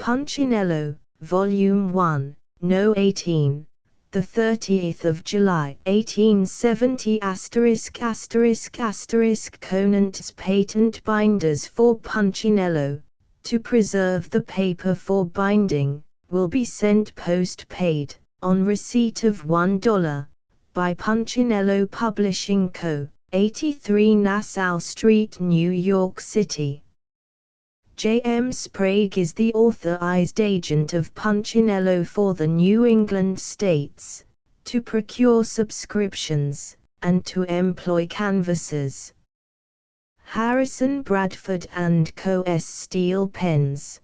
Punchinello, Volume 1, No. 18, the 30th of July, 1870 ***** Conant's patent binders for Punchinello, to preserve the paper for binding, will be sent post-paid, on receipt of $1, by Punchinello Publishing Co., 83 Nassau Street, New York City. J. M. Sprague is the authorized agent of Punchinello for the New England states, to procure subscriptions, and to employ canvassers. Harrison Bradford & Co.'s steel pens.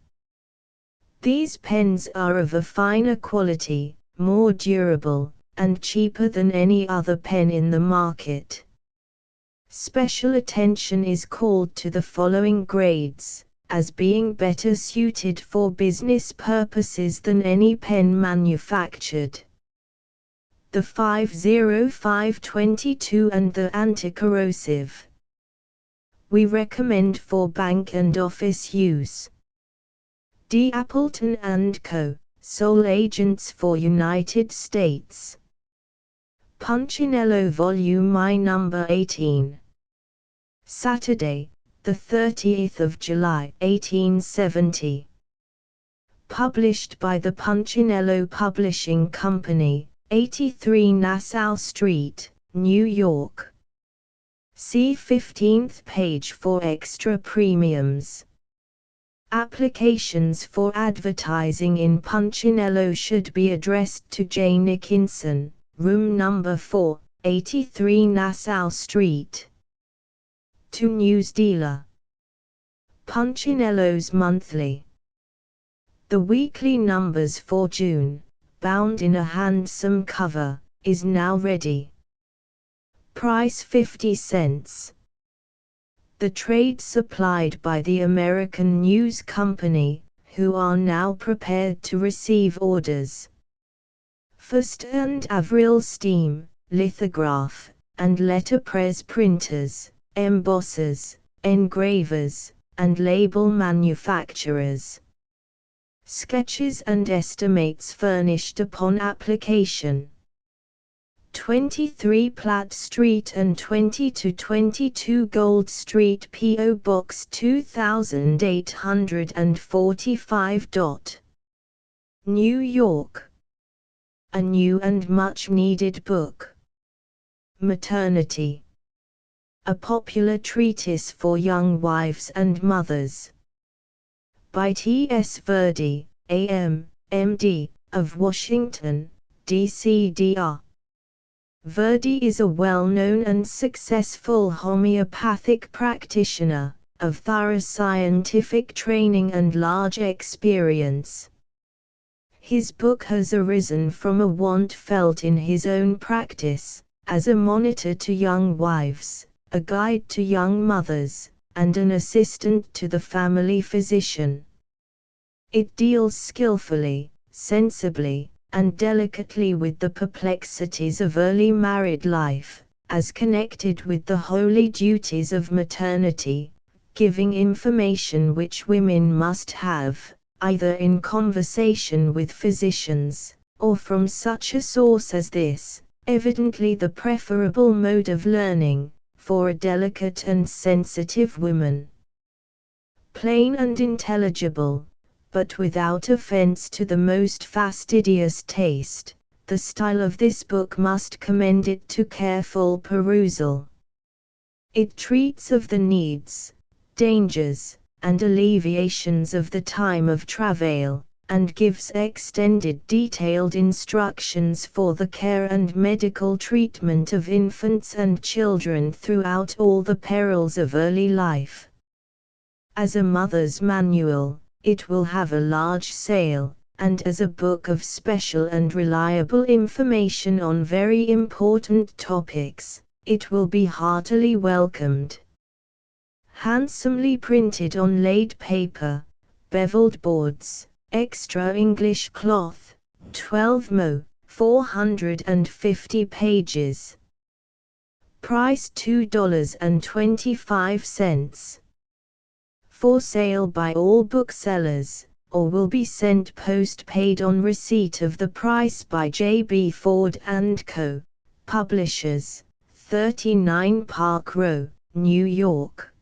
These pens are of a finer quality, more durable, and cheaper than any other pen in the market. Special attention is called to the following grades, as being better suited for business purposes than any pen manufactured: the 50522 and the anti-corrosive. We recommend for bank and office use. D. Appleton & Co., sole agents for United States. Punchinello Volume I No. 18. Saturday, the 30th of July, 1870. Published by the Punchinello Publishing Company, 83 Nassau Street, New York. See 15th page for extra premiums. Applications for advertising in Punchinello should be addressed to J. Nickinson, room number 4, 83 Nassau Street. To newsdealer. Punchinello's Monthly. The weekly numbers for June, bound in a handsome cover, is now ready. Price 50 cents. The trade supplied by the American News Company, who are now prepared to receive orders. First and Avril steam, lithograph, and letterpress printers, embossers, engravers, and label manufacturers. Sketches and estimates furnished upon application. 23 Platt Street and 20 to 22 Gold Street, P.O. Box 2845. New York. A new and much needed book. Maternity. A popular treatise for young wives and mothers. By T. S. Verdi, A.M., M.D., of Washington, D.C. Dr. Verdi is a well-known and successful homeopathic practitioner, of thorough scientific training and large experience. His book has arisen from a want felt in his own practice, as a monitor to young wives, a guide to young mothers, and an assistant to the family physician. It deals skillfully, sensibly, and delicately with the perplexities of early married life, as connected with the holy duties of maternity, giving information which women must have, either in conversation with physicians, or from such a source as this, evidently the preferable mode of learning, for a delicate and sensitive woman. Plain and intelligible, but without offense to the most fastidious taste, the style of this book must commend it to careful perusal. It treats of the needs, dangers, and alleviations of the time of travail, and gives extended detailed instructions for the care and medical treatment of infants and children throughout all the perils of early life. As a mother's manual, it will have a large sale, and as a book of special and reliable information on very important topics, it will be heartily welcomed. Handsomely printed on laid paper, beveled boards, extra English cloth, 12 mo, 450 pages. Price $2.25. For sale by all booksellers, or will be sent post-paid on receipt of the price by J.B. Ford & Co., Publishers, 39 Park Row, New York.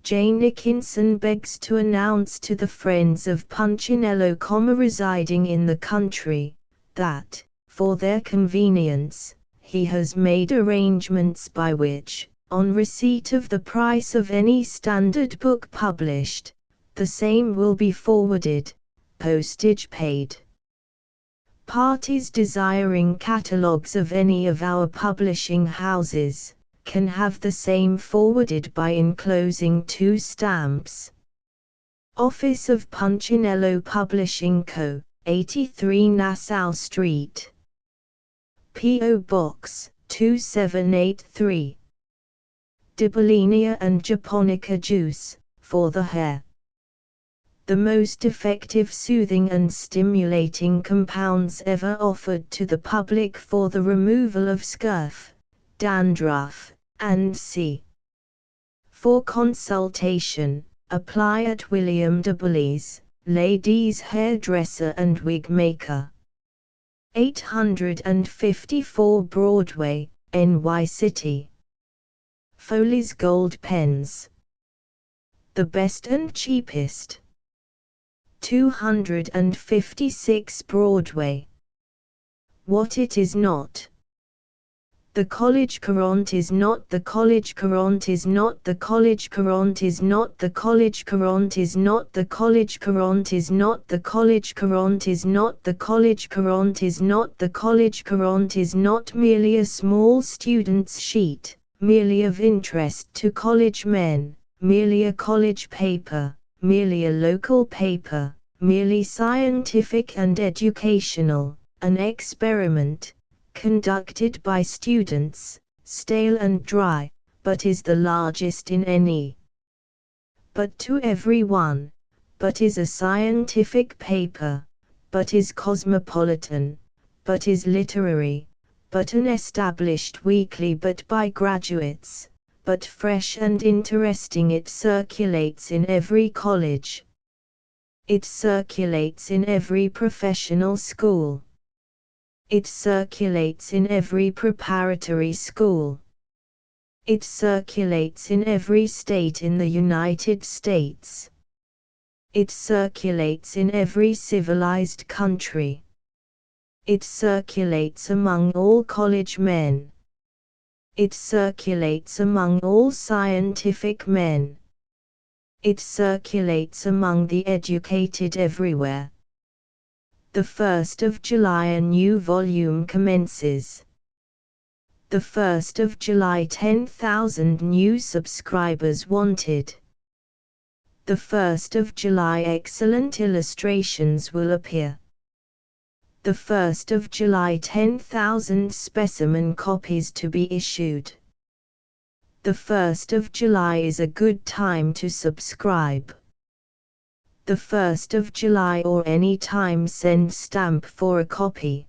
J. Nickinson begs to announce to the friends of Punchinello, residing in the country, that, for their convenience, he has made arrangements by which, on receipt of the price of any standard book published, the same will be forwarded, postage paid. Parties desiring catalogues of any of our publishing houses can have the same forwarded by enclosing 2 stamps. Office of Punchinello Publishing Co., 83 Nassau Street. P.O. Box 2783. Dibolenia and Japonica juice, for the hair. The most effective soothing and stimulating compounds ever offered to the public for the removal of scurf, dandruff, and C. For consultation, apply at William Diboli's, ladies' hairdresser and wig maker. 854 Broadway, NY City. Foley's Gold Pens. The best and cheapest. 256 Broadway. What it is not. The college current is not, the college current is not, the college current is not, the college current is not, the college current is not, the college current is not, the college current is not, the college current is not merely a small student's sheet, merely of interest to college men, merely a college paper, merely a local paper, merely scientific and educational, an experiment, conducted by students, stale and dry, but is the largest in any. But to everyone, but is a scientific paper, but is cosmopolitan, but is literary, but an established weekly, but by graduates, but fresh and interesting. It circulates in every college. It circulates in every professional school. It circulates in every preparatory school. It circulates in every state in the United States. It circulates in every civilized country. It circulates among all college men. It circulates among all scientific men. It circulates among the educated everywhere. The 1st of July a new volume commences. The 1st of July 10,000 new subscribers wanted. The 1st of July excellent illustrations will appear. The 1st of July 10,000 specimen copies to be issued. The 1st of July is a good time to subscribe. The 1st of July or any time send stamp for a copy.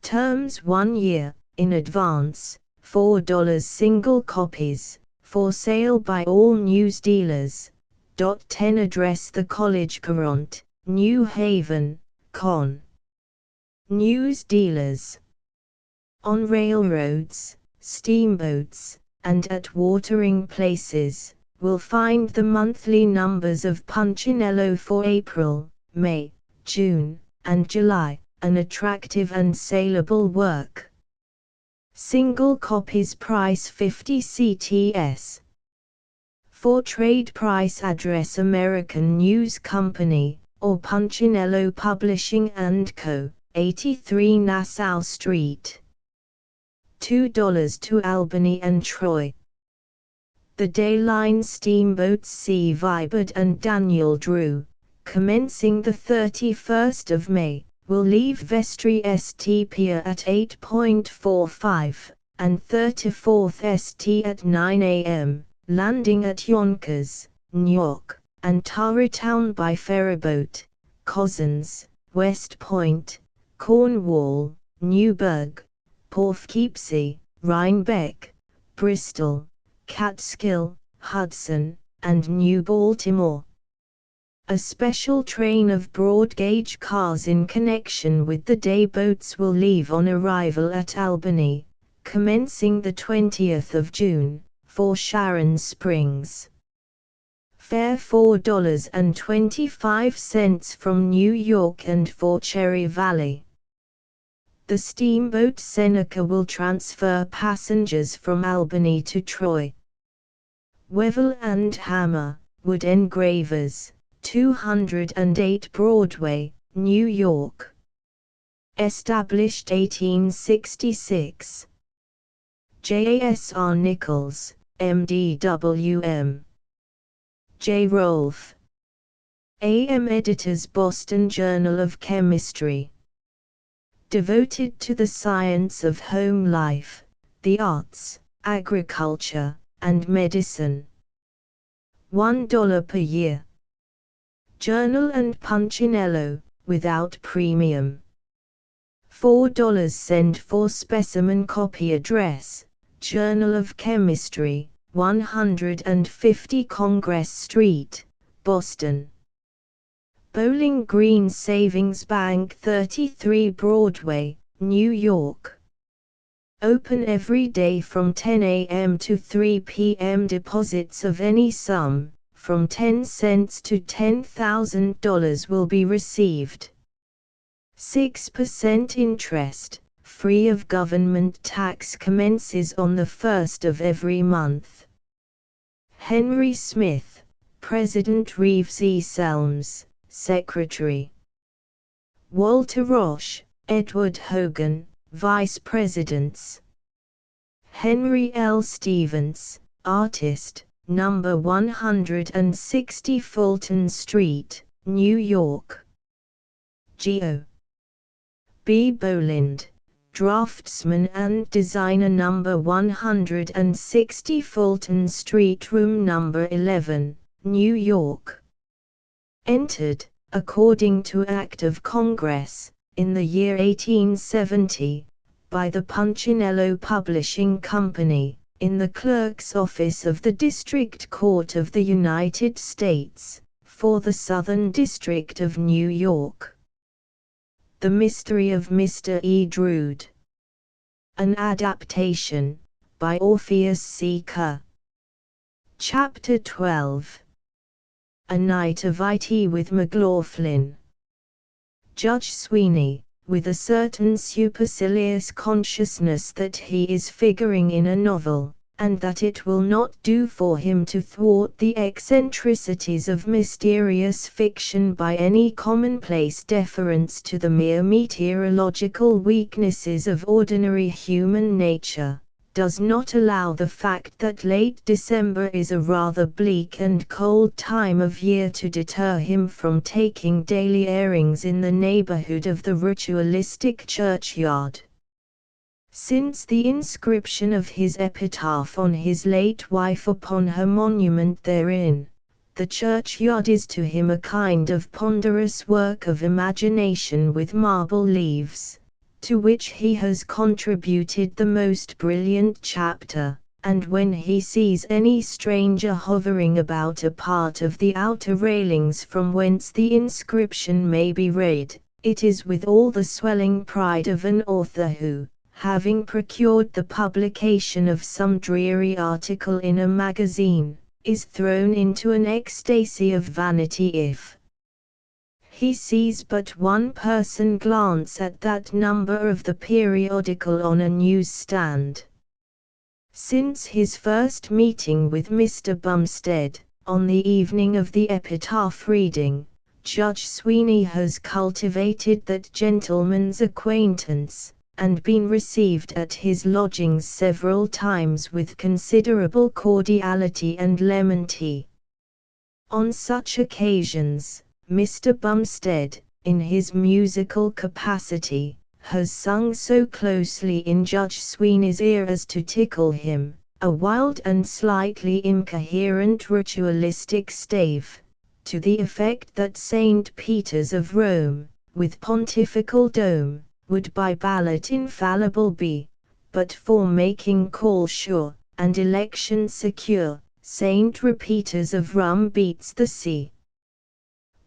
Terms 1 year, in advance, $4 single copies, for sale by all news dealers. 10 Address the College Current, New Haven, Con. News dealers. On railroads, steamboats, and at watering places, will find the monthly numbers of Punchinello for April, May, June, and July, an attractive and saleable work. Single copies price 50 CTS. For trade price address American News Company, or Punchinello Publishing & Co., 83 Nassau Street. $2 to Albany and Troy. The Dayline steamboats C. Vibert and Daniel Drew, commencing the 31st of May, will leave Vestry St. Pier at 8:45, and 34th St. at 9 a.m., landing at Yonkers, New York, and Tarrytown by ferryboat, Cozzens, West Point, Cornwall, Newburgh, Poughkeepsie, Rhinebeck, Bristol, Catskill, Hudson, and New Baltimore. A special train of broad-gauge cars in connection with the day boats will leave on arrival at Albany, commencing the 20th of June, for Sharon Springs. Fare $4.25 from New York and for Cherry Valley. The steamboat Seneca will transfer passengers from Albany to Troy. Wevel and Hammer, Wood Engravers, 208 Broadway, New York. Established 1866. J.A.S.R. Nichols, M.D.W.M. J. Rolfe. A.M. Editors, Boston Journal of Chemistry. Devoted to the science of home life, the arts, agriculture, and medicine. $1 per year. Journal and Punchinello, without premium. $4 send for specimen copy address, Journal of Chemistry, 150 Congress Street, Boston. Bowling Green Savings Bank, 33 Broadway, New York. Open every day from 10 a.m. to 3 p.m. Deposits of any sum, from 10 cents to $10,000 will be received. 6% interest, free of government tax, commences on the 1st of every month. Henry Smith, President. Reeves E. Selms, Secretary. Walter Roche, Edward Hogan, Vice Presidents. Henry L. Stevens, Artist, Number 160 Fulton Street, New York. Geo. B. Boland, Draftsman and Designer, Number 160 Fulton Street, Room Number 11, New York. Entered, according to Act of Congress, in the year 1870, by the Punchinello Publishing Company, in the Clerk's Office of the District Court of the United States, for the Southern District of New York. The Mystery of Mr. E. Drood. An adaptation, by Orpheus C. Kerr. Chapter 12. A Night of It with McLaughlin. Judge Sweeney, with a certain supercilious consciousness that he is figuring in a novel, and that it will not do for him to thwart the eccentricities of mysterious fiction by any commonplace deference to the mere meteorological weaknesses of ordinary human nature, does not allow the fact that late December is a rather bleak and cold time of year to deter him from taking daily airings in the neighborhood of the ritualistic churchyard. Since the inscription of his epitaph on his late wife upon her monument therein, the churchyard is to him a kind of ponderous work of imagination with marble leaves, to which he has contributed the most brilliant chapter, and when he sees any stranger hovering about a part of the outer railings from whence the inscription may be read, it is with all the swelling pride of an author who, having procured the publication of some dreary article in a magazine, is thrown into an ecstasy of vanity if he sees but one person glance at that number of the periodical on a news-stand. Since his first meeting with Mr. Bumstead, on the evening of the epitaph reading, Judge Sweeney has cultivated that gentleman's acquaintance, and been received at his lodgings several times with considerable cordiality and lemon-tea. On such occasions, Mr. Bumstead, in his musical capacity, has sung so closely in Judge Sweeney's ear as to tickle him, a wild and slightly incoherent ritualistic stave, to the effect that St. Peter's of Rome, with pontifical dome, would by ballot infallible be, but for making call sure, and election secure, St. Repeaters of Rum beats the sea.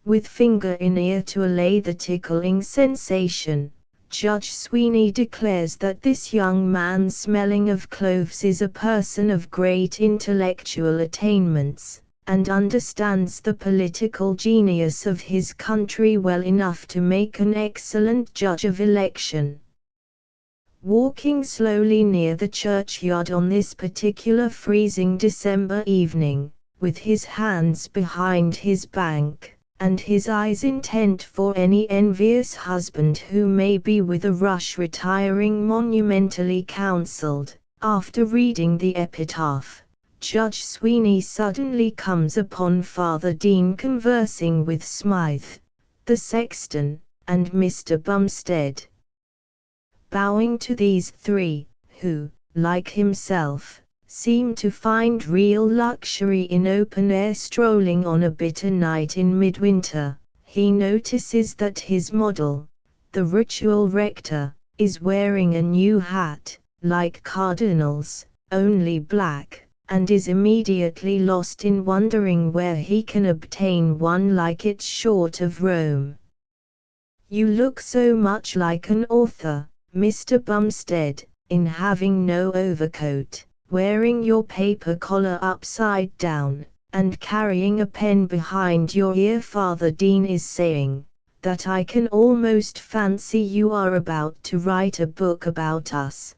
With finger in ear to allay the tickling sensation, Judge Sweeney declares that this young man smelling of cloves is a person of great intellectual attainments, and understands the political genius of his country well enough to make an excellent judge of election. Walking slowly near the churchyard on this particular freezing December evening, with his hands behind his back, and his eyes intent for any envious husband who may be with a rush retiring monumentally counselled, after reading the epitaph, Judge Sweeney suddenly comes upon Father Dean conversing with Smythe, the sexton, and Mr. Bumstead. Bowing to these three, who, like himself, seem to find real luxury in open-air strolling on a bitter night in midwinter, he notices that his model, the ritual rector, is wearing a new hat, like cardinals, only black, and is immediately lost in wondering where he can obtain one like it short of Rome. "You look so much like an author, Mr. Bumstead, in having no overcoat, wearing your paper collar upside down, and carrying a pen behind your ear," Father Dean is saying, "that I can almost fancy you are about to write a book about us."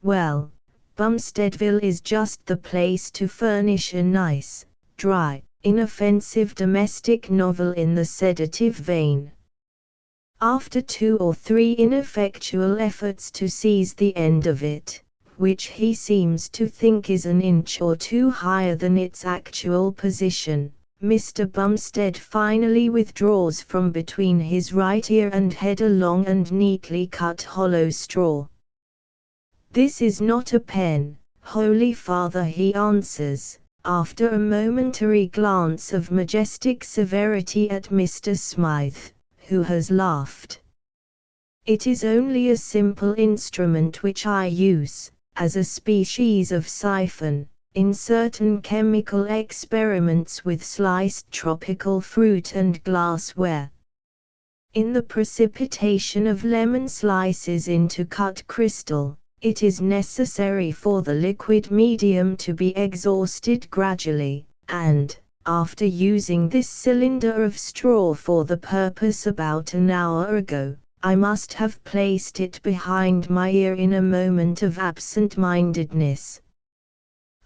Well, Bumsteadville is just the place to furnish a nice, dry, inoffensive domestic novel in the sedative vein. After 2 or 3 ineffectual efforts to seize the end of it, which he seems to think is an inch or 2 higher than its actual position, Mr. Bumstead finally withdraws from between his right ear and head a long and neatly cut hollow straw. "This is not a pen, Holy Father," he answers, after a momentary glance of majestic severity at Mr. Smythe, who has laughed. "It is only a simple instrument which I use, as a species of siphon, in certain chemical experiments with sliced tropical fruit and glassware. In the precipitation of lemon slices into cut crystal, it is necessary for the liquid medium to be exhausted gradually, and, after using this cylinder of straw for the purpose about an hour ago, I must have placed it behind my ear in a moment of absent-mindedness."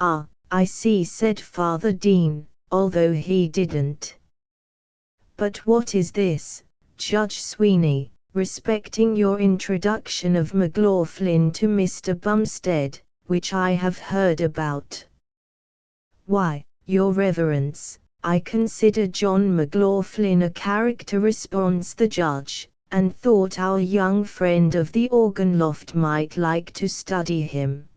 "Ah, I see," said Father Dean, although he didn't. "But what is this, Judge Sweeney, respecting your introduction of McLaughlin to Mr. Bumstead, which I have heard about?" "Why, Your Reverence, I consider John McLaughlin a character," responds the judge, "and thought our young friend of the organ loft might like to study him.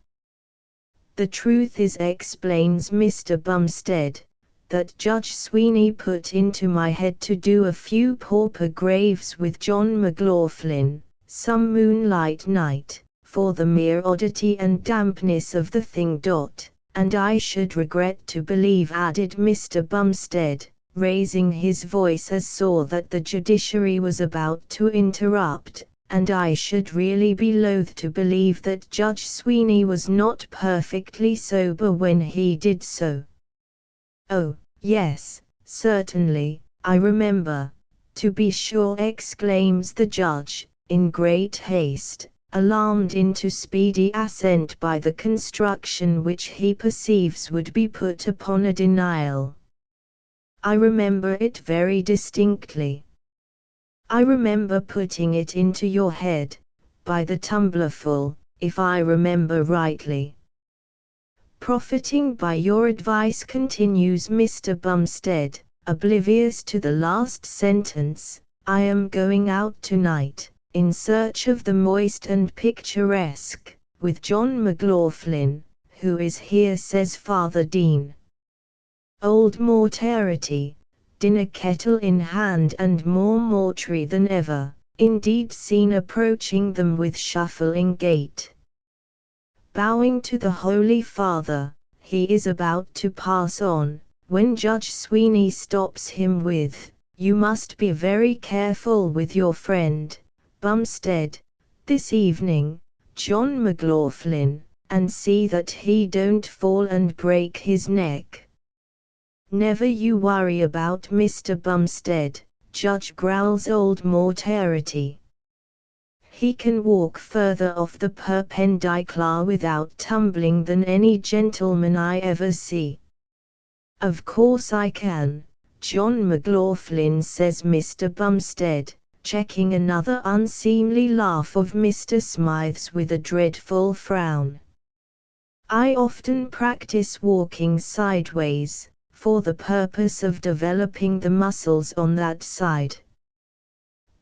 The truth is," explains Mr. Bumstead, "that Judge Sweeney put into my head to do a few pauper graves with John McLaughlin, some moonlight night, for the mere oddity and dampness of the thing. And I should regret to believe," added Mr. Bumstead, raising his voice as saw that the judiciary was about to interrupt, "and I should really be loath to believe that Judge Sweeney was not perfectly sober when he did so." "Oh, yes, certainly, I remember, to be sure," exclaims the judge, in great haste, alarmed into speedy assent by the construction which he perceives would be put upon a denial. "I remember it very distinctly. I remember putting it into your head, by the tumblerful, if I remember rightly." "Profiting by your advice," continues Mr. Bumstead, oblivious to the last sentence, "I am going out tonight, in search of the moist and picturesque, with John McLaughlin, who is here," says Father Dean. Old Mortarity, dinner kettle in hand and more mortuary than ever, indeed seen approaching them with shuffling gait. Bowing to the Holy Father, he is about to pass on, when Judge Sweeney stops him with, You must be very careful with your friend, Bumstead, this evening, John McLaughlin, and see that he don't fall and break his neck. Never you worry about Mr. Bumstead, Judge growls old Mortarity. He can walk further off the perpendicular without tumbling than any gentleman I ever see. Of course I can, John McLaughlin, says Mr. Bumstead, checking another unseemly laugh of Mr. Smythe's with a dreadful frown. I often practice walking sideways, for the purpose of developing the muscles on that side.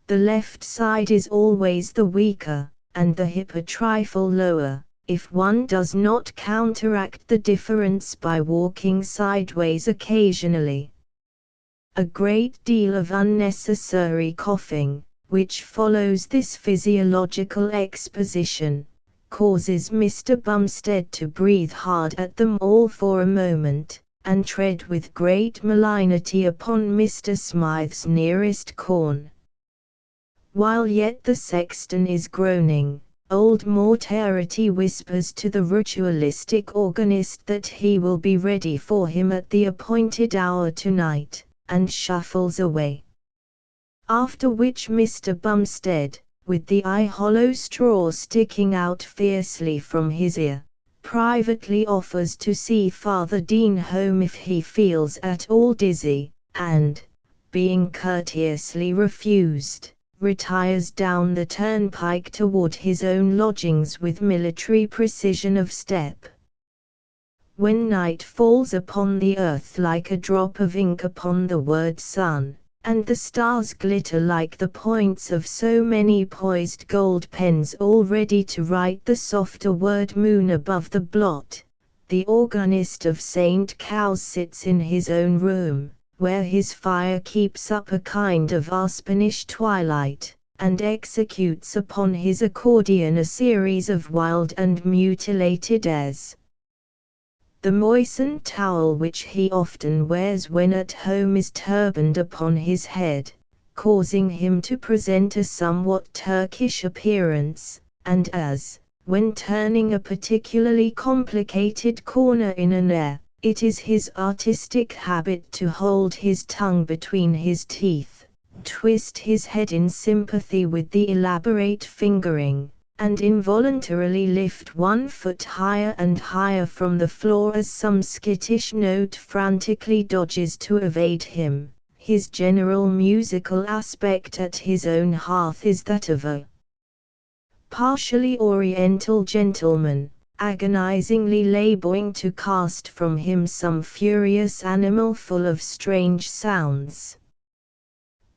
The left side is always the weaker, and the hip a trifle lower, if one does not counteract the difference by walking sideways occasionally. A great deal of unnecessary coughing, which follows this physiological exposition, causes Mr. Bumstead to breathe hard at them all for a moment, and tread with great malignity upon Mr. Smythe's nearest corn. While yet the sexton is groaning, old Mortarity whispers to the ritualistic organist that he will be ready for him at the appointed hour tonight, and shuffles away. After which Mr. Bumstead, with the eye-hollow straw sticking out fiercely from his ear, privately offers to see Father Dean home if he feels at all dizzy, and, being courteously refused, retires down the turnpike toward his own lodgings with military precision of step. When night falls upon the earth like a drop of ink upon the word sun, and the stars glitter like the points of so many poised gold pens all ready to write the softer word moon above the blot, the organist of St. Cow's sits in his own room, where his fire keeps up a kind of aspenish twilight, and executes upon his accordion a series of wild and mutilated airs. The moistened towel which he often wears when at home is turbaned upon his head, causing him to present a somewhat Turkish appearance, and as, when turning a particularly complicated corner in an air, it is his artistic habit to hold his tongue between his teeth, twist his head in sympathy with the elaborate fingering, and involuntarily lift one foot higher and higher from the floor as some skittish note frantically dodges to evade him. His general musical aspect at his own hearth is that of a partially oriental gentleman, agonizingly laboring to cast from him some furious animal full of strange sounds.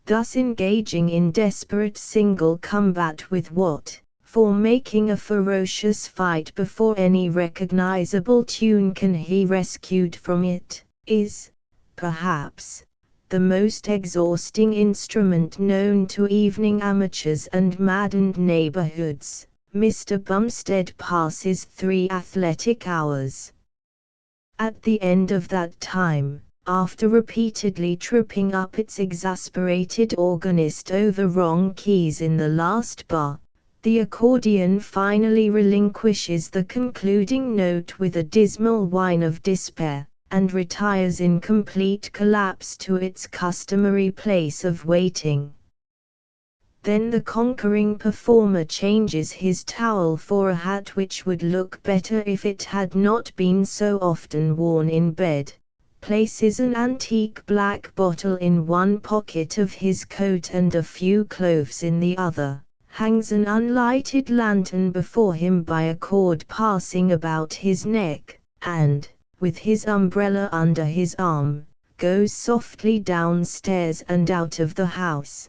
Thus engaging in desperate single combat with what, for making a ferocious fight before any recognizable tune can he rescued from it, is, perhaps, the most exhausting instrument known to evening amateurs and maddened neighborhoods. Mr. Bumstead passes 3 athletic hours. At the end of that time, after repeatedly tripping up its exasperated organist over wrong keys in the last bar, the accordion finally relinquishes the concluding note with a dismal whine of despair, and retires in complete collapse to its customary place of waiting. Then the conquering performer changes his towel for a hat which would look better if it had not been so often worn in bed, places an antique black bottle in one pocket of his coat and a few cloves in the other, hangs an unlighted lantern before him by a cord passing about his neck, and, with his umbrella under his arm, goes softly downstairs and out of the house.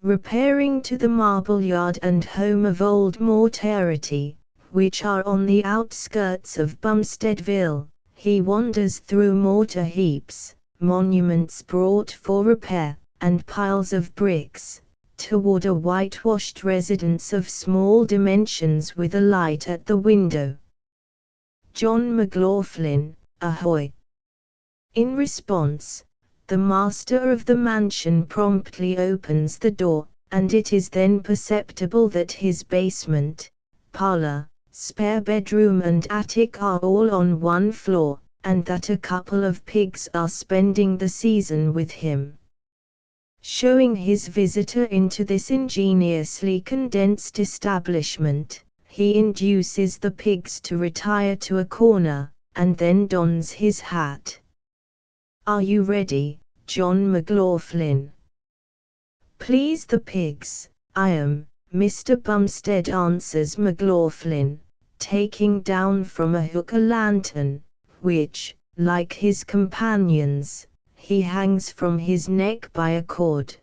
Repairing to the marble yard and home of old Mortarity, which are on the outskirts of Bumsteadville, he wanders through mortar heaps, monuments brought for repair, and piles of bricks, toward a whitewashed residence of small dimensions with a light at the window. John McLaughlin, ahoy! In response, The master of the mansion promptly opens the door, and it is then perceptible that his basement, parlor, spare bedroom and attic are all on one floor, and that a couple of pigs are spending the season with him. Showing his visitor into this ingeniously condensed establishment, he induces the pigs to retire to a corner, and then dons his hat. "Are you ready, John McLaughlin?" "Please the pigs, I am," Mr. Bumstead answers McLaughlin, taking down from a hook a lantern, which, like his companions, he hangs from his neck by a cord.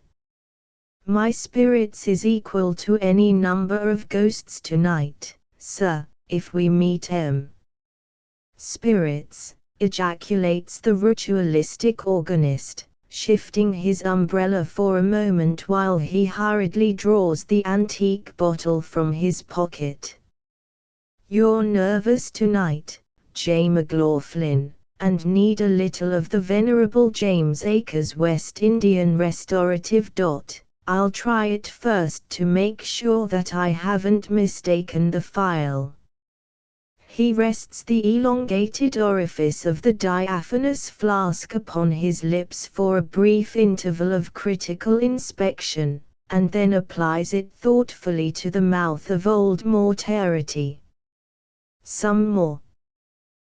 "My spirits is equal to any number of ghosts tonight, sir, if we meet 'em." "Spirits," ejaculates the ritualistic organist, shifting his umbrella for a moment while he hurriedly draws the antique bottle from his pocket. "You're nervous tonight, J. McLaughlin, and need a little of the venerable James Akers West Indian restorative. I'll try it first to make sure that I haven't mistaken the phial." He rests the elongated orifice of the diaphanous flask upon his lips for a brief interval of critical inspection, and then applies it thoughtfully to the mouth of old Mortarity. "Some more.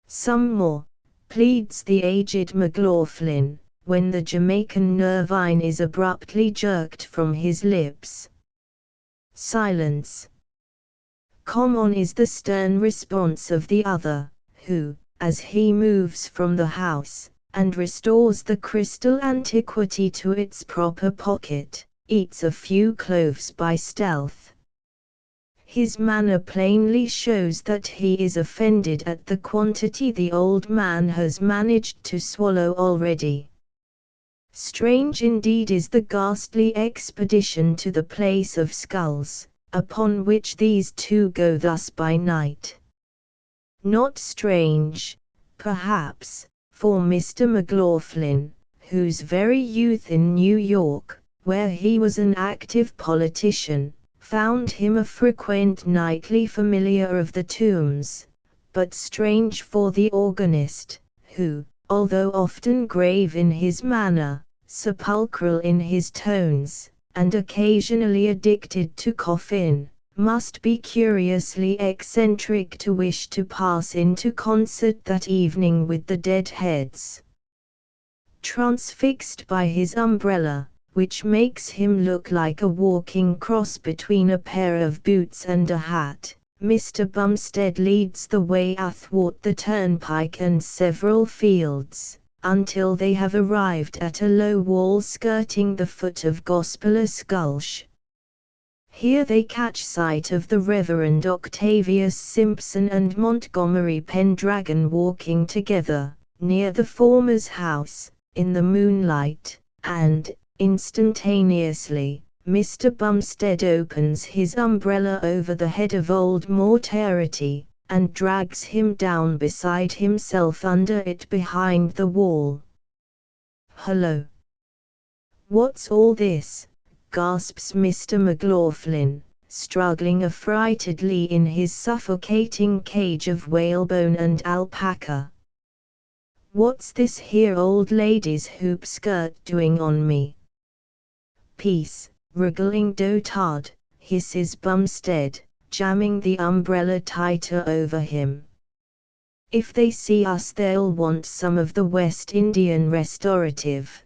Some more," pleads the aged McLaughlin, when the Jamaican nervine is abruptly jerked from his lips. "Silence. Come on," is the stern response of the other, who, as he moves from the house, and restores the crystal antiquity to its proper pocket, eats a few cloves by stealth. His manner plainly shows that he is offended at the quantity the old man has managed to swallow already. Strange indeed is the ghastly expedition to the place of skulls, upon which these two go thus by night. Not strange, perhaps, for Mr. McLaughlin, whose very youth in New York, where he was an active politician, found him a frequent nightly familiar of the tombs, but strange for the organist, who, although often grave in his manner, sepulchral in his tones, and occasionally addicted to coffin, must be curiously eccentric to wish to pass into concert that evening with the Deadheads. Transfixed by his umbrella, which makes him look like a walking cross between a pair of boots and a hat, Mr. Bumstead leads the way athwart the turnpike and several fields, until they have arrived at a low wall skirting the foot of Gospeler Gulch. Here they catch sight of the Reverend Octavius Simpson and Montgomery Pendragon walking together, near the former's house, in the moonlight, and, instantaneously, Mr. Bumstead opens his umbrella over the head of old Mortarity, and drags him down beside himself under it behind the wall. "Hello! What's all this?" gasps Mr. McLaughlin, struggling affrightedly in his suffocating cage of whalebone and alpaca. "What's this here old lady's hoop skirt doing on me?" "Peace, wriggling dotard," hisses Bumstead, jamming the umbrella tighter over him. "If they see us they'll want some of the West Indian restorative."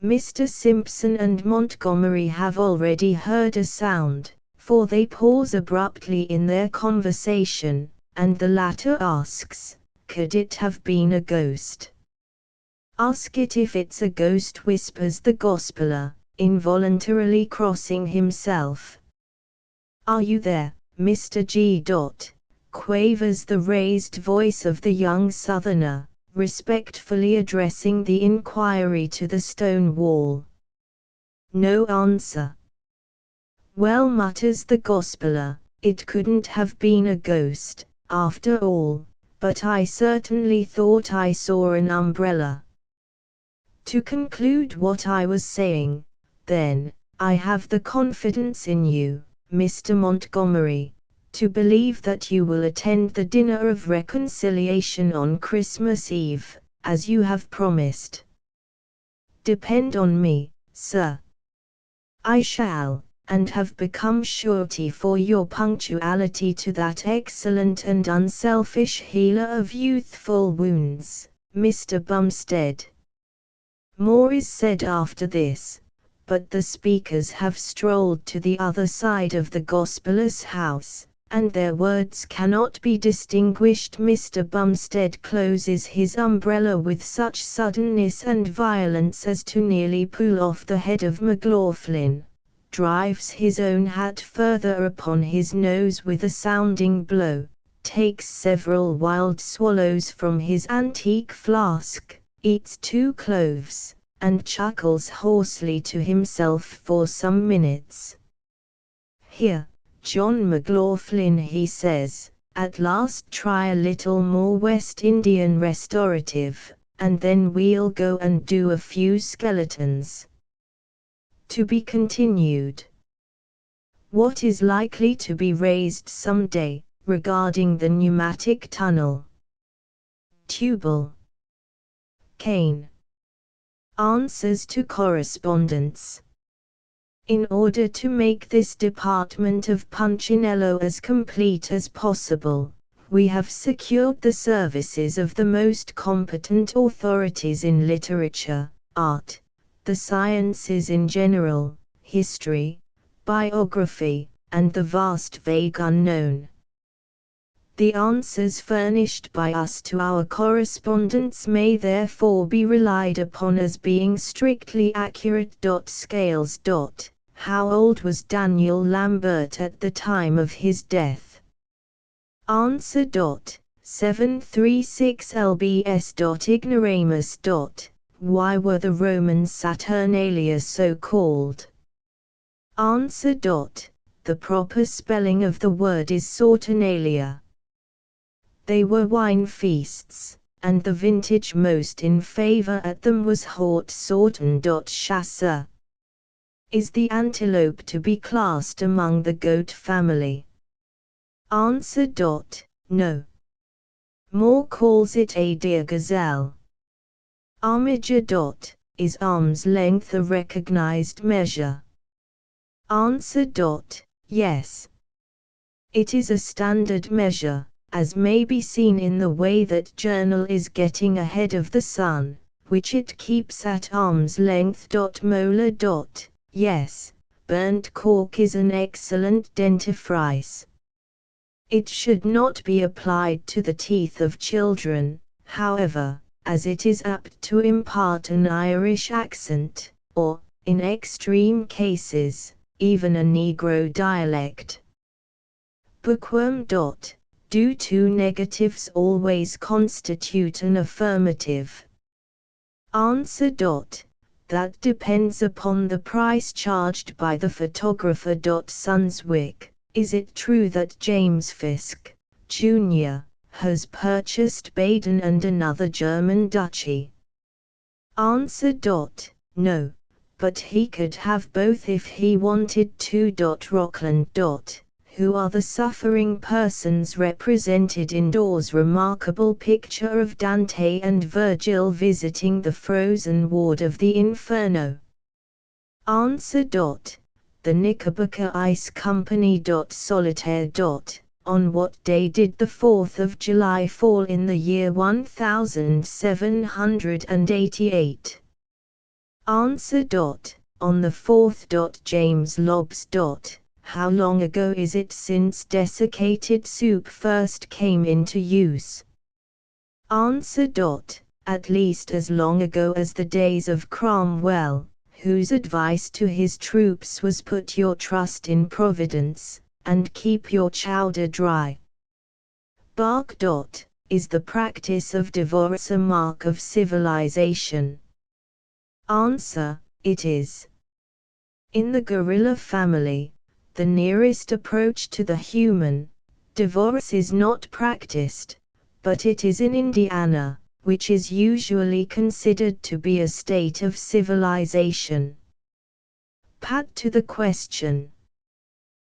Mr. Simpson and Montgomery have already heard a sound, for they pause abruptly in their conversation, and the latter asks, "Could it have been a ghost?" "Ask it if it's a ghost," whispers the Gospeler, involuntarily crossing himself. "Are you there, Mr. G. quavers the raised voice of the young Southerner, respectfully addressing the inquiry to the stone wall. No answer. "Well," mutters the Gospeler, "it couldn't have been a ghost, after all, but I certainly thought I saw an umbrella." To conclude what I was saying, then, I have the confidence in you, Mr. Montgomery, to believe that you will attend the dinner of reconciliation on Christmas Eve, as you have promised. Depend on me, sir. I shall, and have become surety for your punctuality to that excellent and unselfish healer of youthful wounds, Mr. Bumstead. More is said after this, but the speakers have strolled to the other side of the Gospeller's house, and their words cannot be distinguished. Mr. Bumstead closes his umbrella with such suddenness and violence as to nearly pull off the head of McLaughlin, drives his own hat further upon his nose with a sounding blow, takes several wild swallows from his antique flask, eats 2 cloves, and chuckles hoarsely to himself for some minutes. "Here, John McLaughlin," he says, "at last try a little more West Indian restorative, and then we'll go and do a few skeletons." To be continued. What is likely to be raised some day, regarding the pneumatic tunnel? Tubal. Cane. Answers to correspondence. In order to make this department of Punchinello as complete as possible, we have secured the services of the most competent authorities in literature, art, the sciences in general, history, biography, and the vast vague unknown. The answers furnished by us to our correspondents may therefore be relied upon as being strictly accurate. Scales. How old was Daniel Lambert at the time of his death? Answer. 736 lbs. Ignoramus. Why were the Roman Saturnalia so called? Answer. The proper spelling of the word is Saturnalia. They were wine feasts, and the vintage most in favor at them was Haute Sauterne. Chasseur. Is the antelope to be classed among the goat family? Answer. No. Moore calls it a deer gazelle. Armiger. Is arm's length a recognized measure? Answer. Yes. It is a standard measure, as may be seen in the way that journal is getting ahead of the sun, which it keeps at arm's length. Molar. Yes, burnt cork is an excellent dentifrice. It should not be applied to the teeth of children, however, as it is apt to impart an Irish accent, or, in extreme cases, even a Negro dialect. Bookworm. Do 2 negatives always constitute an affirmative? Answer. That depends upon the price charged by the photographer. Sunswick. Is it true that James Fisk, Jr., has purchased Baden and another German duchy? Answer. No, but he could have both if he wanted to. Rockland. Who are the suffering persons represented in Dawes' remarkable picture of Dante and Virgil visiting the frozen ward of the Inferno? Answer. The Knickerbocker Ice Company. Solitaire. On what day did the 4th of July fall in the year 1788? Answer. On the 4th. James Lobbs. How long ago is it since desiccated soup first came into use? Answer. At least as long ago as the days of Cromwell, whose advice to his troops was put your trust in Providence, and keep your chowder dry. Bark. Is the practice of divorce a mark of civilization? Answer. It is. In the gorilla family, the nearest approach to the human, divorce is not practiced, but it is in Indiana, which is usually considered to be a state of civilization. Pat to the question.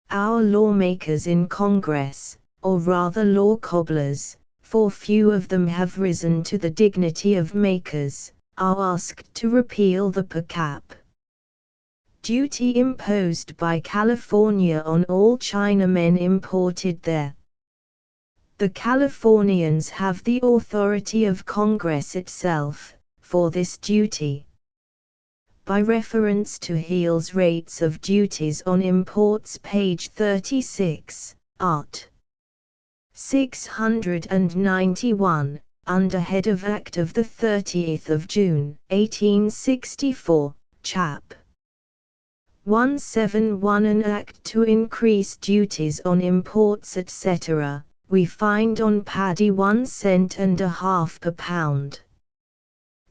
Our lawmakers in Congress, or rather law cobblers, for few of them have risen to the dignity of makers, are asked to repeal the per cap duty imposed by California on all Chinamen imported there. The Californians have the authority of Congress itself, for this duty. By reference to Heal's rates of duties on imports page 36, art. 691, under head of Act of 30 June, 1864, chap. 171 an Act to increase duties on imports etc., we find on paddy 1 cent and a half per pound.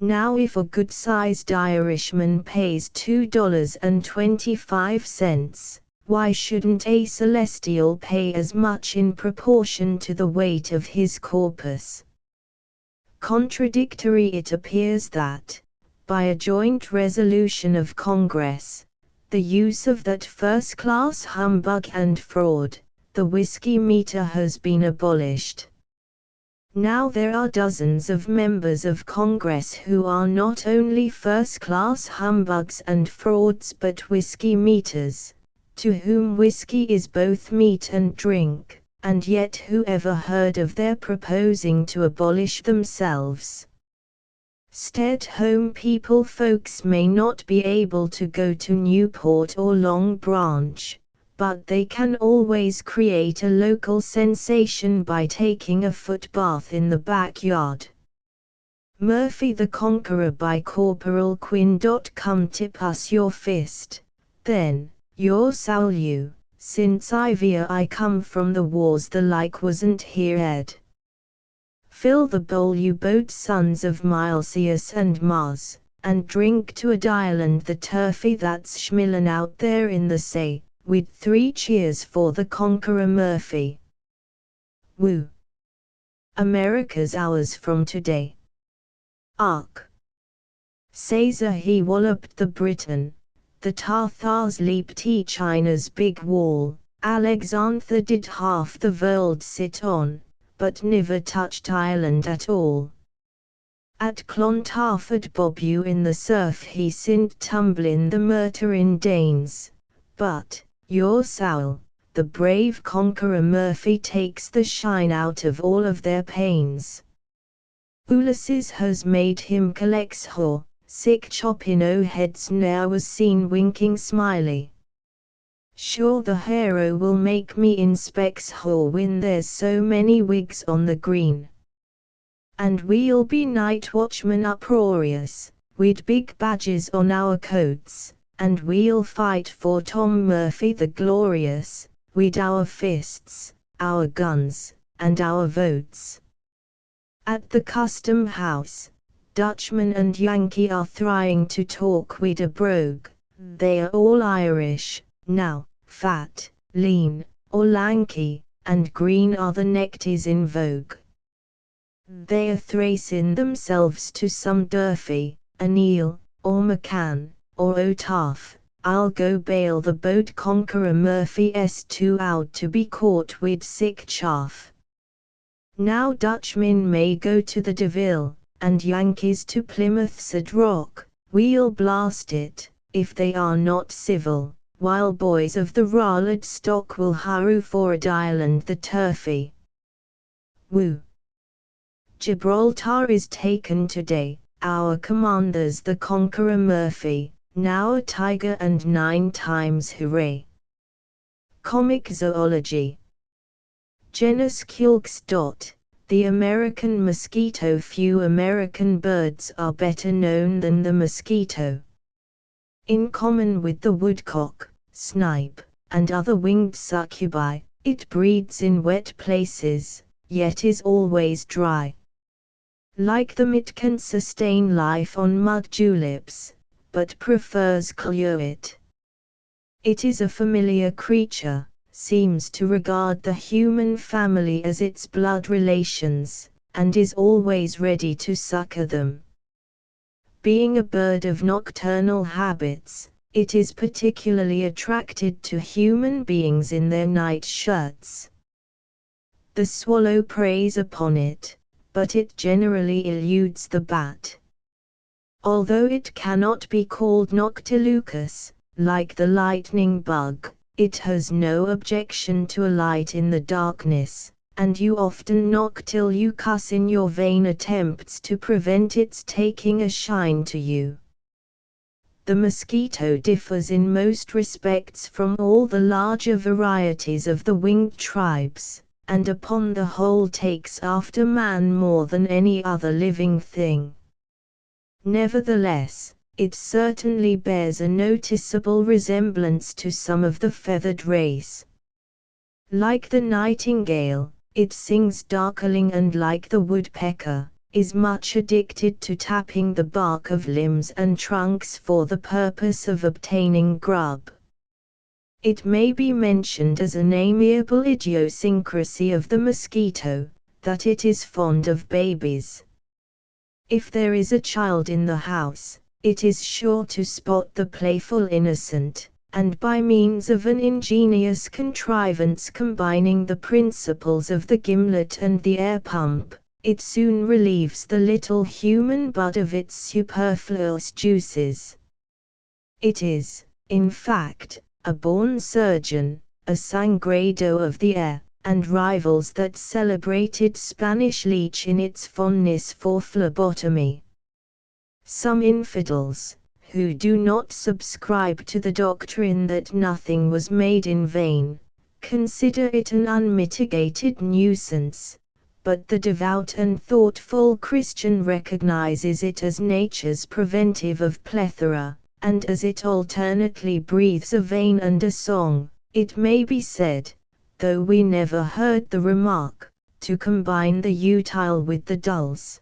Now if a good-sized Irishman pays $2.25, why shouldn't a Celestial pay as much in proportion to the weight of his corpus? Contradictory it appears that, by a joint resolution of Congress, the use of that first-class humbug and fraud, the whiskey meter has been abolished. Now there are dozens of members of Congress who are not only first-class humbugs and frauds but whiskey meters, to whom whiskey is both meat and drink, and yet who ever heard of their proposing to abolish themselves? Stay-at-home people folks may not be able to go to Newport or Long Branch, but they can always create a local sensation by taking a footbath in the backyard. Murphy the Conqueror by Corporal Quinn. Come tip us your fist, then, your soul you, since I come from the wars the like wasn't here ed. Fill the bowl you both sons of Milesius and Mars, and drink to a Ireland the turfy that's schmilling out there in the say, with 3 cheers for the Conqueror Murphy. Woo! America's ours from today. Ark. Caesar he walloped the Briton, the Tartars leaped China's big wall, Alexander did half the world sit on, but never touched Ireland at all. At Clontarford bob you in the surf he sint tumblin the murderin Danes, but, your soul, the brave Conqueror Murphy takes the shine out of all of their pains. Ulysses has made him collects ho, sick choppin' o' heads now was seen winking smiley. Sure the hero will make me inspects ho when there's so many wigs on the green. And we'll be night watchmen uproarious, with big badges on our coats, and we'll fight for Tom Murphy the glorious, with our fists, our guns, and our votes. At the custom house, Dutchman and Yankee are trying to talk with a brogue, they are all Irish. Now, fat, lean, or lanky, and green are the neckties in vogue. They are thracing themselves to some Durfee, O'Neill, or McCann, or O'Taff. I'll go bail the boat Conqueror Murphy S2 out to be caught with sick chaff. Now Dutchmen may go to the Deville, and Yankees to Plymouth's Rock, we'll blast it, if they are not civil. While boys of the Raleigh stock will hurroo for Ireland the turfy. Woo! Gibraltar is taken today, our commanders the Conqueror Murphy, now a tiger and 9 times hooray. Comic Zoology. Genus Culx. The American mosquito. Few American birds are better known than the mosquito. In common with the woodcock, snipe, and other winged succubi, it breeds in wet places, yet is always dry. Like them it can sustain life on mud juleps, but prefers cluet. It is a familiar creature, seems to regard the human family as its blood relations, and is always ready to succor them. Being a bird of nocturnal habits, it is particularly attracted to human beings in their night shirts. The swallow preys upon it, but it generally eludes the bat. Although it cannot be called noctilucous, like the lightning bug, it has no objection to a light in the darkness, and you often noctilucous in your vain attempts to prevent its taking a shine to you. The mosquito differs in most respects from all the larger varieties of the winged tribes, and upon the whole takes after man more than any other living thing. Nevertheless, it certainly bears a noticeable resemblance to some of the feathered race. Like the nightingale, it sings darkling, and like the woodpecker, is much addicted to tapping the bark of limbs and trunks for the purpose of obtaining grub. It may be mentioned as an amiable idiosyncrasy of the mosquito, that it is fond of babies. If there is a child in the house, it is sure to spot the playful innocent, and by means of an ingenious contrivance combining the principles of the gimlet and the air pump, it soon relieves the little human bud of its superfluous juices. It is, in fact, a born surgeon, a sangredo of the air, and rivals that celebrated Spanish leech in its fondness for phlebotomy. Some infidels, who do not subscribe to the doctrine that nothing was made in vain, consider it an unmitigated nuisance, but the devout and thoughtful Christian recognizes it as nature's preventive of plethora, and as it alternately breathes a vein and a song, it may be said, though we never heard the remark, to combine the utile with the dulce.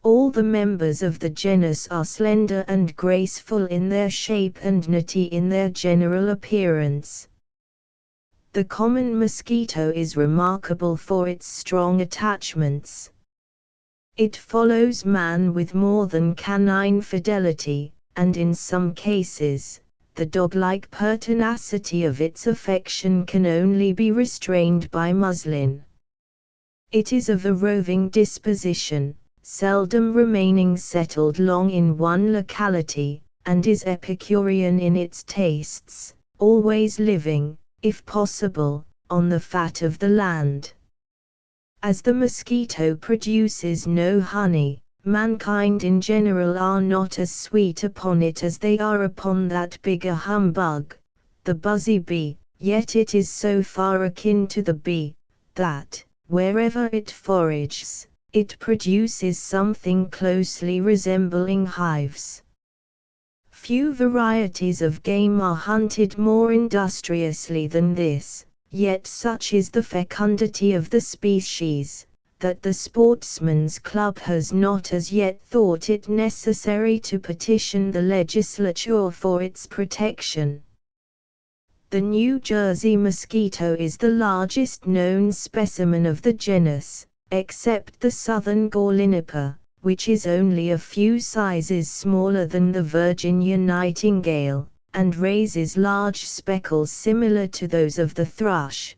All the members of the genus are slender and graceful in their shape and nutty in their general appearance. The common mosquito is remarkable for its strong attachments. It follows man with more than canine fidelity, and in some cases, the dog-like pertinacity of its affection can only be restrained by muslin. It is of a roving disposition, seldom remaining settled long in one locality, and is epicurean in its tastes, always living, if possible, on the fat of the land. As the mosquito produces no honey, mankind in general are not as sweet upon it as they are upon that bigger humbug, the buzzy bee, yet it is so far akin to the bee, that, wherever it forages, it produces something closely resembling hives. Few varieties of game are hunted more industriously than this, yet such is the fecundity of the species, that the Sportsman's Club has not as yet thought it necessary to petition the legislature for its protection. The New Jersey mosquito is the largest known specimen of the genus, except the southern galliniper, which is only a few sizes smaller than the Virginia nightingale, and raises large speckles similar to those of the thrush.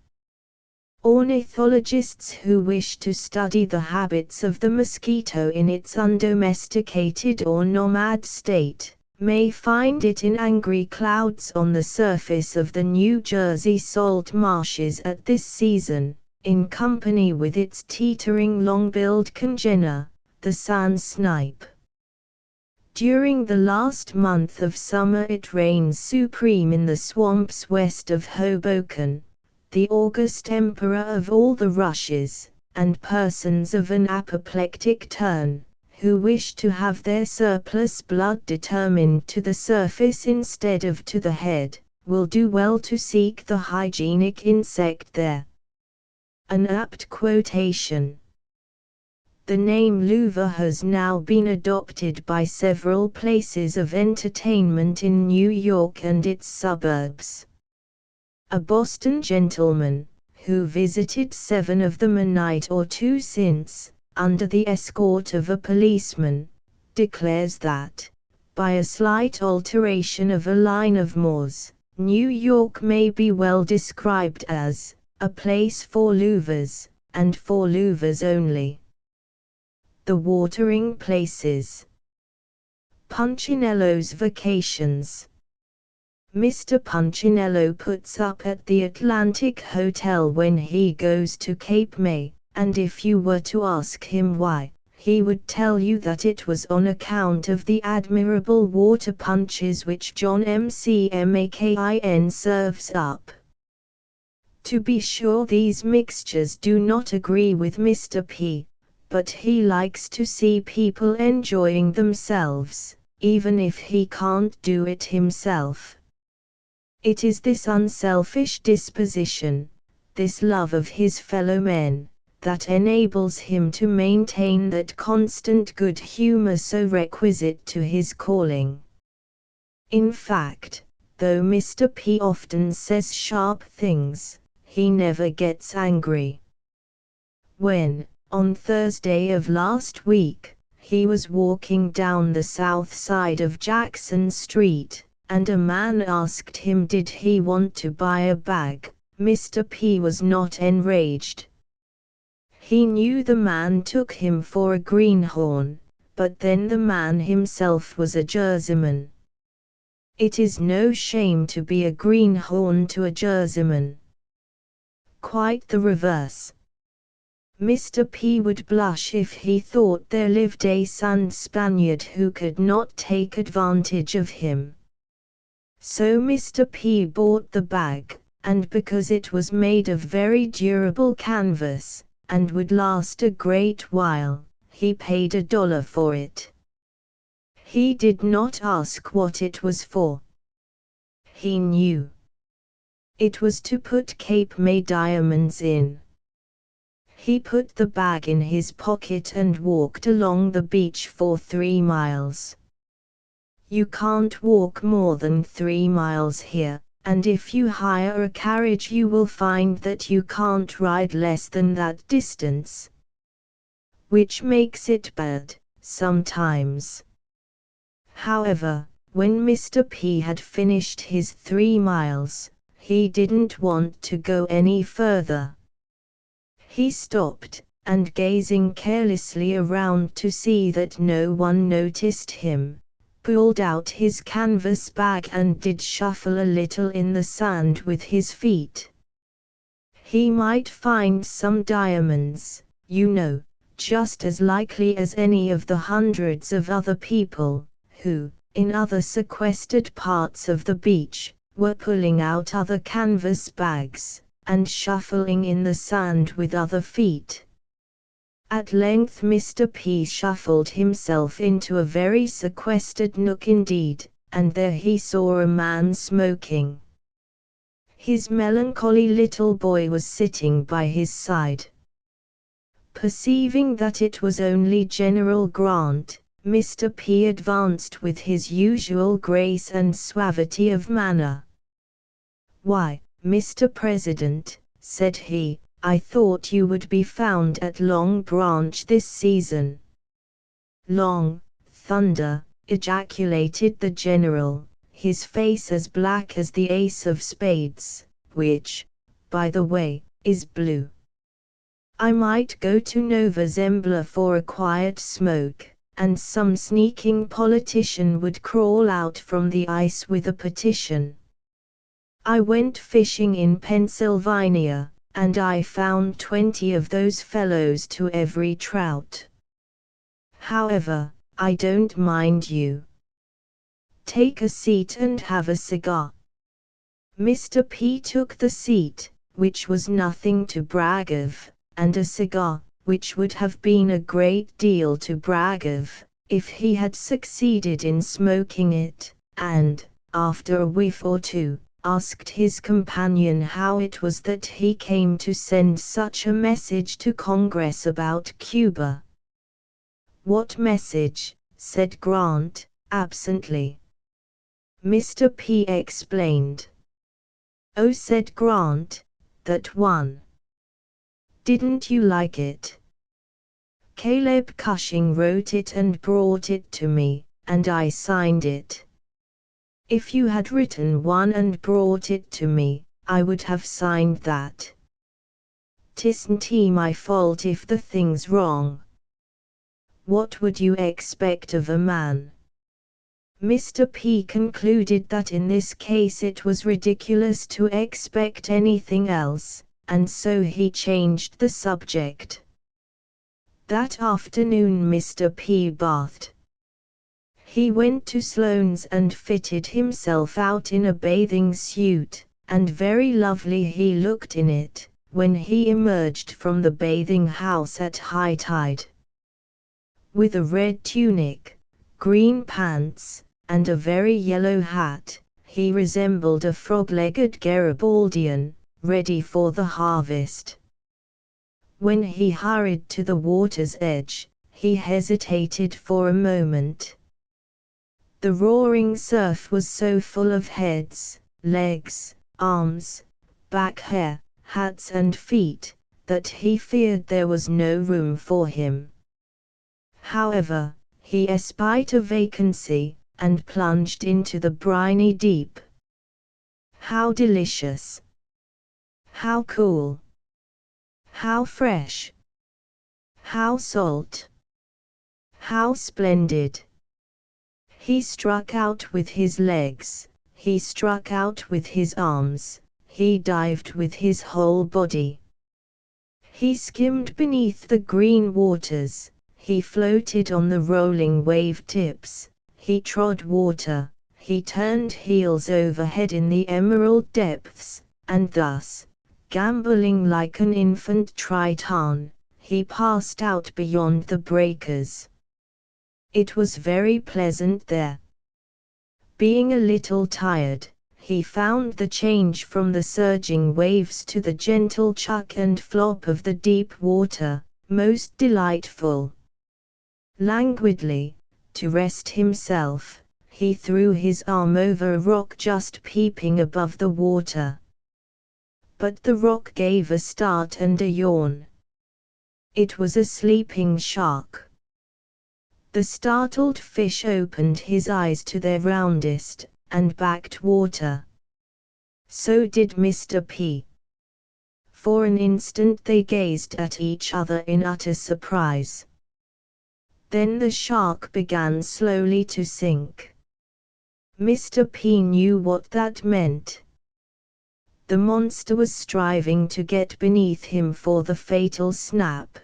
Ornithologists who wish to study the habits of the mosquito in its undomesticated or nomad state, may find it in angry clouds on the surface of the New Jersey salt marshes at this season, in company with its teetering long-billed congener, the sand snipe. During the last month of summer it reigns supreme in the swamps west of Hoboken, the august emperor of all the rushes, and persons of an apoplectic turn, who wish to have their surplus blood determined to the surface instead of to the head, will do well to seek the hygienic insect there. An apt quotation. The name Louver has now been adopted by several places of entertainment in New York and its suburbs. A Boston gentleman, who visited 7 of them a night or two since, under the escort of a policeman, declares that, by a slight alteration of a line of Morse, New York may be well described as a place for louvers, and for louvers only. The watering places. Punchinello's vacations. Mr. Punchinello puts up at the Atlantic Hotel when he goes to Cape May, and if you were to ask him why, he would tell you that it was on account of the admirable water punches which John McMakin serves up. To be sure, these mixtures do not agree with Mr. P, but he likes to see people enjoying themselves, even if he can't do it himself. It is this unselfish disposition, this love of his fellow men, that enables him to maintain that constant good humor so requisite to his calling. In fact, though Mr. P often says sharp things, he never gets angry. When, on Thursday of last week, he was walking down the south side of Jackson Street, and a man asked him did he want to buy a bag, Mr. P was not enraged. He knew the man took him for a greenhorn, but then the man himself was a Jerseyman. It is no shame to be a greenhorn to a Jerseyman. Quite the reverse. Mr. P would blush if he thought there lived a sand Spaniard who could not take advantage of him. So Mr. P bought the bag, and because it was made of very durable canvas, and would last a great while, he paid $1 for it. He did not ask what it was for. He knew. It was to put Cape May diamonds in. He put the bag in his pocket and walked along the beach for 3 miles. You can't walk more than 3 miles here, and if you hire a carriage you will find that you can't ride less than that distance. Which makes it bad, sometimes. However, when Mr. P had finished his 3 miles, he didn't want to go any further. He stopped, and gazing carelessly around to see that no one noticed him, pulled out his canvas bag and did shuffle a little in the sand with his feet. He might find some diamonds, you know, just as likely as any of the hundreds of other people, who, in other sequestered parts of the beach, were pulling out other canvas bags, and shuffling in the sand with other feet. At length Mr. P shuffled himself into a very sequestered nook indeed, and there he saw a man smoking. His melancholy little boy was sitting by his side. Perceiving that it was only General Grant, Mr. P advanced with his usual grace and suavity of manner. "Why, Mr. President," said he, "I thought you would be found at Long Branch this season." "Long thunder!" ejaculated the general, his face as black as the ace of spades, which, by the way, is blue. "I might go to Nova Zembla for a quiet smoke, and some sneaking politician would crawl out from the ice with a petition. I went fishing in Pennsylvania, and I found 20 of those fellows to every trout. However, I don't mind you. Take a seat and have a cigar." Mr. P took the seat, which was nothing to brag of, and a cigar, which would have been a great deal to brag of, if he had succeeded in smoking it, and, after a whiff or two, asked his companion how it was that he came to send such a message to Congress about Cuba. "What message?" said Grant, absently. Mr. P explained. "Oh," said Grant, "that one. Didn't you like it?" Caleb Cushing wrote it and brought it to me, and I signed it. If you had written one and brought it to me, I would have signed that. 'Tisn't my fault if the thing's wrong. What would you expect of a man? Mr. P concluded that in this case it was ridiculous to expect anything else, and so he changed the subject. That afternoon Mr. P bathed. He went to Sloane's and fitted himself out in a bathing suit, and very lovely he looked in it, when he emerged from the bathing house at high tide. With a red tunic, green pants, and a very yellow hat, he resembled a frog-legged Garibaldian, ready for the harvest. When he hurried to the water's edge, he hesitated for a moment. The roaring surf was so full of heads, legs, arms, back hair, hats and feet, that he feared there was no room for him. However, he espied a vacancy, and plunged into the briny deep. How delicious! How cool! How fresh! How salt! How splendid! He struck out with his legs, he struck out with his arms, he dived with his whole body. He skimmed beneath the green waters, he floated on the rolling wave tips, he trod water, he turned heels over head in the emerald depths, and thus, gambolling like an infant Triton, he passed out beyond the breakers. It was very pleasant there. Being a little tired, he found the change from the surging waves to the gentle chuck and flop of the deep water most delightful. Languidly, to rest himself, he threw his arm over a rock just peeping above the water. But the rock gave a start and a yawn. It was a sleeping shark. The startled fish opened his eyes to their roundest and backed water. So did Mr. P. For an instant they gazed at each other in utter surprise. Then the shark began slowly to sink. Mr. P knew what that meant. The monster was striving to get beneath him for the fatal snap.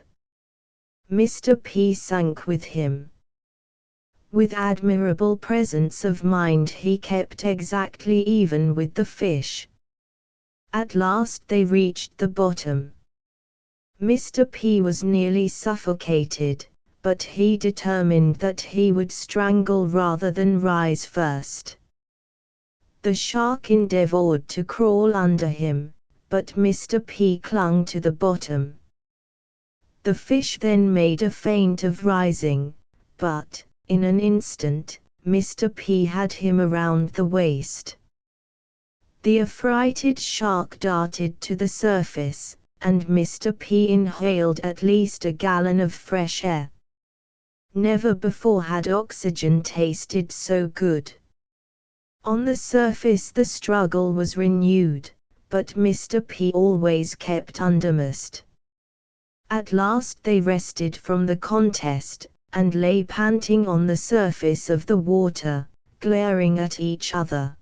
Mr. P sank with him. With admirable presence of mind he kept exactly even with the fish. At last they reached the bottom. Mr. P was nearly suffocated, but he determined that he would strangle rather than rise first. The shark endeavored to crawl under him, but Mr. P clung to the bottom. The fish then made a feint of rising, but, in an instant, Mr. P had him around the waist. The affrighted shark darted to the surface, and Mr. P inhaled at least a gallon of fresh air. Never before had oxygen tasted so good. On the surface the struggle was renewed, but Mr. P always kept undermost. At last they rested from the contest, and lay panting on the surface of the water, glaring at each other.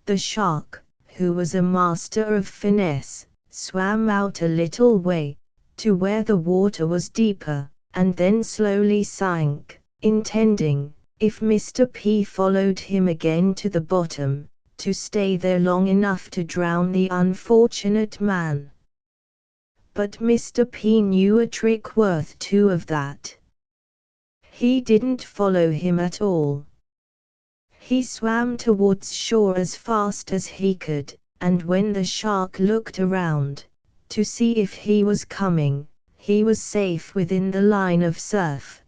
The shark, who was a master of finesse, swam out a little way, to where the water was deeper, and then slowly sank, intending, if Mr. P followed him again to the bottom, to stay there long enough to drown the unfortunate man. But Mr. P knew a trick worth two of that. He didn't follow him at all. He swam towards shore as fast as he could, and when the shark looked around, to see if he was coming, he was safe within the line of surf.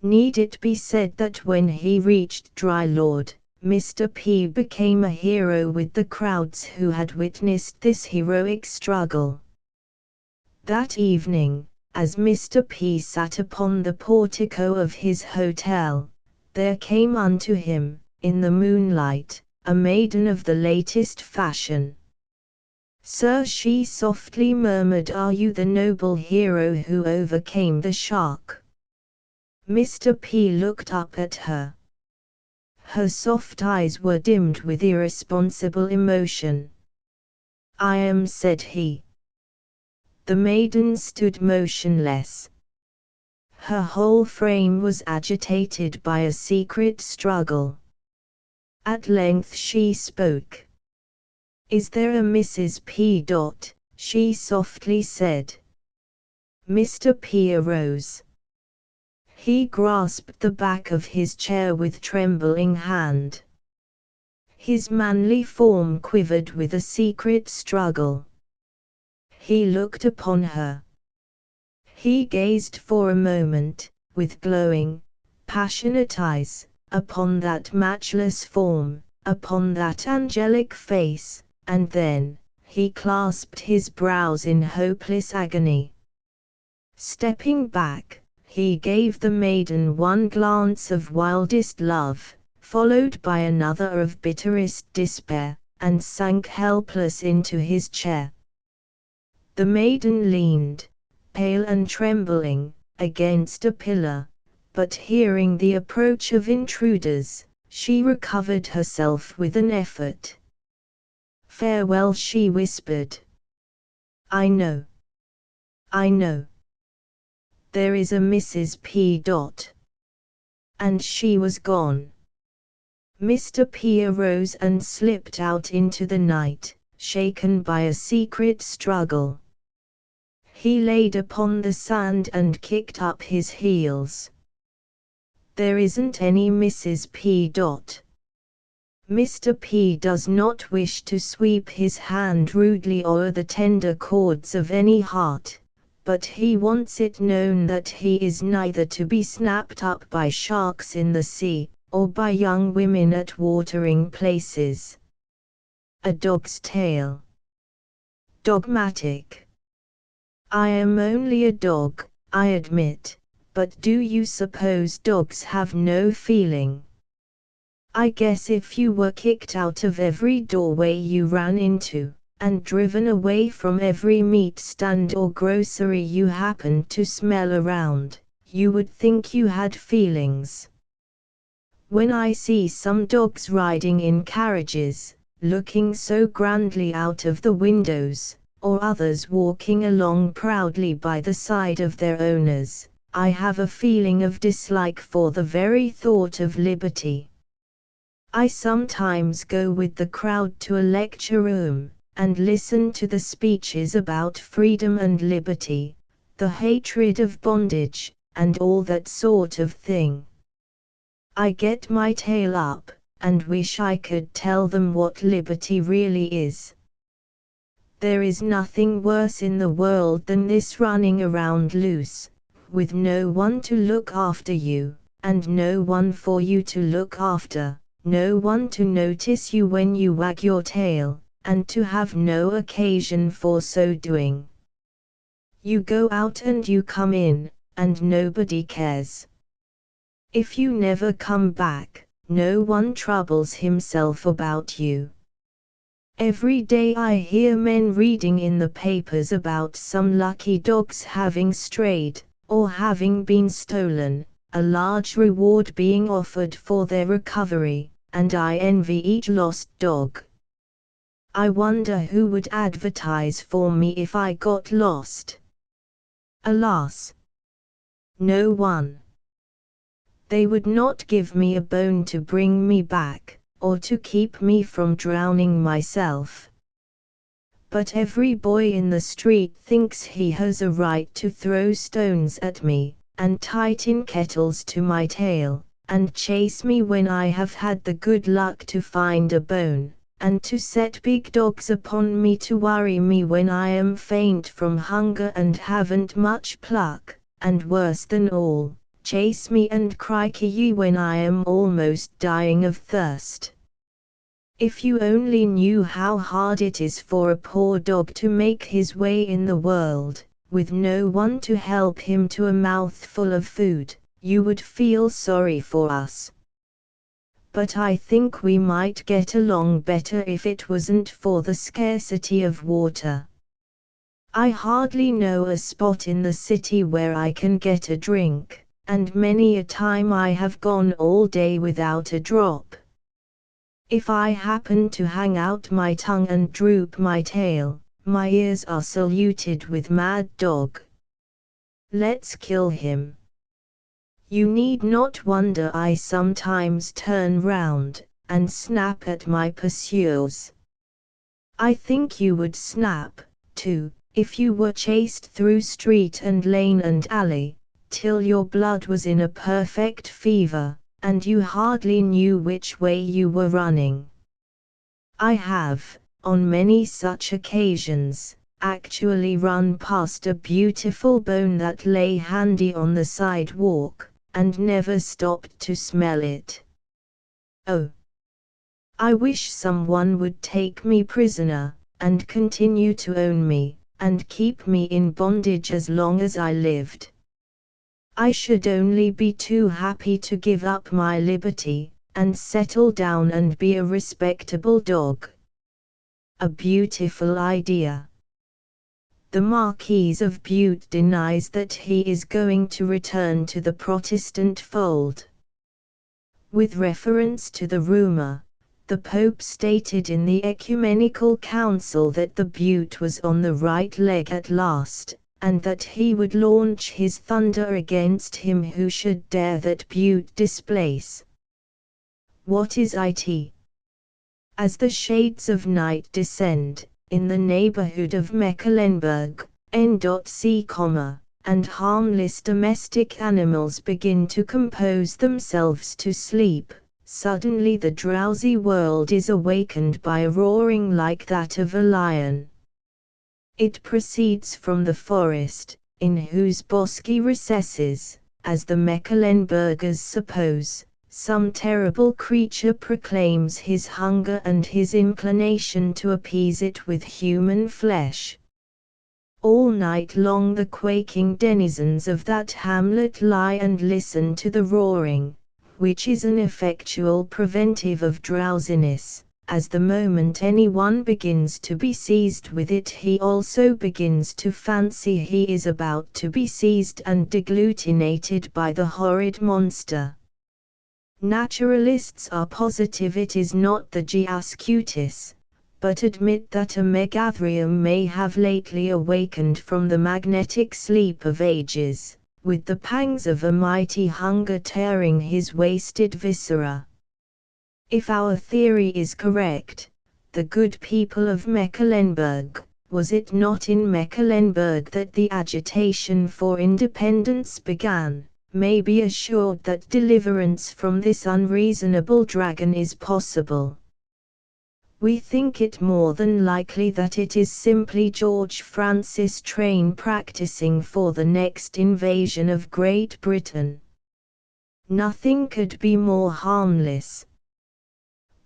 Need it be said that when he reached dry land, Mr. P became a hero with the crowds who had witnessed this heroic struggle. That evening, as Mr. P sat upon the portico of his hotel, there came unto him, in the moonlight, a maiden of the latest fashion. "Sir," she softly murmured, "are you the noble hero who overcame the shark?" Mr. P looked up at her. Her soft eyes were dimmed with irresponsible emotion. "I am," said he. The maiden stood motionless. Her whole frame was agitated by a secret struggle. At length she spoke. "Is there a Mrs. P. ? She softly said. Mr. P arose. He grasped the back of his chair with trembling hand. His manly form quivered with a secret struggle. He looked upon her. He gazed for a moment, with glowing, passionate eyes, upon that matchless form, upon that angelic face, and then, he clasped his brows in hopeless agony. Stepping back, he gave the maiden one glance of wildest love, followed by another of bitterest despair, and sank helpless into his chair. The maiden leaned, pale and trembling, against a pillar, but hearing the approach of intruders, she recovered herself with an effort. "Farewell," she whispered. I know. There is a Mrs. P. And she was gone. Mr. P arose and slipped out into the night, shaken by a secret struggle. He laid upon the sand and kicked up his heels. There isn't any Mrs. P. Mr. P does not wish to sweep his hand rudely o'er the tender chords of any heart, but he wants it known that he is neither to be snapped up by sharks in the sea, or by young women at watering places. A dog's tale. Dogmatic. I am only a dog, I admit, but do you suppose dogs have no feeling? I guess if you were kicked out of every doorway you ran into, and driven away from every meat stand or grocery you happened to smell around, you would think you had feelings. When I see some dogs riding in carriages, looking so grandly out of the windows, or others walking along proudly by the side of their owners, I have a feeling of dislike for the very thought of liberty. I sometimes go with the crowd to a lecture room, and listen to the speeches about freedom and liberty, the hatred of bondage, and all that sort of thing. I get my tail up, and wish I could tell them what liberty really is. There is nothing worse in the world than this running around loose, with no one to look after you, and no one for you to look after, no one to notice you when you wag your tail, and to have no occasion for so doing. You go out and you come in, and nobody cares. If you never come back, no one troubles himself about you. Every day I hear men reading in the papers about some lucky dogs having strayed, or having been stolen, a large reward being offered for their recovery, and I envy each lost dog. I wonder who would advertise for me if I got lost. Alas! No one. They would not give me a bone to bring me back, or to keep me from drowning myself. But every boy in the street thinks he has a right to throw stones at me, and tie tin kettles to my tail, and chase me when I have had the good luck to find a bone, and to set big dogs upon me to worry me when I am faint from hunger and haven't much pluck, and worse than all, chase me and cry "Ki-yi" when I am almost dying of thirst. If you only knew how hard it is for a poor dog to make his way in the world, with no one to help him to a mouthful of food, you would feel sorry for us. But I think we might get along better if it wasn't for the scarcity of water. I hardly know a spot in the city where I can get a drink, and many a time I have gone all day without a drop. If I happen to hang out my tongue and droop my tail, my ears are saluted with mad dog. Let's kill him. You need not wonder I sometimes turn round, and snap at my pursuers. I think you would snap, too, if you were chased through street and lane and alley, till your blood was in a perfect fever, and you hardly knew which way you were running. I have, on many such occasions, actually run past a beautiful bone that lay handy on the sidewalk, and never stopped to smell it. Oh! I wish someone would take me prisoner, and continue to own me, and keep me in bondage as long as I lived. I should only be too happy to give up my liberty, and settle down and be a respectable dog. A beautiful idea. The Marquis of Bute denies that he is going to return to the Protestant fold. With reference to the rumor, the Pope stated in the Ecumenical Council that the Bute was on the right leg at last, and that he would launch his thunder against him who should dare that Bute displace. What is it? As the shades of night descend, in the neighborhood of Mecklenburg, N.C., and harmless domestic animals begin to compose themselves to sleep, suddenly the drowsy world is awakened by a roaring like that of a lion. It proceeds from the forest, in whose bosky recesses, as the Mecklenburgers suppose, some terrible creature proclaims his hunger and his inclination to appease it with human flesh. All night long the quaking denizens of that hamlet lie and listen to the roaring, which is an effectual preventive of drowsiness, as the moment anyone begins to be seized with it he also begins to fancy he is about to be seized and degglutinated by the horrid monster. Naturalists are positive it is not the Giascutis, but admit that a megatherium may have lately awakened from the magnetic sleep of ages, with the pangs of a mighty hunger tearing his wasted viscera. If our theory is correct, the good people of Mecklenburg, was it not in Mecklenburg that the agitation for independence began, may be assured that deliverance from this unreasonable dragon is possible. We think it more than likely that it is simply George Francis Train practicing for the next invasion of Great Britain. Nothing could be more harmless.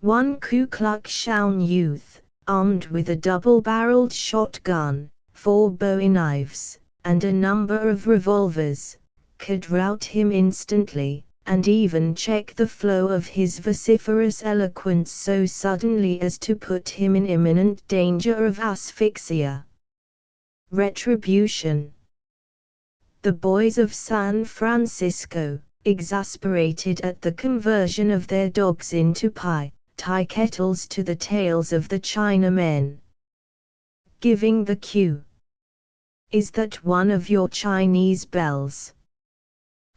One Ku Klux Klan youth, armed with a double-barreled shotgun, 4 bowie knives, and a number of revolvers, could rout him instantly, and even check the flow of his vociferous eloquence so suddenly as to put him in imminent danger of asphyxia. Retribution. The boys of San Francisco, exasperated at the conversion of their dogs into pie, tie kettles to the tails of the Chinamen. Giving the cue. Is that one of your Chinese bells?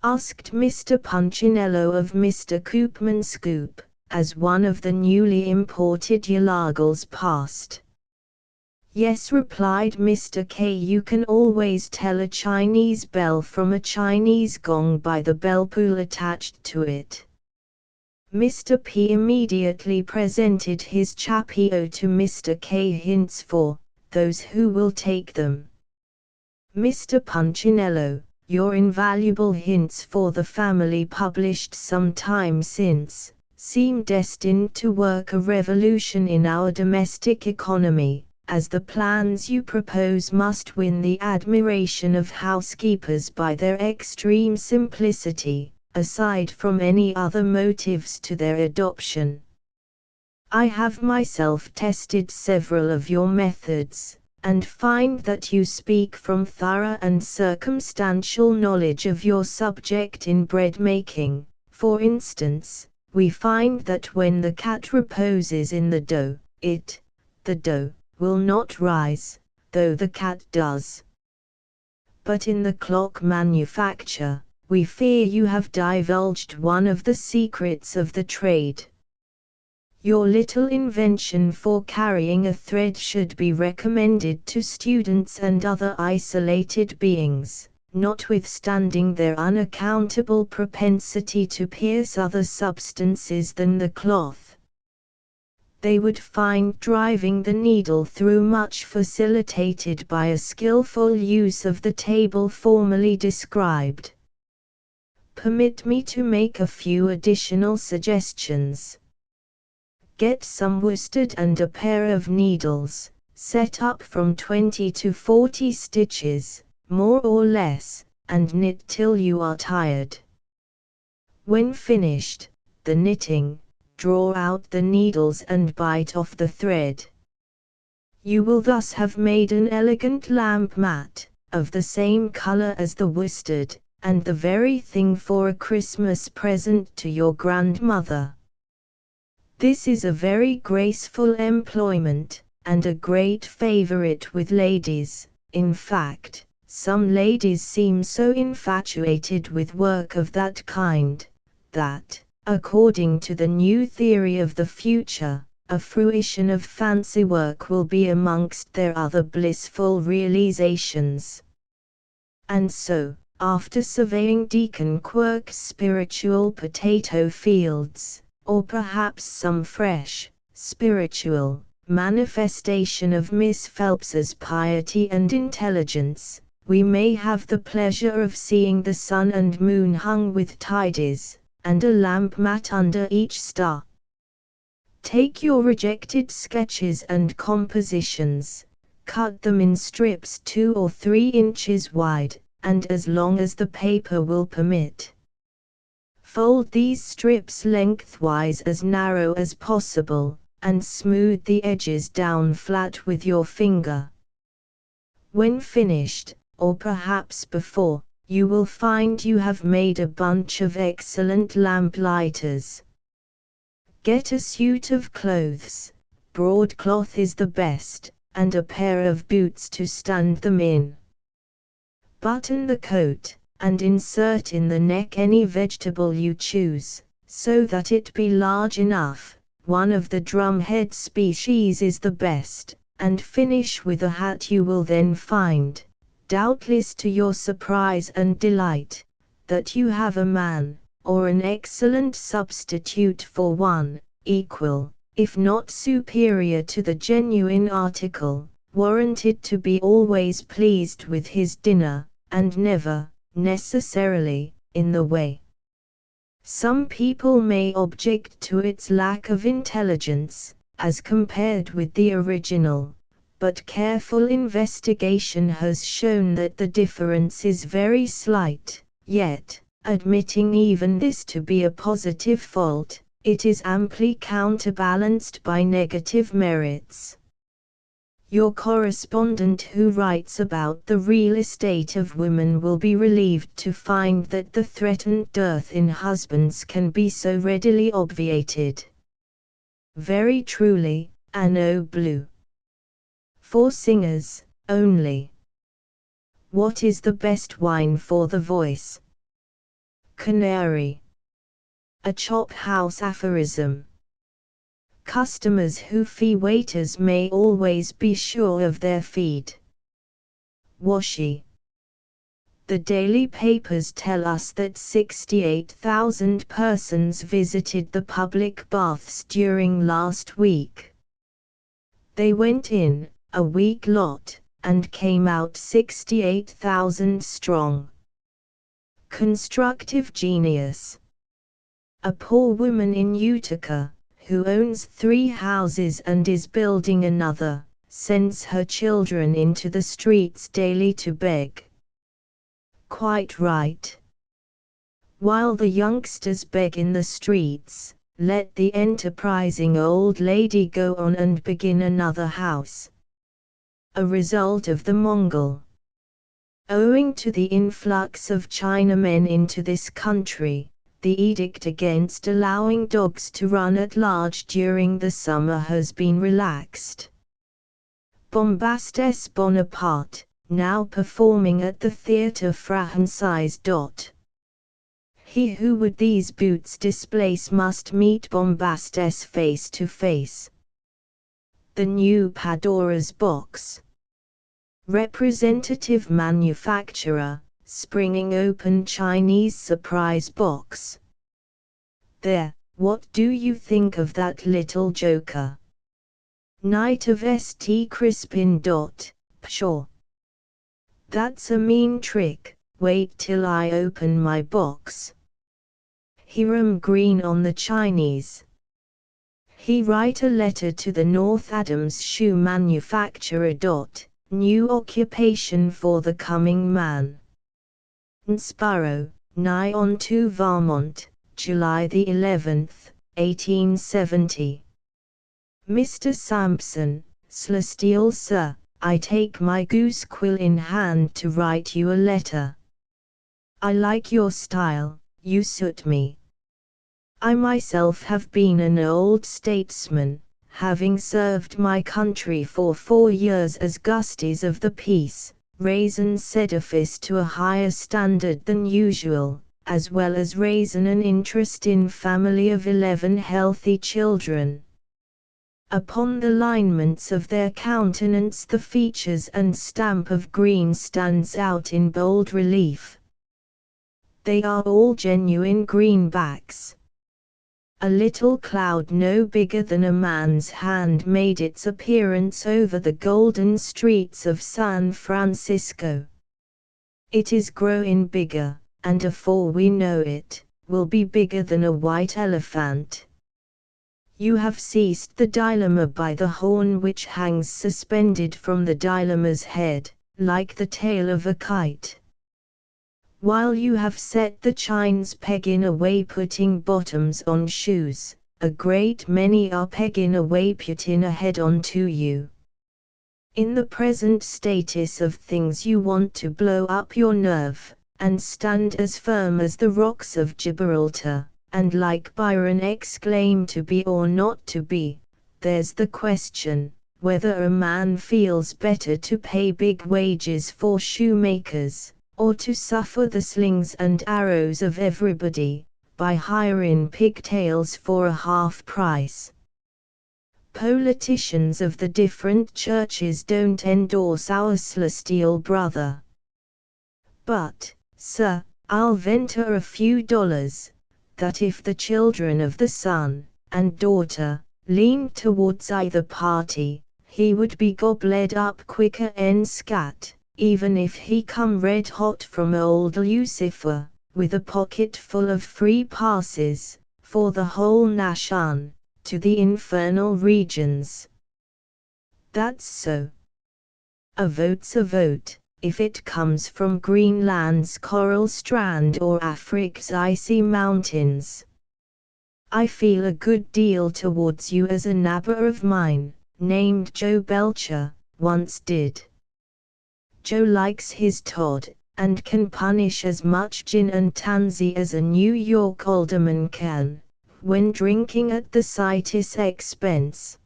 Asked Mr. Punchinello of Mr. Koopman Scoop, as one of the newly imported Yalagals passed. Yes, replied Mr. K. You can always tell a Chinese bell from a Chinese gong by the bell pull attached to it. Mr. P immediately presented his chapio to Mr. K. Hints for those who will take them. Mr. Punchinello, your invaluable hints for the family published some time since, seem destined to work a revolution in our domestic economy, as the plans you propose must win the admiration of housekeepers by their extreme simplicity, aside from any other motives to their adoption. I have myself tested several of your methods, and find that you speak from thorough and circumstantial knowledge of your subject in bread making. For instance, we find that when the cat reposes in the dough, the dough, will not rise, though the cat does. But in the clock manufacture, we fear you have divulged one of the secrets of the trade. Your little invention for carrying a thread should be recommended to students and other isolated beings, notwithstanding their unaccountable propensity to pierce other substances than the cloth. They would find driving the needle through much facilitated by a skillful use of the table formerly described. Permit me to make a few additional suggestions. Get some worsted and a pair of needles, set up from 20 to 40 stitches, more or less, and knit till you are tired. When finished, the knitting, draw out the needles and bite off the thread. You will thus have made an elegant lamp mat, of the same color as the worsted, and the very thing for a Christmas present to your grandmother. This is a very graceful employment, and a great favorite with ladies. In fact, some ladies seem so infatuated with work of that kind, that, according to the new theory of the future, a fruition of fancy work will be amongst their other blissful realizations. And so, after surveying Deacon Quirk's spiritual potato fields, or perhaps some fresh, spiritual, manifestation of Miss Phelps's piety and intelligence, we may have the pleasure of seeing the sun and moon hung with tidies, and a lamp mat under each star. Take your rejected sketches and compositions, cut them in strips 2 or 3 inches wide, and as long as the paper will permit. Fold these strips lengthwise as narrow as possible, and smooth the edges down flat with your finger. When finished, or perhaps before, you will find you have made a bunch of excellent lamp lighters. Get a suit of clothes, broadcloth is the best, and a pair of boots to stand them in. Button the coat, and insert in the neck any vegetable you choose, so that it be large enough. One of the drumhead species is the best, and finish with a hat. You will then find, doubtless to your surprise and delight, that you have a man, or an excellent substitute for one, equal, if not superior to the genuine article, warranted to be always pleased with his dinner, and never, necessarily, in the way. Some people may object to its lack of intelligence, as compared with the original, but careful investigation has shown that the difference is very slight. Yet, admitting even this to be a positive fault, it is amply counterbalanced by negative merits. Your correspondent who writes about the real estate of women will be relieved to find that the threatened dearth in husbands can be so readily obviated. Very truly, Anno Blue. For singers, only. What is the best wine for the voice? Canary. A chop house aphorism. Customers who fee waiters may always be sure of their feed. Washi. The daily papers tell us that 68,000 persons visited the public baths during last week. They went in, a weak lot, and came out 68,000 strong. Constructive genius. A poor woman in Utica, who owns 3 houses and is building another, sends her children into the streets daily to beg. Quite right. While the youngsters beg in the streets, let the enterprising old lady go on and begin another house. A result of the Mongol. Owing to the influx of Chinamen into this country, the edict against allowing dogs to run at large during the summer has been relaxed. Bombastes Bonaparte, now performing at the Theatre Francais. He who would these boots displace must meet Bombastes face to face. The new Pandora's box. Representative manufacturer, springing open Chinese surprise box. There, what do you think of that little joker? Knight of St. Crispin. Pshaw. That's a mean trick, wait till I open my box. Hiram Green on the Chinese. He write a letter to the North Adams shoe manufacturer. New occupation for the coming man. Sparrow, nigh on to Vermont, July the 11th, 1870. Mr. Sampson, Celestial Sir, I take my goose quill in hand to write you a letter. I like your style, you suit me. I myself have been an old statesman, having served my country for 4 years as Gusties of the Peace, raising edifice to a higher standard than usual, as well as raising an interest in family of 11 healthy children. Upon the lineaments of their countenance the features and stamp of green stands out in bold relief. They are all genuine greenbacks. A little cloud no bigger than a man's hand made its appearance over the golden streets of San Francisco. It is growing bigger, and afore we know it, will be bigger than a white elephant. You have seized the dilemma by the horn which hangs suspended from the dilemma's head, like the tail of a kite. While you have set the chines pegging away putting bottoms on shoes, a great many are pegging away putting a head on to you. In the present status of things you want to blow up your nerve, and stand as firm as the rocks of Gibraltar, and like Byron exclaim to be or not to be. There's the question, whether a man feels better to pay big wages for shoemakers, or to suffer the slings and arrows of everybody, by hiring pigtails for a half price. Politicians of the different churches don't endorse our celestial brother. But, sir, I'll venture a few dollars, that if the children of the son and daughter leaned towards either party, he would be gobbled up quicker en scat, even if he come red hot from old Lucifer, with a pocket full of free passes, for the whole nation, to the infernal regions. That's so. A vote's a vote, if it comes from Greenland's coral strand or Africa's icy mountains. I feel a good deal towards you as a neighbor of mine, named Joe Belcher, once did. Joe likes his Todd, and can punish as much gin and tansy as a New York alderman can, when drinking at the city's expense.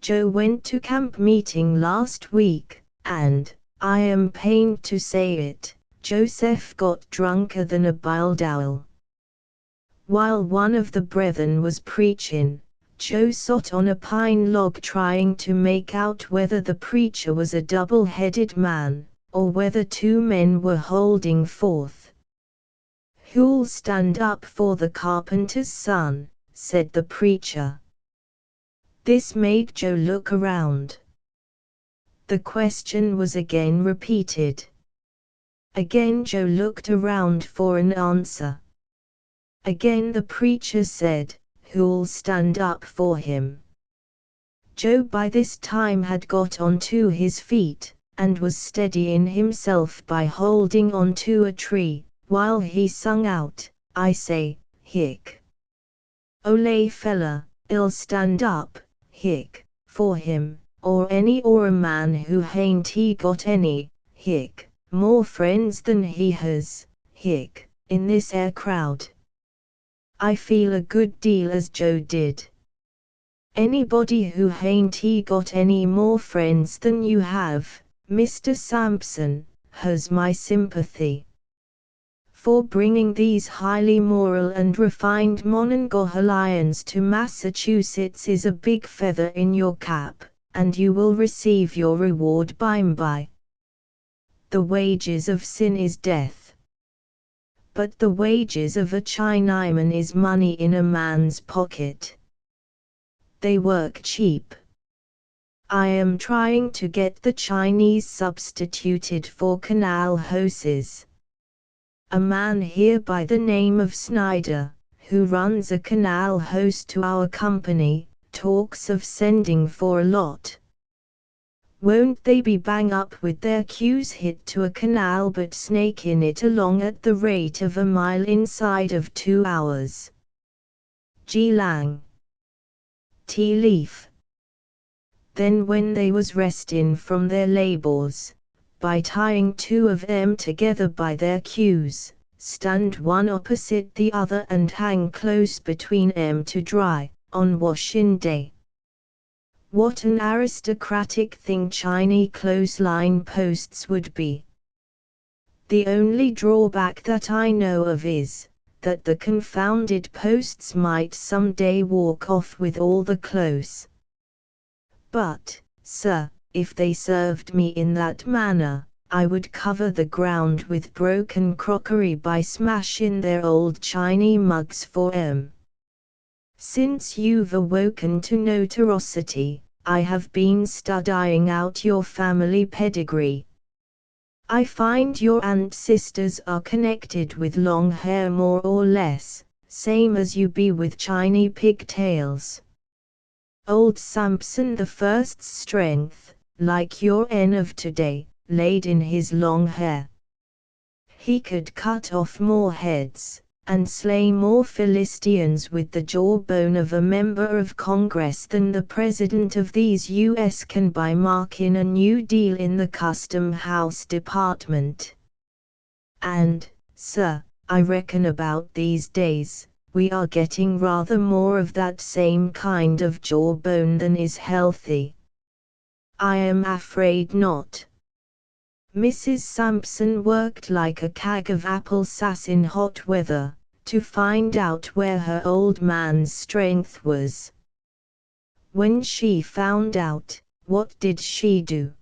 Joe went to camp meeting last week, and, I am pained to say it, Joseph got drunker than a biled owl. While one of the brethren was preaching, Joe sat on a pine log trying to make out whether the preacher was a double-headed man, or whether 2 men were holding forth. "Who'll stand up for the carpenter's son?" said the preacher. This made Joe look around. The question was again repeated. Again Joe looked around for an answer. Again the preacher said, "Who'll stand up for him?" Joe by this time had got onto his feet, and was steadying himself by holding onto a tree, while he sung out, "I say, hick. Ole fella, I'll stand up, hick, for him, or a man who hain't he got any, hick, more friends than he has, hick, in this air crowd. I feel a good deal as Joe did. Anybody who hain't he got any more friends than you have, Mr. Sampson, has my sympathy. For bringing these highly moral and refined Monongahelians to Massachusetts is a big feather in your cap, and you will receive your reward by. The wages of sin is death. But the wages of a Chinaman is money in a man's pocket. They work cheap. I am trying to get the Chinese substituted for canal hoses. A man here by the name of Snyder, who runs a canal hose to our company, talks of sending for a lot. Won't they be bang up with their queues hit to a canal but snaking it along at the rate of a mile inside of 2 hours? G. Lang. Tea leaf. Then when they was resting from their labors, by tying 2 of them together by their queues, stand one opposite the other and hang close between 'em to dry, on washing day. What an aristocratic thing Chinese clothesline posts would be. The only drawback that I know of is, that the confounded posts might some day walk off with all the clothes. But, sir, if they served me in that manner, I would cover the ground with broken crockery by smashing their old Chinese mugs for 'em. Since you've awoken to notoriety, I have been studying out your family pedigree. I find your ancestors are connected with long hair more or less, same as you be with Chinese pigtails. Old Samson the First's strength, like your N of today, laid in his long hair. He could cut off more heads, and slay more Philistines with the jawbone of a member of Congress than the President of these U.S. can by marking a new deal in the Custom House Department. And, sir, I reckon about these days, we are getting rather more of that same kind of jawbone than is healthy. I am afraid not. Mrs. Sampson worked like a keg of applesauce in hot weather, to find out where her old man's strength was. When she found out, what did she do?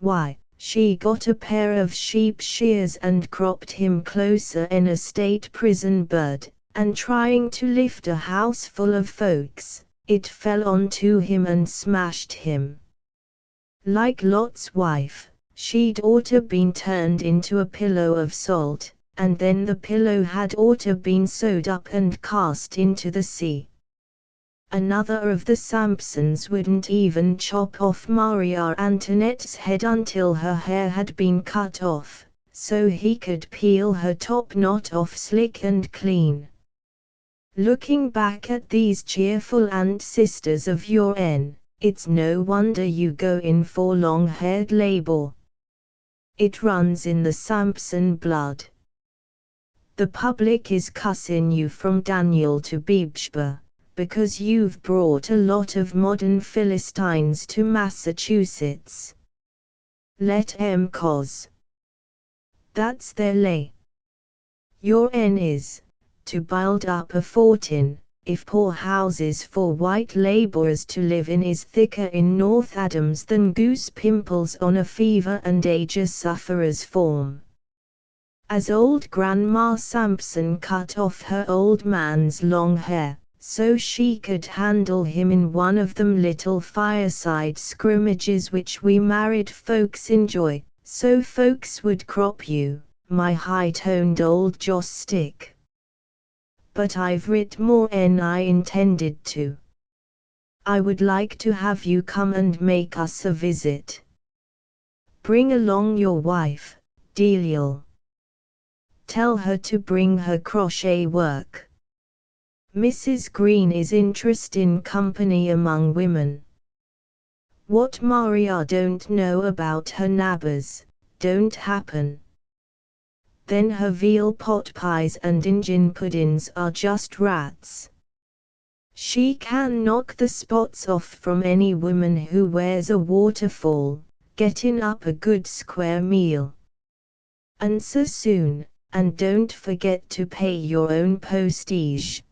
Why, she got a pair of sheep shears and cropped him closer in a state prison bed, and trying to lift a house full of folks, it fell onto him and smashed him. Like Lot's wife, she'd oughter been turned into a pillow of salt, and then the pillow had oughter been sewed up and cast into the sea. Another of the Sampsons wouldn't even chop off Maria Antoinette's head until her hair had been cut off, so he could peel her top knot off slick and clean. Looking back at these cheerful ancestors of your'n, it's no wonder you go in for long-haired labor. It runs in the Sampson blood. The public is cussing you from Daniel to Bibsba, because you've brought a lot of modern Philistines to Massachusetts. Let 'em cause. That's their lay. Your'n is, to build up a fortin, if poor houses for white laborers to live in is thicker in North Adams than goose pimples on a fever and age sufferer's form. As old Grandma Sampson cut off her old man's long hair, so she could handle him in one of them little fireside scrimmages which we married folks enjoy, so folks would crop you, my high-toned old joss stick. But I've writ more 'en I intended to. I would like to have you come and make us a visit. Bring along your wife, Delial. Tell her to bring her crochet work. Mrs. Green is interested in company among women. What Maria don't know about her neighbors, don't happen. Then her veal pot pies and Injun puddings are just rats. She can knock the spots off from any woman who wears a waterfall, getting up a good square meal. Answer soon, and don't forget to pay your own postage.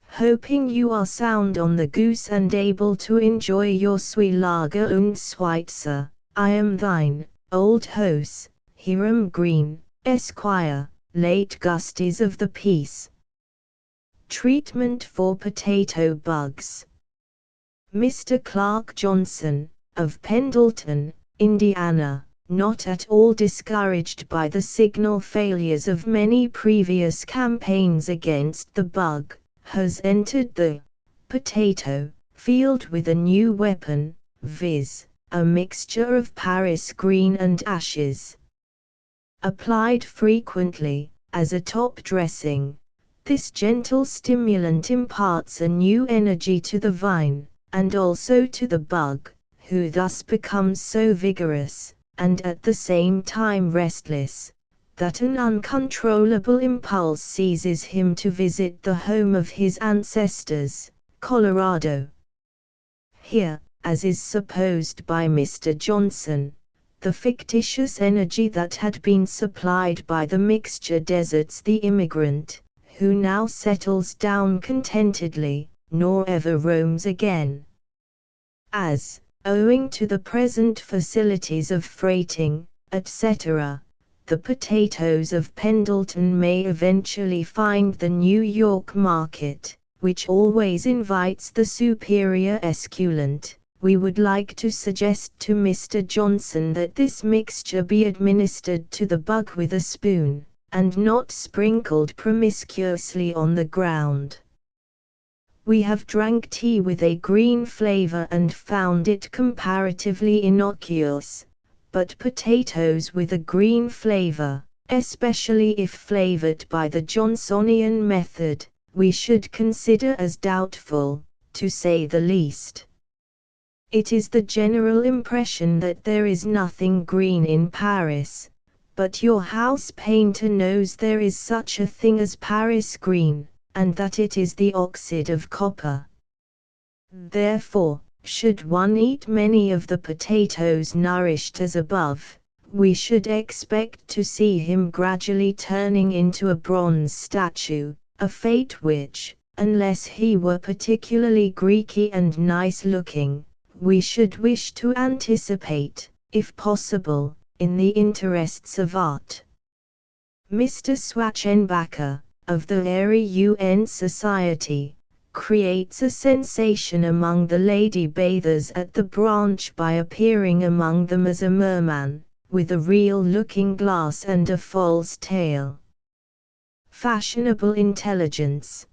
Hoping you are sound on the goose and able to enjoy your Lager und Schweitzer, I am thine, old host, Hiram Green, Esquire, late Gusties of the Peace. Treatment for potato bugs. Mr. Clark Johnson, of Pendleton, Indiana, not at all discouraged by the signal failures of many previous campaigns against the bug, has entered the potato field with a new weapon, viz., a mixture of Paris green and ashes. Applied frequently, as a top dressing, this gentle stimulant imparts a new energy to the vine, and also to the bug, who thus becomes so vigorous, and at the same time restless, that an uncontrollable impulse seizes him to visit the home of his ancestors, Colorado. Here, as is supposed by Mr. Johnson, the fictitious energy that had been supplied by the mixture deserts the immigrant, who now settles down contentedly, nor ever roams again. As, owing to the present facilities of freighting, etc., the potatoes of Pendleton may eventually find the New York market, which always invites the superior esculent, we would like to suggest to Mr. Johnson that this mixture be administered to the bug with a spoon, and not sprinkled promiscuously on the ground. We have drank tea with a green flavor and found it comparatively innocuous, but potatoes with a green flavor, especially if flavored by the Johnsonian method, we should consider as doubtful, to say the least. It is the general impression that there is nothing green in Paris, but your house painter knows there is such a thing as Paris green, and that it is the oxide of copper. Therefore, should one eat many of the potatoes nourished as above, we should expect to see him gradually turning into a bronze statue, a fate which, unless he were particularly Greeky and nice-looking, we should wish to anticipate, if possible, in the interests of art. Mr. Swachenbacher, of the Airy UN Society, creates a sensation among the lady bathers at the branch by appearing among them as a merman, with a real looking-glass and a false tail. Fashionable intelligence.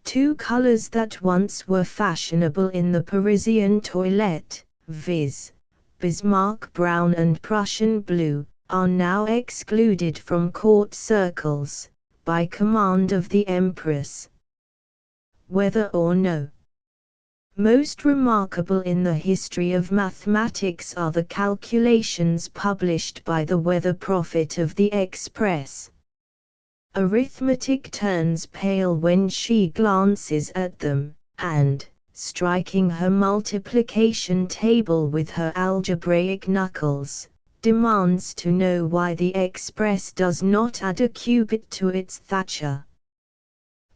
Two colors that once were fashionable in the Parisian toilette, viz., Bismarck brown and Prussian blue, are now excluded from court circles, by command of the Empress. Whether or no. Most remarkable in the history of mathematics are the calculations published by the weather prophet of the Express. Arithmetic turns pale when she glances at them, and, striking her multiplication table with her algebraic knuckles, demands to know why the Express does not add a cubit to its Thatcher.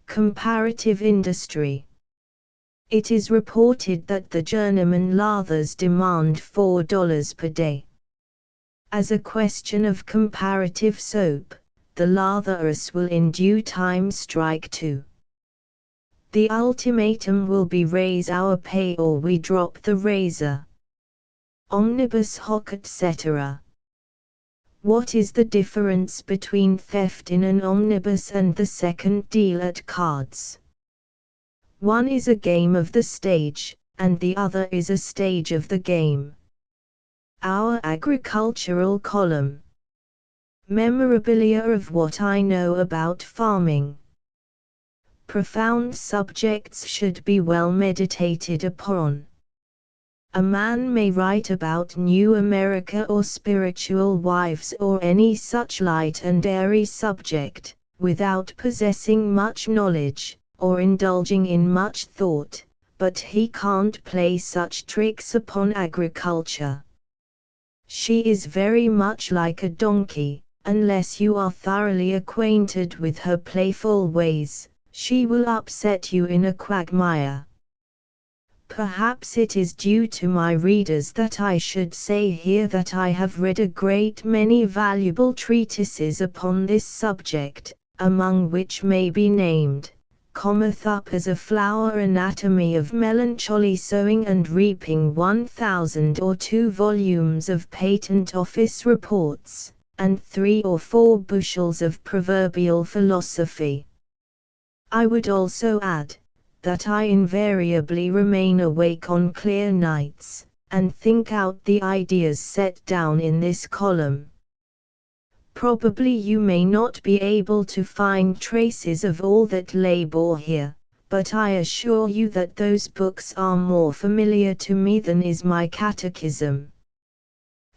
Comparative industry. It is reported that the journeyman lathers demand $4 per day. As a question of comparative soap, the latherers will in due time strike too. The ultimatum will be raise our pay or we drop the razor. Omnibus hoc etc. What is the difference between theft in an omnibus and the second deal at cards? One is a game of the stage, and the other is a stage of the game. Our agricultural column. Memorabilia of what I know about farming. Profound subjects should be well meditated upon. A man may write about New America or spiritual wives or any such light and airy subject, without possessing much knowledge, or indulging in much thought, but he can't play such tricks upon agriculture. She is very much like a donkey, unless you are thoroughly acquainted with her playful ways, she will upset you in a quagmire. Perhaps it is due to my readers that I should say here that I have read a great many valuable treatises upon this subject, among which may be named, cometh up as a flower Anatomy of Melancholy Sowing and Reaping 1000 or 2 volumes of Patent Office Reports, and 3 or 4 bushels of Proverbial Philosophy. I would also add, that I invariably remain awake on clear nights, and think out the ideas set down in this column. Probably you may not be able to find traces of all that lay bare here, but I assure you that those books are more familiar to me than is my catechism.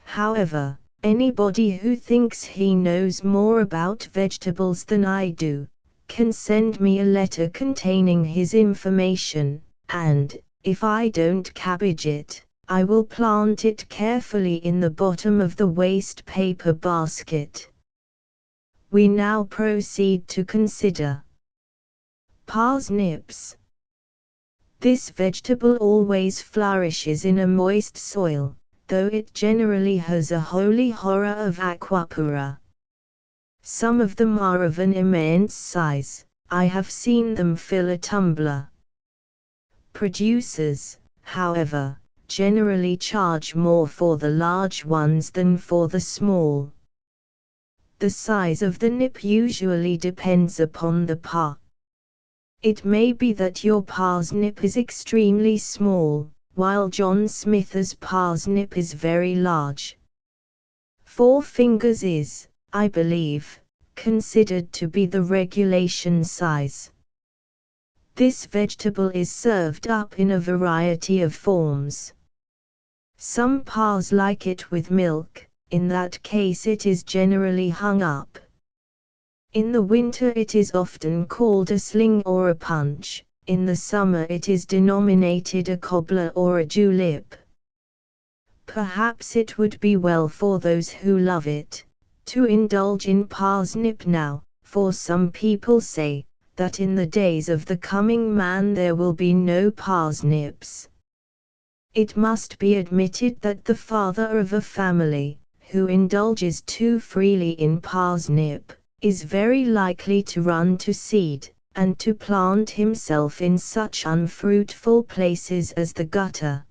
However, anybody who thinks he knows more about vegetables than I do, can send me a letter containing his information, and, if I don't cabbage it, I will plant it carefully in the bottom of the waste paper basket. We now proceed to consider parsnips. This vegetable always flourishes in a moist soil, though it generally has a holy horror of aquapura. Some of them are of an immense size, I have seen them fill a tumbler. Producers, however, generally charge more for the large ones than for the small. The size of the nip usually depends upon the par. It may be that your parsnip is extremely small, while John Smith's parsnip is very large. 4 fingers is, I believe, considered to be the regulation size. This vegetable is served up in a variety of forms. Some pars like it with milk, in that case it is generally hung up. In the winter it is often called a sling or a punch, in the summer it is denominated a cobbler or a julep. Perhaps it would be well for those who love it, to indulge in parsnip now, for some people say, that in the days of the coming man there will be no parsnips. It must be admitted that the father of a family, who indulges too freely in parsnip, is very likely to run to seed, and to plant himself in such unfruitful places as the gutter.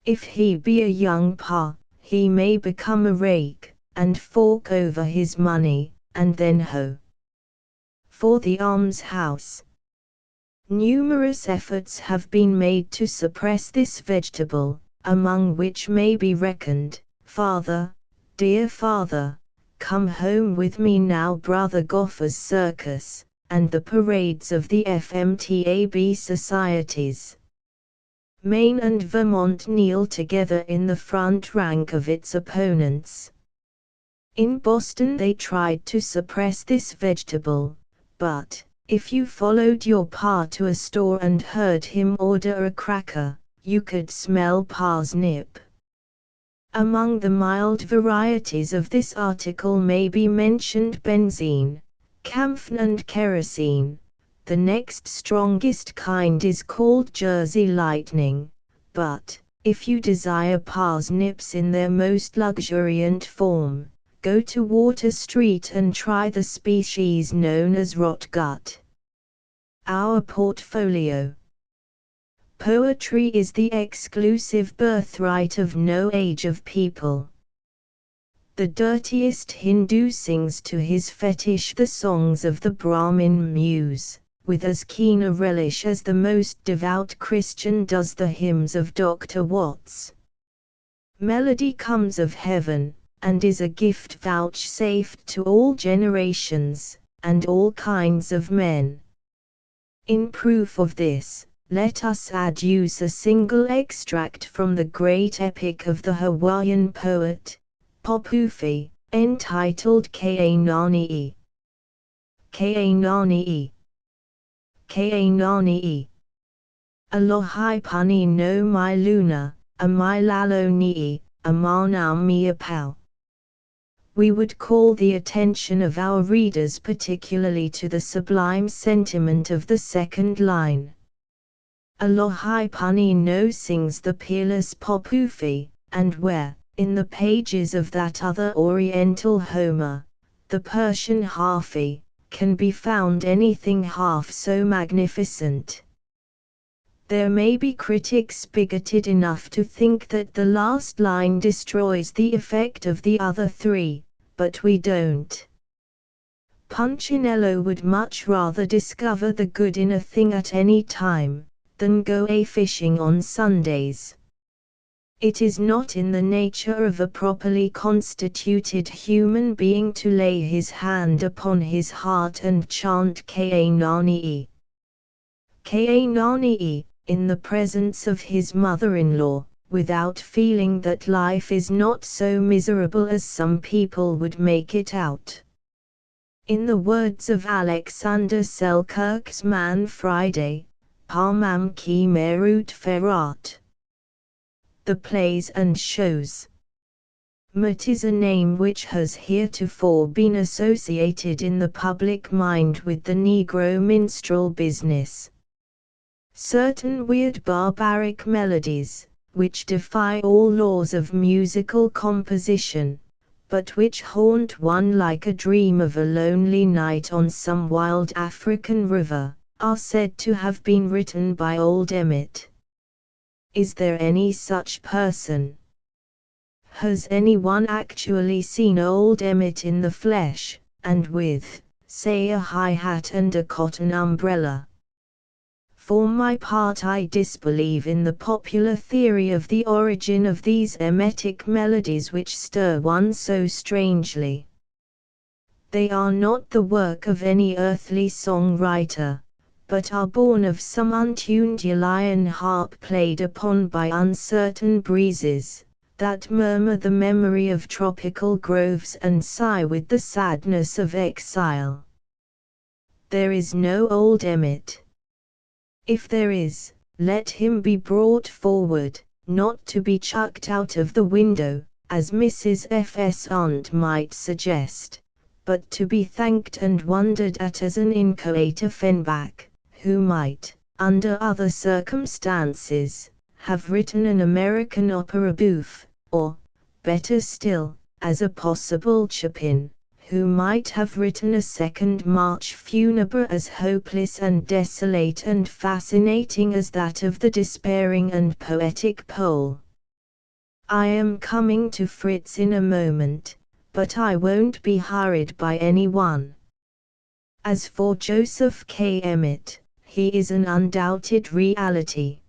If he be a young par, he may become a rake, and fork over his money, and then hoe for the almshouse. Numerous efforts have been made to suppress this vegetable, among which may be reckoned, Father, Dear Father, Come Home With Me Now Brother Gopher's Circus, and the parades of the FMTAB societies. Maine and Vermont kneel together in the front rank of its opponents. In Boston they tried to suppress this vegetable, but, if you followed your pa to a store and heard him order a cracker, you could smell parsnip. Among the mild varieties of this article may be mentioned benzene, camphor and kerosene. The next strongest kind is called Jersey Lightning, but, if you desire parsnips in their most luxuriant form, go to Water Street and try the species known as rotgut. Our portfolio. Poetry is the exclusive birthright of no age of people. The dirtiest Hindu sings to his fetish the songs of the Brahmin muse, with as keen a relish as the most devout Christian does the hymns of Dr. Watts. Melody comes of heaven, and is a gift vouchsafed to all generations, and all kinds of men. In proof of this, let us adduce a single extract from the great epic of the Hawaiian poet, Popufi, entitled Ke'enani'i. Ke'enani'i. Ke'enani'i. Alohi pani no mai luna, a mai lalo ni'i, a mana mia pau. We would call the attention of our readers particularly to the sublime sentiment of the second line. Alohi pani no sings the peerless Popufi, and where, in the pages of that other Oriental Homer, the Persian Hafi, can be found anything half so magnificent? There may be critics bigoted enough to think that the last line destroys the effect of the other three, but we don't. Punchinello would much rather discover the good in a thing at any time, than go a-fishing on Sundays. It is not in the nature of a properly constituted human being to lay his hand upon his heart and chant Ke'enani'i. Ke'enani'i, in the presence of his mother-in-law, without feeling that life is not so miserable as some people would make it out. In the words of Alexander Selkirk's Man Friday, Parmam ki merut ferat. The plays and shows. Mut is a name which has heretofore been associated in the public mind with the Negro minstrel business. Certain weird barbaric melodies, which defy all laws of musical composition, but which haunt one like a dream of a lonely night on some wild African river, are said to have been written by old Emmett. Is there any such person? Has anyone actually seen old Emmett in the flesh, and with, say, a high hat and a cotton umbrella? For my part, I disbelieve in the popular theory of the origin of these emetic melodies which stir one so strangely. They are not the work of any earthly songwriter, but are born of some untuned Ulian harp played upon by uncertain breezes, that murmur the memory of tropical groves and sigh with the sadness of exile. There is no old Emmett. If there is, let him be brought forward, not to be chucked out of the window, as Mrs. F.'s aunt might suggest, but to be thanked and wondered at as an inchoate Offenbach, who might, under other circumstances, have written an American opera bouffe, or, better still, as a possible Chopin, who might have written a second march funebre as hopeless and desolate and fascinating as that of the despairing and poetic Pole. I am coming to Fritz in a moment, but I won't be hurried by anyone. As for Joseph K. Emmett, he is an undoubted reality.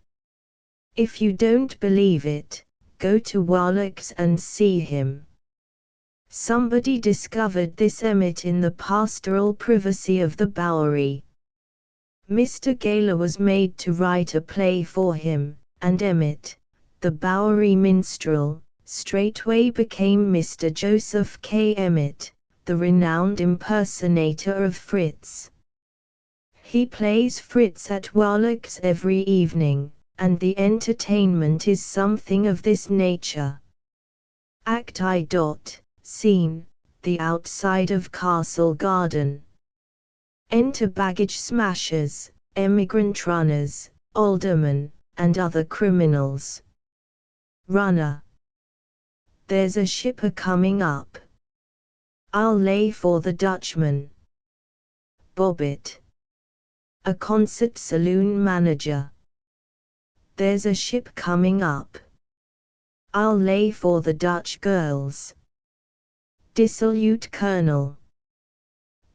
If you don't believe it, go to Wallack's and see him. Somebody discovered this Emmett in the pastoral privacy of the Bowery. Mr. Gaylor was made to write a play for him, and Emmett, the Bowery minstrel, straightway became Mr. Joseph K. Emmett, the renowned impersonator of Fritz. He plays Fritz at Wallack's every evening, and the entertainment is something of this nature. Act I. Scene, the outside of Castle Garden. Enter baggage smashers, emigrant runners, aldermen, and other criminals. Runner. There's a ship a-coming up. I'll lay for the Dutchman. Bobbit. A concert saloon manager. There's a ship coming up. I'll lay for the Dutch girls. Dissolute Colonel.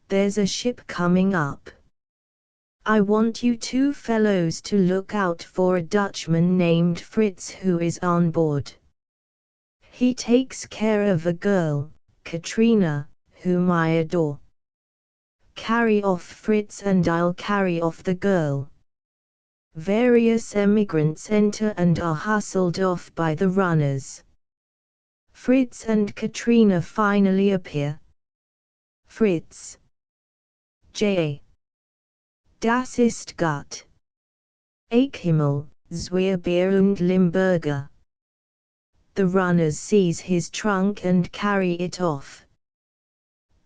There's a ship coming up. I want you two fellows to look out for a Dutchman named Fritz who is on board. He takes care of a girl, Katrina, whom I adore. Carry off Fritz and I'll carry off the girl. Various emigrants enter and are hustled off by the runners. Fritz and Katrina finally appear. Fritz. J. Das ist gut. Ich Himmel, zwei Bier und Limburger. The runners seize his trunk and carry it off.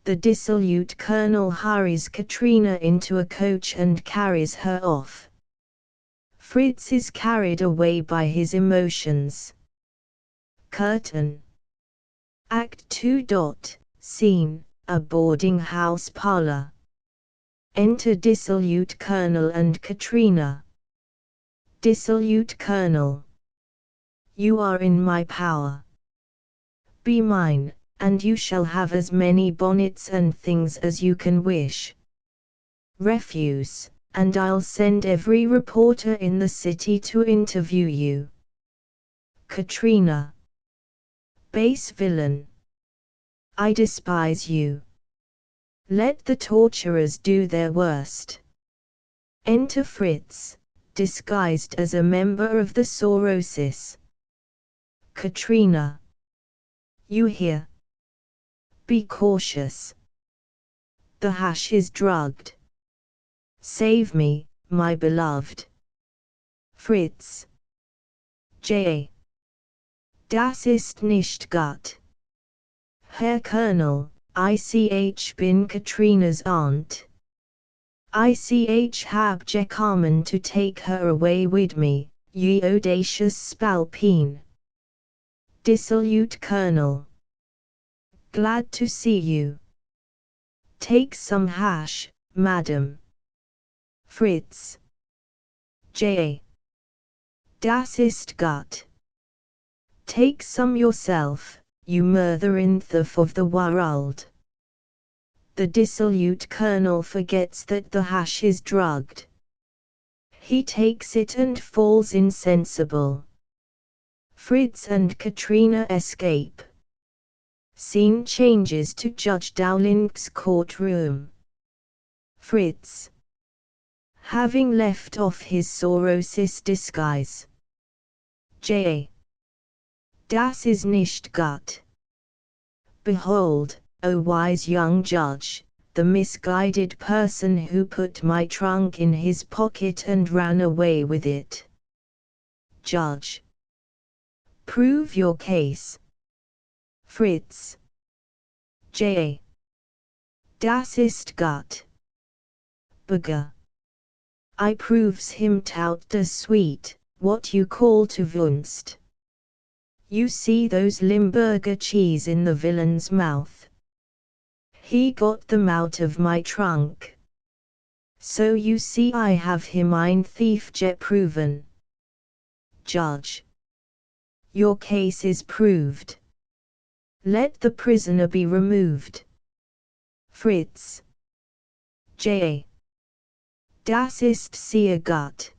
The dissolute colonel hurries Katrina into a coach and carries her off. Fritz is carried away by his emotions. Curtain. Act 2. Scene, a boarding house parlor. Enter dissolute colonel and Katrina. Dissolute colonel. You are in my power. Be mine, and you shall have as many bonnets and things as you can wish. Refuse, and I'll send every reporter in the city to interview you. Katrina. Base villain. I despise you. Let the torturers do their worst. Enter Fritz, disguised as a member of the Sorosis. Katrina. You hear? Be cautious. The hash is drugged. Save me, my beloved. Fritz. J. Das ist nicht gut. Herr Colonel, ich bin Katrina's aunt. Ich hab gekommen to take her away with me, ye audacious Spalpeen. Dissolute Colonel. Glad to see you. Take some hash, madam. Fritz. J. Das ist gut. Take some yourself, you murthering thief of the world. The dissolute colonel forgets that the hash is drugged. He takes it and falls insensible. Fritz and Katrina escape. Scene changes to Judge Dowling's courtroom. Fritz. Having left off his Sorosis disguise. J. Das ist nicht gut. Behold, O wise young judge, the misguided person who put my trunk in his pocket and ran away with it. Judge. Prove your case. Fritz. J. Das ist gut. Bürger. I proves him tout das sweet, what you call to Wunst. You see those Limburger cheese in the villain's mouth. He got them out of my trunk. So you see I have him ein thief proven. Judge. Your case is proved. Let the prisoner be removed. Fritz. J. Das ist sehr gut.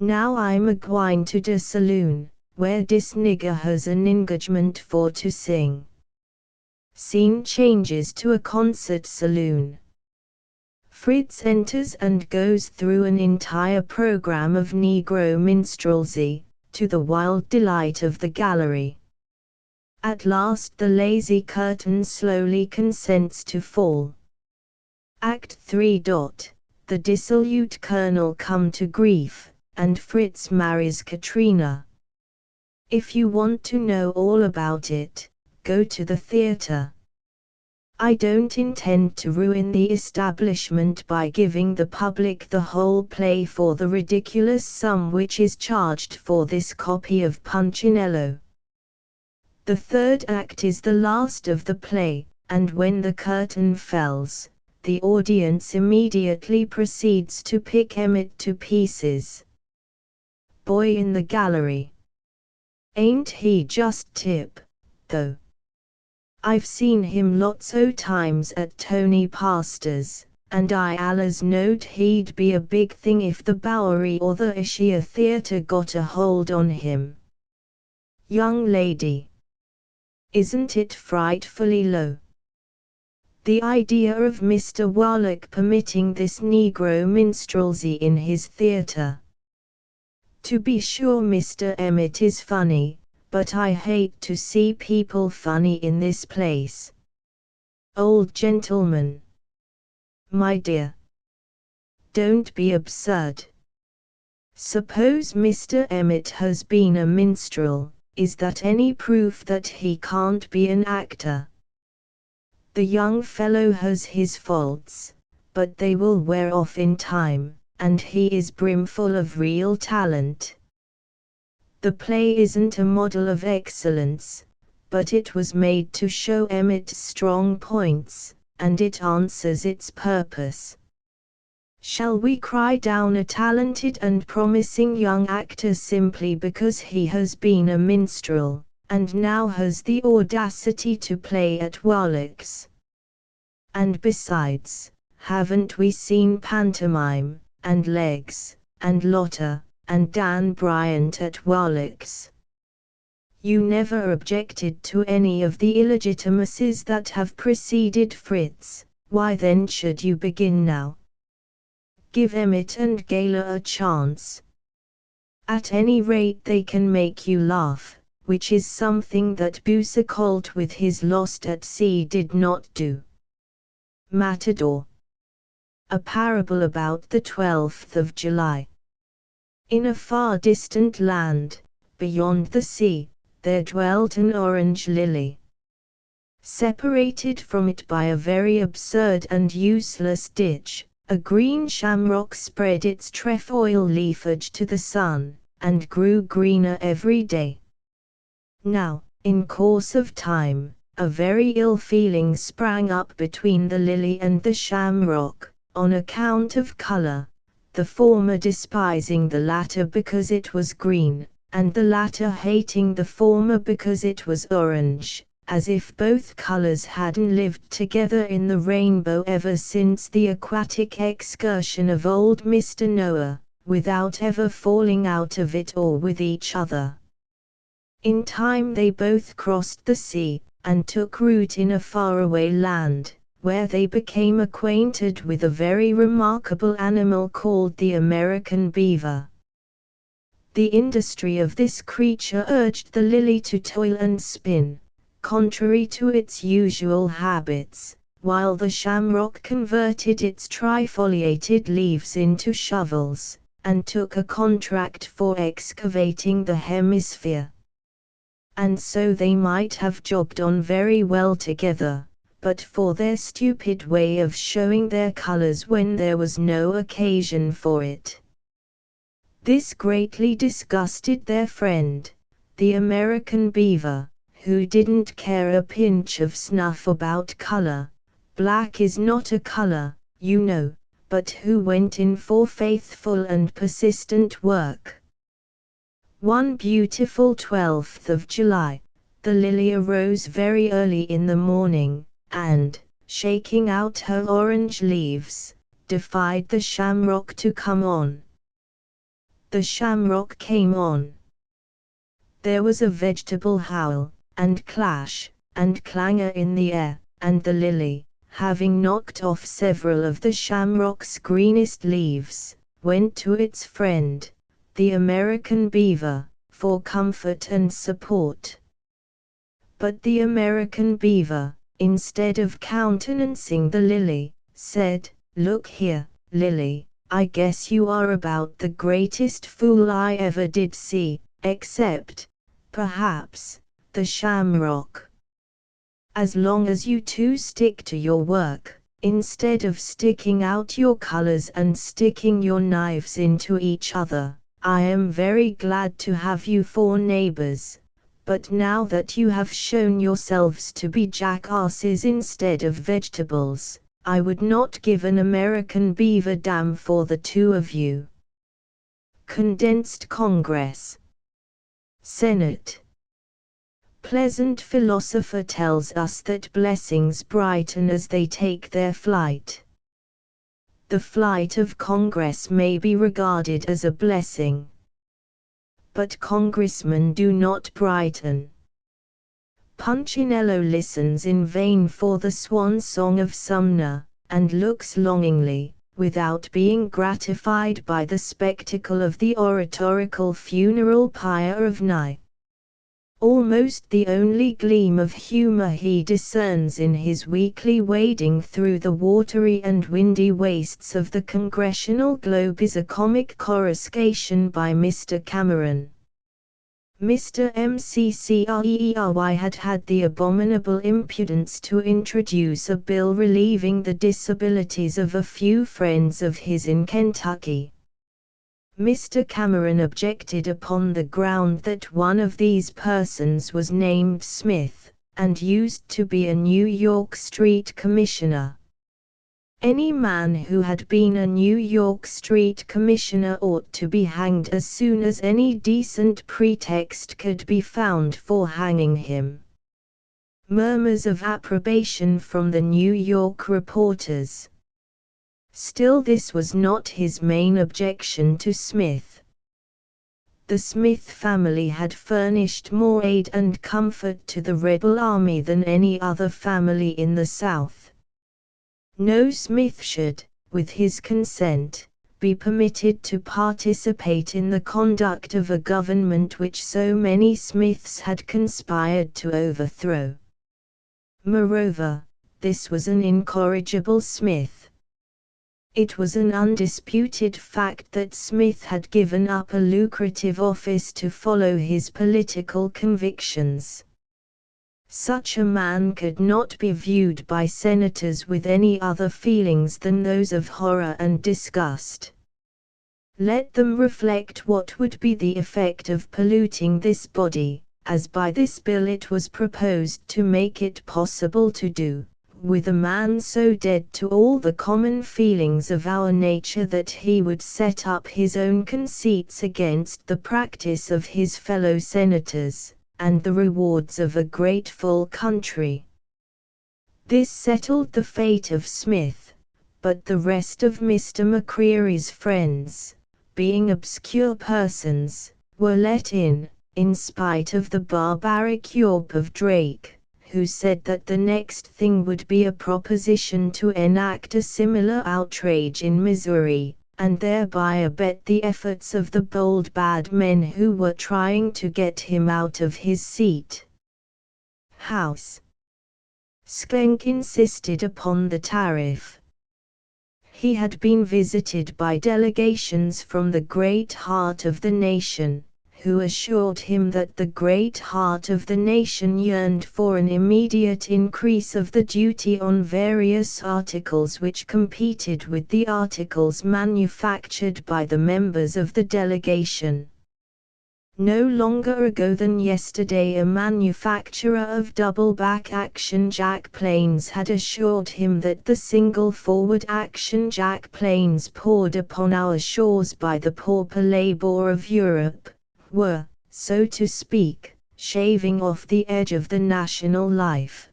Now I'm a-gwine to de saloon, where dis nigger has an engagement for to sing. Scene changes to a concert saloon. Fritz enters and goes through an entire program of Negro minstrelsy, to the wild delight of the gallery. At last the lazy curtain slowly consents to fall. Act 3. The dissolute colonel come to grief, and Fritz marries Katrina. If you want to know all about it, go to the theater. I don't intend to ruin the establishment by giving the public the whole play for the ridiculous sum which is charged for this copy of Punchinello. The third act is the last of the play, and when the curtain falls, the audience immediately proceeds to pick Emmett to pieces. Boy in the gallery. Ain't he just tip, though? I've seen him lots o' times at Tony Pastor's, and I allers knowed he'd be a big thing if the Bowery or the Ishia Theatre got a hold on him. Young lady, isn't it frightfully low? The idea of Mr. Warlock permitting this Negro minstrelsy in his theatre. To be sure Mr. Emmett is funny, but I hate to see people funny in this place. Old gentleman. My dear. Don't be absurd. Suppose Mr. Emmett has been a minstrel, is that any proof that he can't be an actor? The young fellow has his faults, but they will wear off in time, and he is brimful of real talent. The play isn't a model of excellence, but it was made to show Emmett's strong points, and it answers its purpose. Shall we cry down a talented and promising young actor simply because he has been a minstrel, and now has the audacity to play at Warlock's? And besides, haven't we seen pantomime, and Legs, and Lotta, and Dan Bryant at Warlock's? You never objected to any of the illegitimacies that have preceded Fritz, why then should you begin now? Give Emmett and Gayla a chance. At any rate they can make you laugh, which is something that Boucicault with his Lost at Sea did not do. Matador. A parable about the 12th of July. In a far distant land, beyond the sea, there dwelt an orange lily. Separated from it by a very absurd and useless ditch, a green shamrock spread its trefoil leafage to the sun, and grew greener every day. Now, in course of time, a very ill feeling sprang up between the lily and the shamrock, on account of color, the former despising the latter because it was green, and the latter hating the former because it was orange, as if both colors hadn't lived together in the rainbow ever since the aquatic excursion of old Mr. Noah, without ever falling out of it or with each other. In time they both crossed the sea, and took root in a faraway land, where they became acquainted with a very remarkable animal called the American beaver. The industry of this creature urged the lily to toil and spin, contrary to its usual habits, while the shamrock converted its trifoliated leaves into shovels, and took a contract for excavating the hemisphere. And so they might have jogged on very well together, but for their stupid way of showing their colors when there was no occasion for it. This greatly disgusted their friend, the American beaver, who didn't care a pinch of snuff about color. Black is not a color, you know, but who went in for faithful and persistent work. One beautiful 12th of July, the lily arose very early in the morning, and, shaking out her orange leaves, defied the shamrock to come on. The shamrock came on. There was a vegetable howl, and clash, and clangor in the air, and the lily, having knocked off several of the shamrock's greenest leaves, went to its friend, the American beaver, for comfort and support. But the American beaver, instead of countenancing the lily, said, "Look here, Lily, I guess you are about the greatest fool I ever did see, except, perhaps, the shamrock. As long as you two stick to your work, instead of sticking out your colors and sticking your knives into each other, I am very glad to have you for neighbors. But now that you have shown yourselves to be jackasses instead of vegetables, I would not give an American beaver damn for the two of you." Condensed Congress. Senate. Pleasant philosopher tells us that blessings brighten as they take their flight. the flight of Congress may be regarded as a blessing. But congressmen do not brighten. Punchinello listens in vain for the swan song of Sumner, and looks longingly, without being gratified by the spectacle of the oratorical funeral pyre of Nye. Almost the only gleam of humor he discerns in his weekly wading through the watery and windy wastes of the congressional globe is a comic coruscation by Mr. Cameron. Mr. McCreery had the abominable impudence to introduce a bill relieving the disabilities of a few friends of his in Kentucky. Mr. Cameron objected upon the ground that one of these persons was named Smith, and used to be a New York Street Commissioner. Any man who had been a New York Street Commissioner ought to be hanged as soon as any decent pretext could be found for hanging him. Murmurs of approbation from the New York reporters. Still, this was not his main objection to Smith. The Smith family had furnished more aid and comfort to the rebel army than any other family in the South. No Smith should, with his consent, be permitted to participate in the conduct of a government which so many Smiths had conspired to overthrow. Moreover, this was an incorrigible Smith. It was an undisputed fact that Smith had given up a lucrative office to follow his political convictions. Such a man could not be viewed by senators with any other feelings than those of horror and disgust. Let them reflect what would be the effect of polluting this body, as by this bill it was proposed to make it possible to do, with a man so dead to all the common feelings of our nature that he would set up his own conceits against the practice of his fellow senators, and the rewards of a grateful country. This settled the fate of Smith, but the rest of Mr. McCreery's friends, being obscure persons, were let in spite of the barbaric yawp of Drake, who said that the next thing would be a proposition to enact a similar outrage in Missouri, and thereby abet the efforts of the bold bad men who were trying to get him out of his seat. House. Sklenk insisted upon the tariff. He had been visited by delegations from the great heart of the nation, who assured him that the great heart of the nation yearned for an immediate increase of the duty on various articles which competed with the articles manufactured by the members of the delegation. No longer ago than yesterday a manufacturer of double-back action jack planes had assured him that the single forward action jack planes poured upon our shores by the pauper labor of Europe, were, so to speak, shaving off the edge of the national life.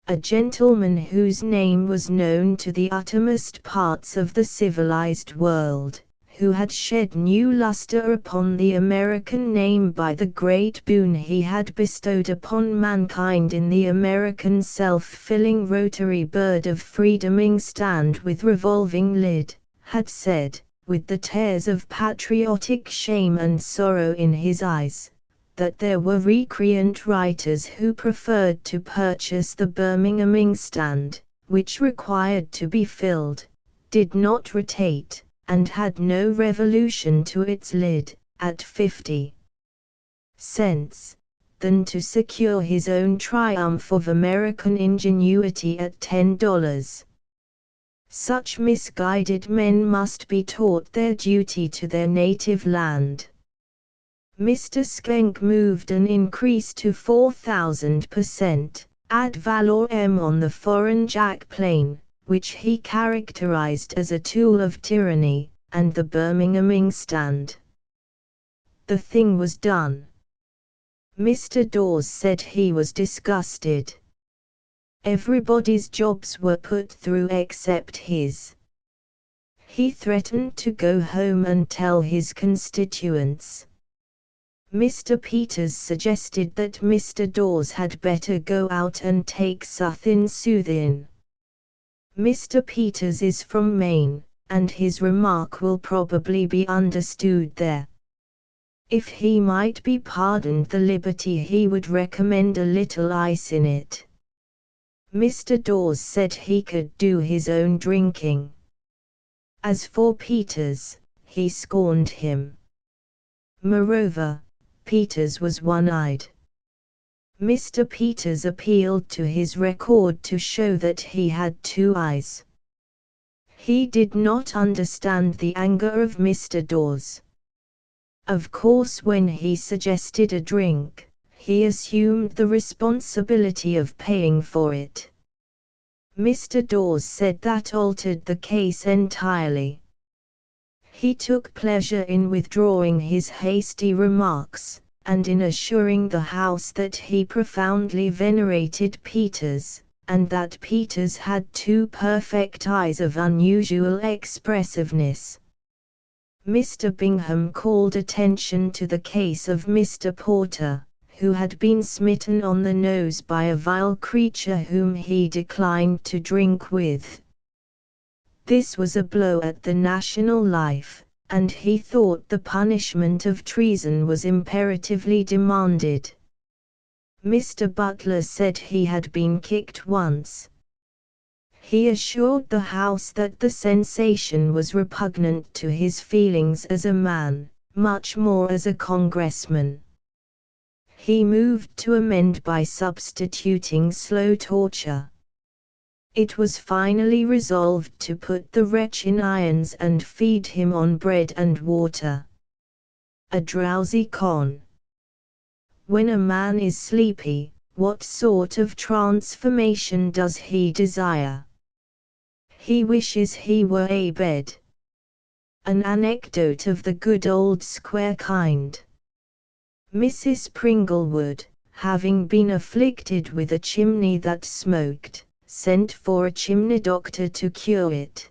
A gentleman whose name was known to the uttermost parts of the civilized world, who had shed new luster upon the American name by the great boon he had bestowed upon mankind in the American self-filling rotary bird of freedom inkstand with revolving lid, had said, with the tears of patriotic shame and sorrow in his eyes, that there were recreant writers who preferred to purchase the Birmingham inkstand, which required to be filled, did not rotate, and had no revolution to its lid, at 50 cents, than to secure his own triumph of American ingenuity at $10. Such misguided men must be taught their duty to their native land. Mr. Sklenk moved an increase to 4,000% ad valorem on the foreign jack plane, which he characterized as a tool of tyranny, and the Birmingham inkstand. The thing was done. Mr. Dawes said he was disgusted. Everybody's jobs were put through except his. He threatened to go home and tell his constituents. Mr. Peters suggested that Mr. Dawes had better go out and take something soothing. Mr. Peters is from Maine, and his remark will probably be understood there. If he might be pardoned the liberty, he would recommend a little ice in it. Mr. Dawes said he could do his own drinking. As for Peters, he scorned him. Moreover, Peters was one-eyed. Mr. Peters appealed to his record to show that he had two eyes. He did not understand the anger of Mr. Dawes. Of course, when he suggested a drink, he assumed the responsibility of paying for it. Mr. Dawes said that altered the case entirely. He took pleasure in withdrawing his hasty remarks, and in assuring the House that he profoundly venerated Peters, and that Peters had two perfect eyes of unusual expressiveness. Mr. Bingham called attention to the case of Mr. Porter, who had been smitten on the nose by a vile creature whom he declined to drink with. This was a blow at the national life, and he thought the punishment of treason was imperatively demanded. Mr. Butler said he had been kicked once. He assured the House that the sensation was repugnant to his feelings as a man, much more as a congressman. He moved to amend by substituting slow torture. It was finally resolved to put the wretch in irons and feed him on bread and water. A drowsy con. When a man is sleepy, what sort of transformation does he desire? He wishes he were abed. An anecdote of the good old square kind. Mrs. Pringlewood, having been afflicted with a chimney that smoked, sent for a chimney doctor to cure it.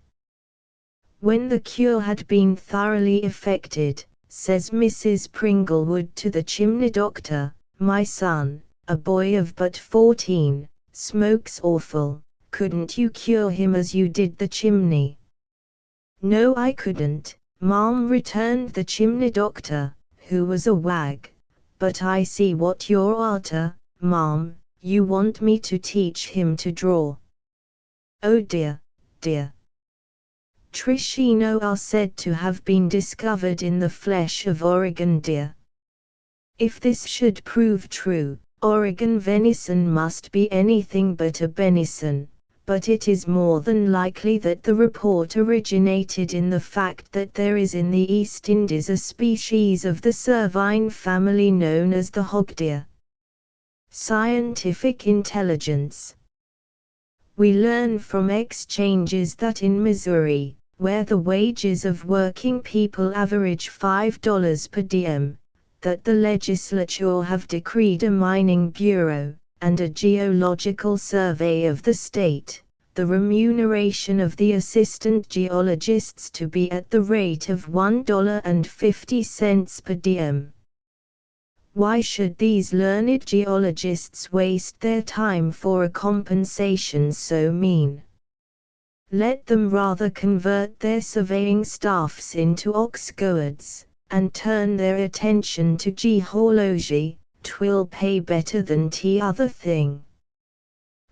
When the cure had been thoroughly effected, says Mrs. Pringlewood to the chimney doctor, "My son, a boy of but 14, smokes awful. Couldn't you cure him as you did the chimney?" "No, I couldn't, ma'am," returned the chimney doctor, who was a wag. "But I see what you're after, ma'am. You want me to teach him to draw." Oh dear, dear. Trichino are said to have been discovered in the flesh of Oregon deer. If this should prove true, Oregon venison must be anything but a benison, but it is more than likely that the report originated in the fact that there is in the East Indies a species of the cervine family known as the hogdeer. Scientific intelligence. We learn from exchanges that in Missouri, where the wages of working people average $5 per diem, that the legislature have decreed a mining bureau, and a geological survey of the state, the remuneration of the assistant geologists to be at the rate of $1.50 per diem. Why should these learned geologists waste their time for a compensation so mean? Let them rather convert their surveying staffs into ox goads, and turn their attention to geology. 'Twill pay better than t'other thing.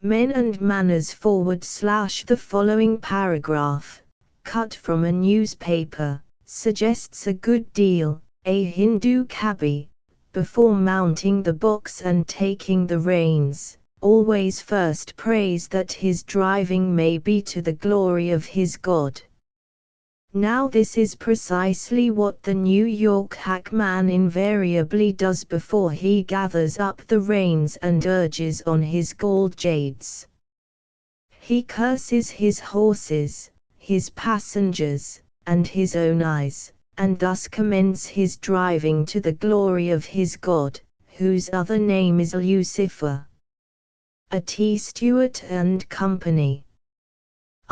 Men and Manners / the following paragraph, cut from a newspaper, suggests a good deal. A Hindu cabby, before mounting the box and taking the reins, always first prays that his driving may be to the glory of his God. Now this is precisely what the New York hackman invariably does before he gathers up the reins and urges on his galled jades. He curses his horses, his passengers, and his own eyes, and thus commends his driving to the glory of his God, whose other name is Lucifer. A T. Stewart and Company.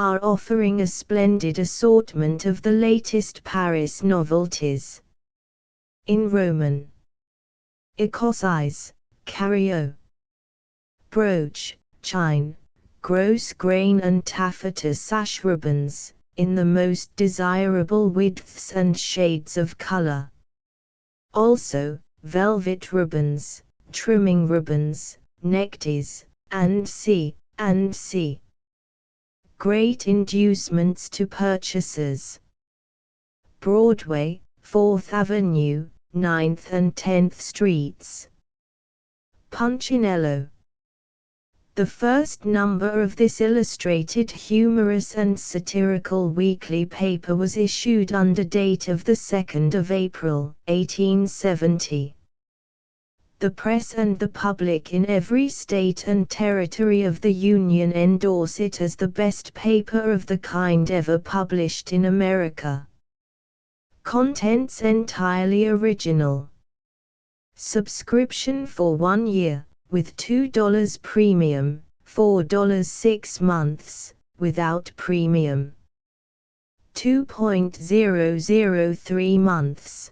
are offering a splendid assortment of the latest Paris novelties. In Roman, Ecosize, Cario, brooch, chine, gross grain and taffeta sash ribbons, in the most desirable widths and shades of color. Also, velvet ribbons, trimming ribbons, neckties, and C. Great inducements to purchasers. Broadway, 4th Avenue, 9th and 10th Streets. Punchinello. The first number of this illustrated humorous and satirical weekly paper was issued under date of the 2nd of April, 1870. The press and the public in every state and territory of the Union endorse it as the best paper of the kind ever published in America. Contents entirely original. Subscription for 1 year, with $2 premium, $4 6 months, without premium. 2.003 months.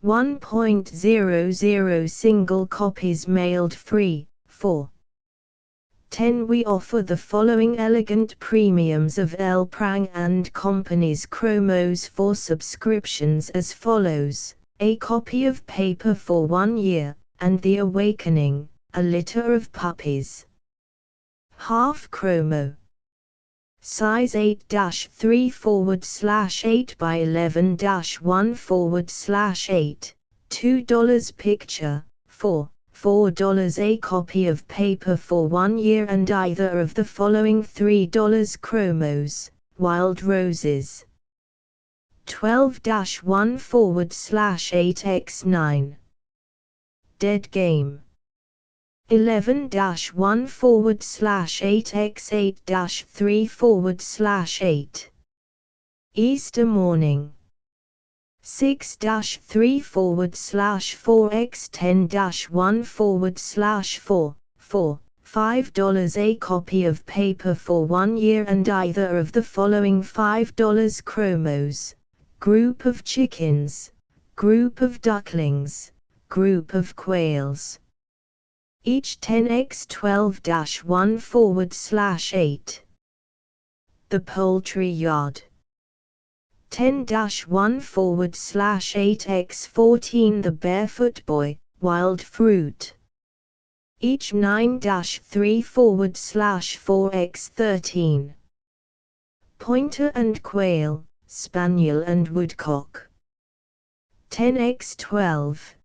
1.00 single copies mailed free. 4.10 We offer the following elegant premiums of L. Prang and Company's chromos for subscriptions as follows: a copy of paper for 1 year, and The Awakening, a litter of puppies. Half chromo. Size 8-3/8 by 11-1/8, $2 picture, $4 a copy of paper for 1 year and either of the following $3 chromos, Wild Roses. 12-1/8x9. Dead Game. 11-1/8x8-3/8. Easter Morning. 6-3/4x10-1/4, $5 a copy of paper for 1 year and either of the following $5 chromos, Group of Chickens, Group of Ducklings, Group of Quails. Each 10x12-1/8. The Poultry Yard. 10-1/8x14 The Barefoot Boy, Wild Fruit. Each 9-3/4x13. Pointer and Quail, Spaniel and Woodcock. 10x12,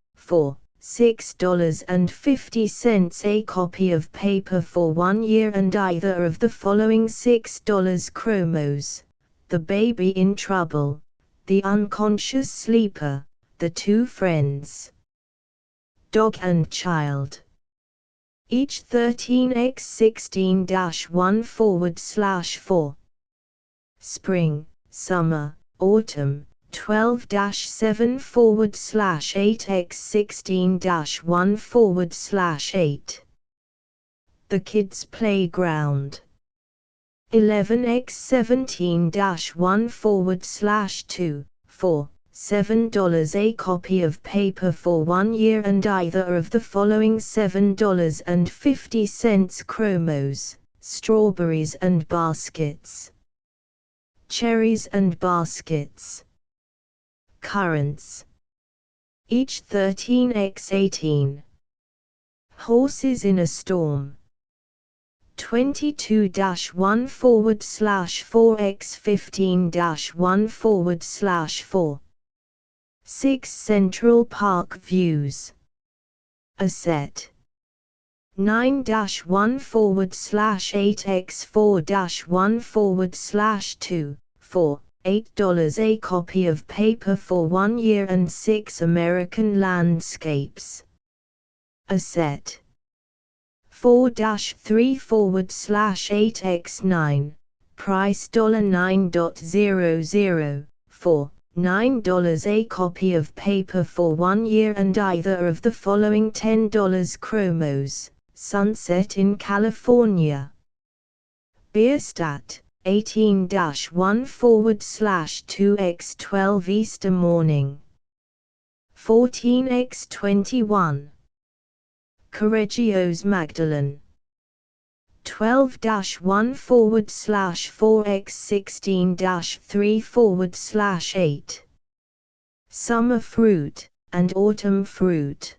$6.50 a copy of paper for 1 year and either of the following $6 chromos, The Baby in Trouble, The Unconscious Sleeper, The Two Friends. Dog and Child. Each 13x16-1/4. Spring, Summer, Autumn, 12-7/8x16-1/8. The Kids Playground. 11x17-1/2, $7 a copy of paper for 1 year and either of the following $7.50 chromos, Strawberries and Baskets. Cherries and Baskets. Currants. Each 13x18. Horses in a Storm. 22-1/4x15-1/4. 6 Central Park Views. A set. 9-1/8x4-1/2, $8 a copy of paper for 1 year and 6 American landscapes. A set. 4-3/8x9, price $9.00, $9 a copy of paper for 1 year and either of the following $10 chromos, Sunset in California. Bierstadt, 18-1/2x12 Easter morning. 14x21. Correggio's Magdalene. 12-1/4x16-3/8. Summer fruit and autumn fruit.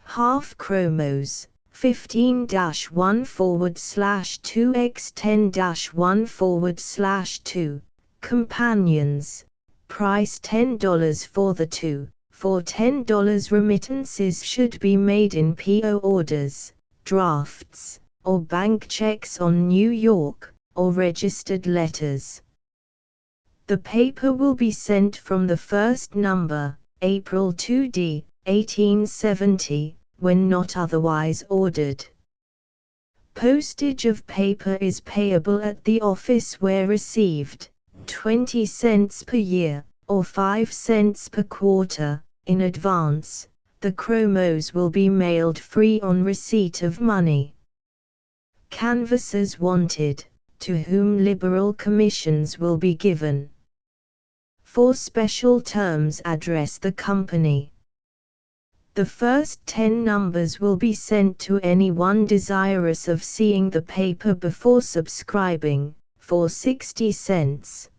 Half chromos. 15-1/2x10-1/2. Companions. Price $10 for the two. For $10 remittances should be made in PO orders, drafts, or bank checks on New York, or registered letters. The paper will be sent from the first number, April 2d, 1870, when not otherwise ordered. Postage of paper is payable at the office where received, 20 cents per year, or 5 cents per quarter, in advance. The chromos will be mailed free on receipt of money. Canvassers wanted, to whom liberal commissions will be given. For special terms address the company. The first 10 numbers will be sent to anyone desirous of seeing the paper before subscribing, for 60 cents.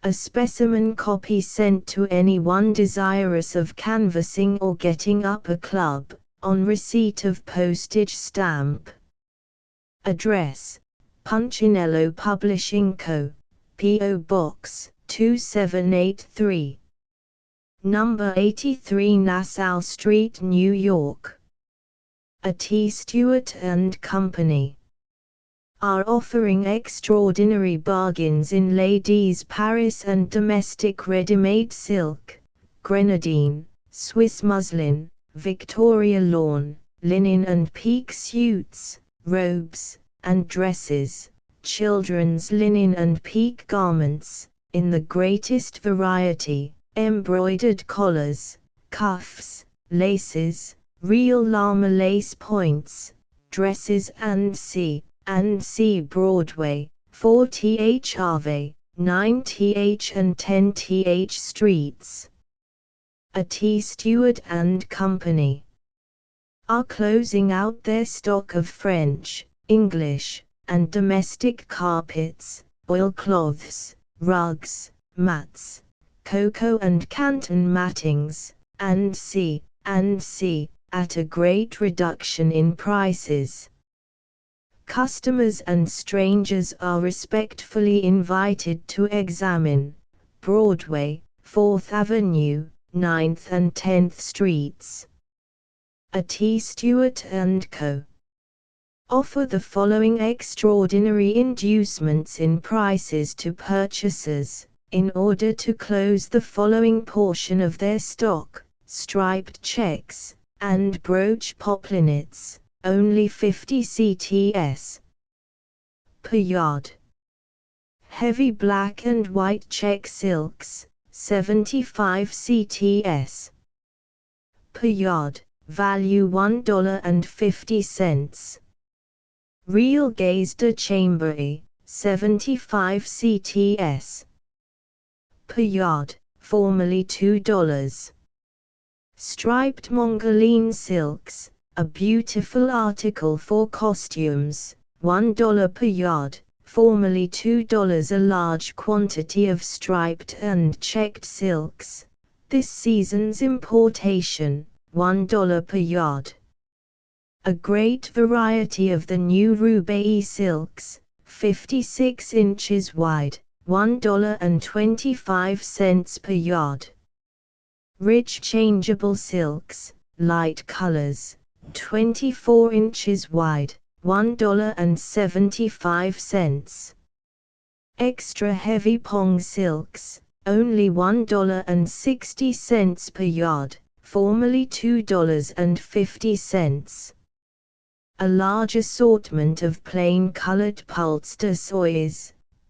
A specimen copy sent to anyone desirous of canvassing or getting up a club, on receipt of postage stamp. Address: Punchinello Publishing Co., P.O. Box 2783. Number 83 Nassau Street, New York. A T. Stewart and Company are offering extraordinary bargains in ladies' Paris and domestic ready-made silk, grenadine, Swiss muslin, Victoria lawn, linen and pique suits, robes, and dresses, children's linen and pique garments, in the greatest variety, embroidered collars, cuffs, laces, real llama lace points, dresses and C. Broadway, 4th Ave, 9th and 10th Streets. A T. Stewart and Company are closing out their stock of French, English, and domestic carpets, oilcloths, rugs, mats, cocoa and canton mattings, and C, at a great reduction in prices. Customers and strangers are respectfully invited to examine Broadway, 4th Avenue, 9th and 10th Streets. A T. Stewart & Co. offer the following extraordinary inducements in prices to purchasers, in order to close the following portion of their stock: striped checks, and brooch poplinets, only 50 CTS per yard. Heavy black and white check silks, 75 CTS per yard, value $1.50. Real gaze de chambery, 75 CTS per yard, formerly $2. Striped Mongolian silks, a beautiful article for costumes, $1 per yard, formerly $2. A large quantity of striped and checked silks, this season's importation, $1 per yard. A great variety of the new Roubaix silks, 56 inches wide, $1.25 per yard. Rich changeable silks, light colors, 24 inches wide, $1.75. Extra heavy pong silks, only $1.60 per yard, formerly $2.50. A large assortment of plain colored polster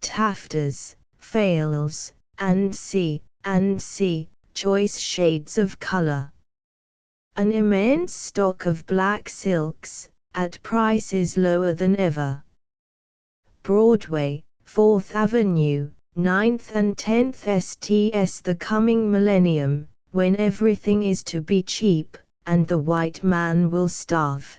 taffetas, fails, and C, choice shades of color. An immense stock of black silks, at prices lower than ever. Broadway, 4th Avenue, 9th and 10th STS. The coming millennium, when everything is to be cheap, and the white man will starve.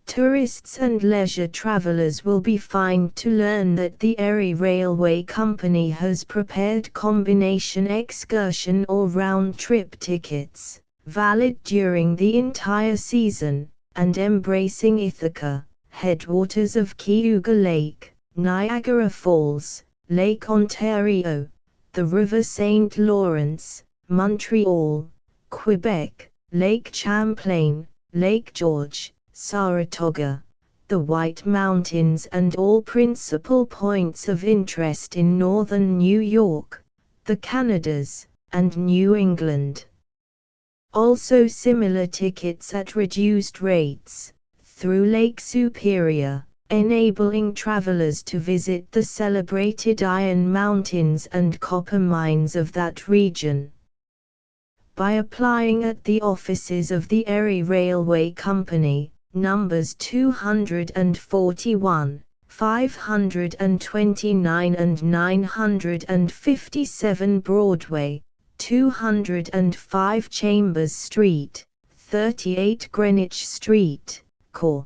Tourists and leisure travelers will be fined to learn that the Erie Railway Company has prepared combination excursion or round-trip tickets, valid during the entire season, and embracing Ithaca, headwaters of Cayuga Lake, Niagara Falls, Lake Ontario, the River St. Lawrence, Montreal, Quebec, Lake Champlain, Lake George, Saratoga, the White Mountains, and all principal points of interest in northern New York, the Canadas, and New England. Also similar tickets at reduced rates, through Lake Superior, enabling travelers to visit the celebrated Iron Mountains and copper mines of that region. By applying at the offices of the Erie Railway Company, numbers 241, 529 and 957 Broadway, 205 Chambers Street, 38 Greenwich Street, Cor.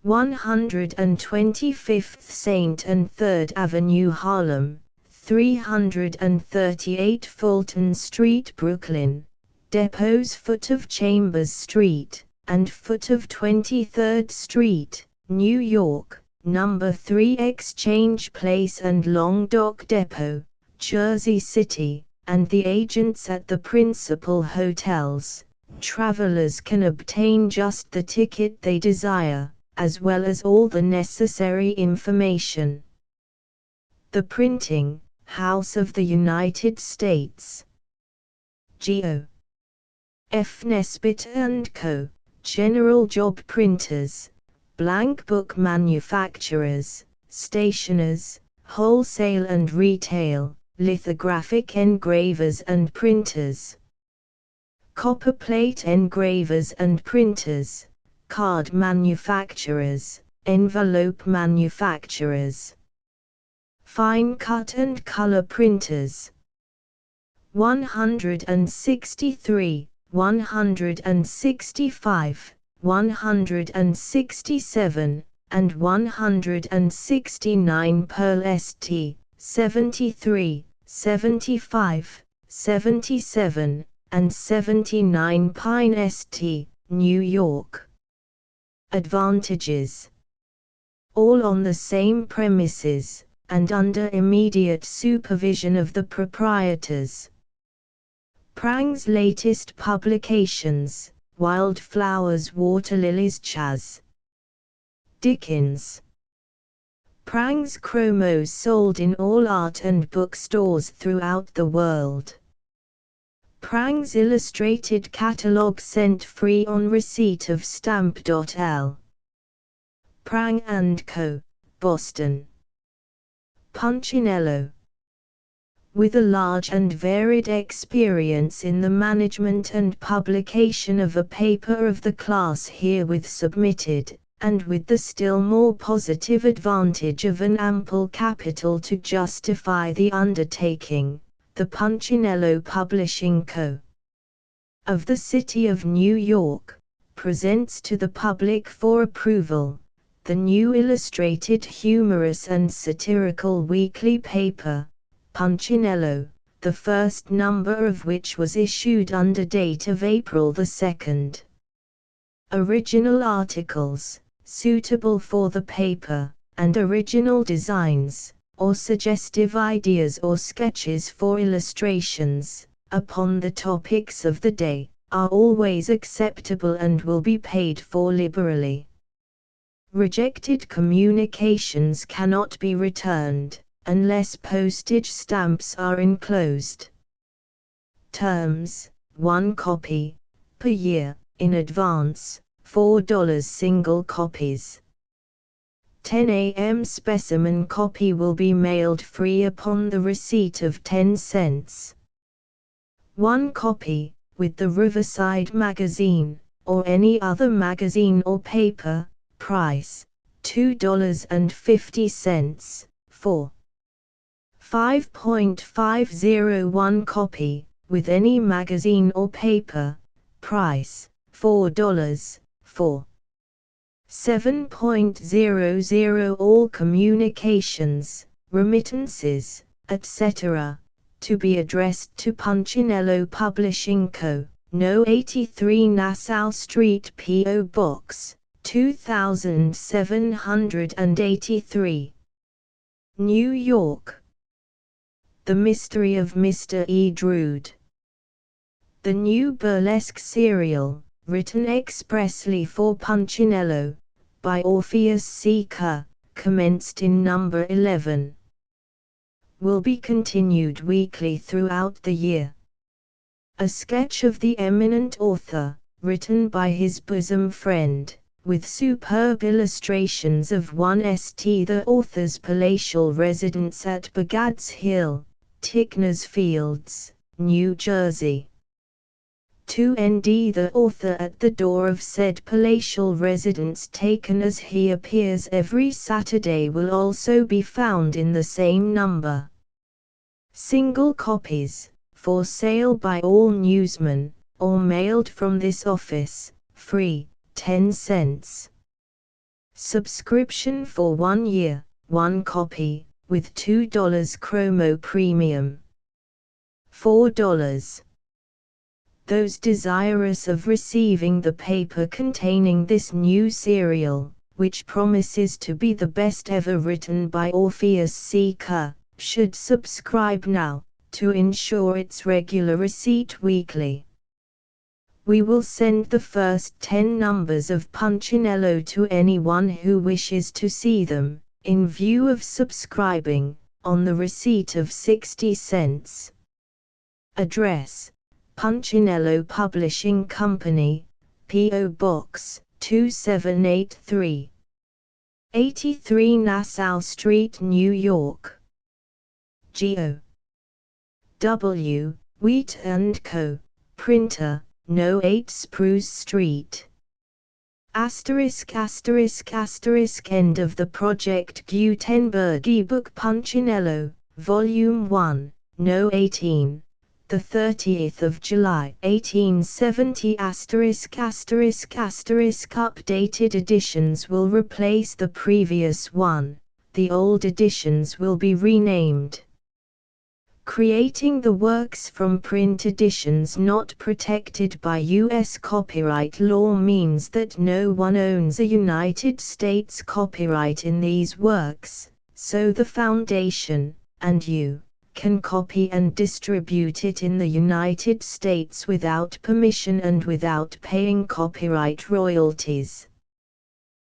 125th St. and 3rd Avenue Harlem, 338 Fulton Street Brooklyn, depots foot of Chambers Street, and foot of 23rd Street, New York, number 3 Exchange Place and Long Dock Depot, Jersey City, and the agents at the principal hotels. Travelers can obtain just the ticket they desire, as well as all the necessary information. The Printing House of the United States. Geo. F. Nesbitt & Co., General Job Printers, Blank Book Manufacturers, Stationers, Wholesale and Retail, Lithographic Engravers and Printers, Copperplate Engravers and Printers, Card Manufacturers, Envelope Manufacturers, Fine Cut and Color Printers. 163, 165, 167, and 169 Pearl St. 73, 75, 77, and 79 Pine St., New York. Advantages. All on the same premises, and under immediate supervision of the proprietors. Prang's latest publications, Wildflowers, Waterlilies, Chas. Dickens. Prang's chromos sold in all art and bookstores throughout the world. Prang's illustrated catalogue sent free on receipt of stamp.l. Prang & Co., Boston. Punchinello. With a large and varied experience in the management and publication of a paper of the class herewith submitted, and with the still more positive advantage of an ample capital to justify the undertaking, the Punchinello Publishing Co. of the City of New York presents to the public for approval the new illustrated humorous and satirical weekly paper, Punchinello, the first number of which was issued under date of April 2. Original articles, suitable for the paper, and original designs, or suggestive ideas or sketches for illustrations, upon the topics of the day, are always acceptable and will be paid for liberally. Rejected communications cannot be returned, unless postage stamps are enclosed. Terms: 1 copy per year, in advance, $4 single copies. 10 a.m. specimen copy will be mailed free upon the receipt of 10 cents. 1 copy, with the Riverside magazine, or any other magazine or paper, price $2.50 for 5.501 copy, with any magazine or paper, price $4 for 7.00 all communications, remittances, etc., to be addressed to Punchinello Publishing Co., No. 83 Nassau Street, P.O. Box 2783, New York. The Mystery of Mr. E. Drood. The new burlesque serial, written expressly for Punchinello, by Orpheus C. Kerr, commenced in number 11. Will be continued weekly throughout the year. A sketch of the eminent author, written by his bosom friend, with superb illustrations of 1st the author's palatial residence at Bagad's Hill, Tickner's Fields, New Jersey. 2nd the author at the door of said palatial residence taken as he appears every Saturday will also be found in the same number. Single copies, for sale by all newsmen, or mailed from this office, free, 10 cents. Subscription for 1 year, 1 copy, with $2 chromo premium. $4. Those desirous of receiving the paper containing this new serial, which promises to be the best ever written by Orpheus C. Kerr, should subscribe now, to ensure its regular receipt weekly. We will send the first 10 numbers of Punchinello to anyone who wishes to see them, in view of subscribing, on the receipt of 60 cents. Address: Punchinello Publishing Company, P.O. Box 2783, 83 Nassau Street, New York. G.O. W. Wheat & Co., Printer, No. 8 Spruce Street. Asterisk asterisk asterisk End of the Project Gutenberg ebook Punchinello, Volume 1, No. 18, the 30th of July 1870 asterisk asterisk asterisk Updated editions will replace the previous one, the old editions will be renamed. Creating the works from print editions not protected by U.S. copyright law means that no one owns a United States copyright in these works, so the Foundation, and you, can copy and distribute it in the United States without permission and without paying copyright royalties.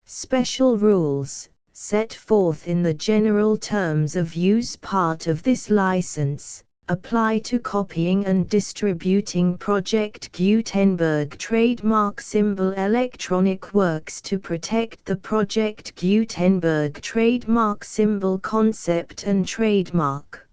Special rules, set forth in the general terms of use part of this license, apply to copying and distributing Project Gutenberg trademark symbol electronic works to protect the Project Gutenberg trademark symbol concept and trademark.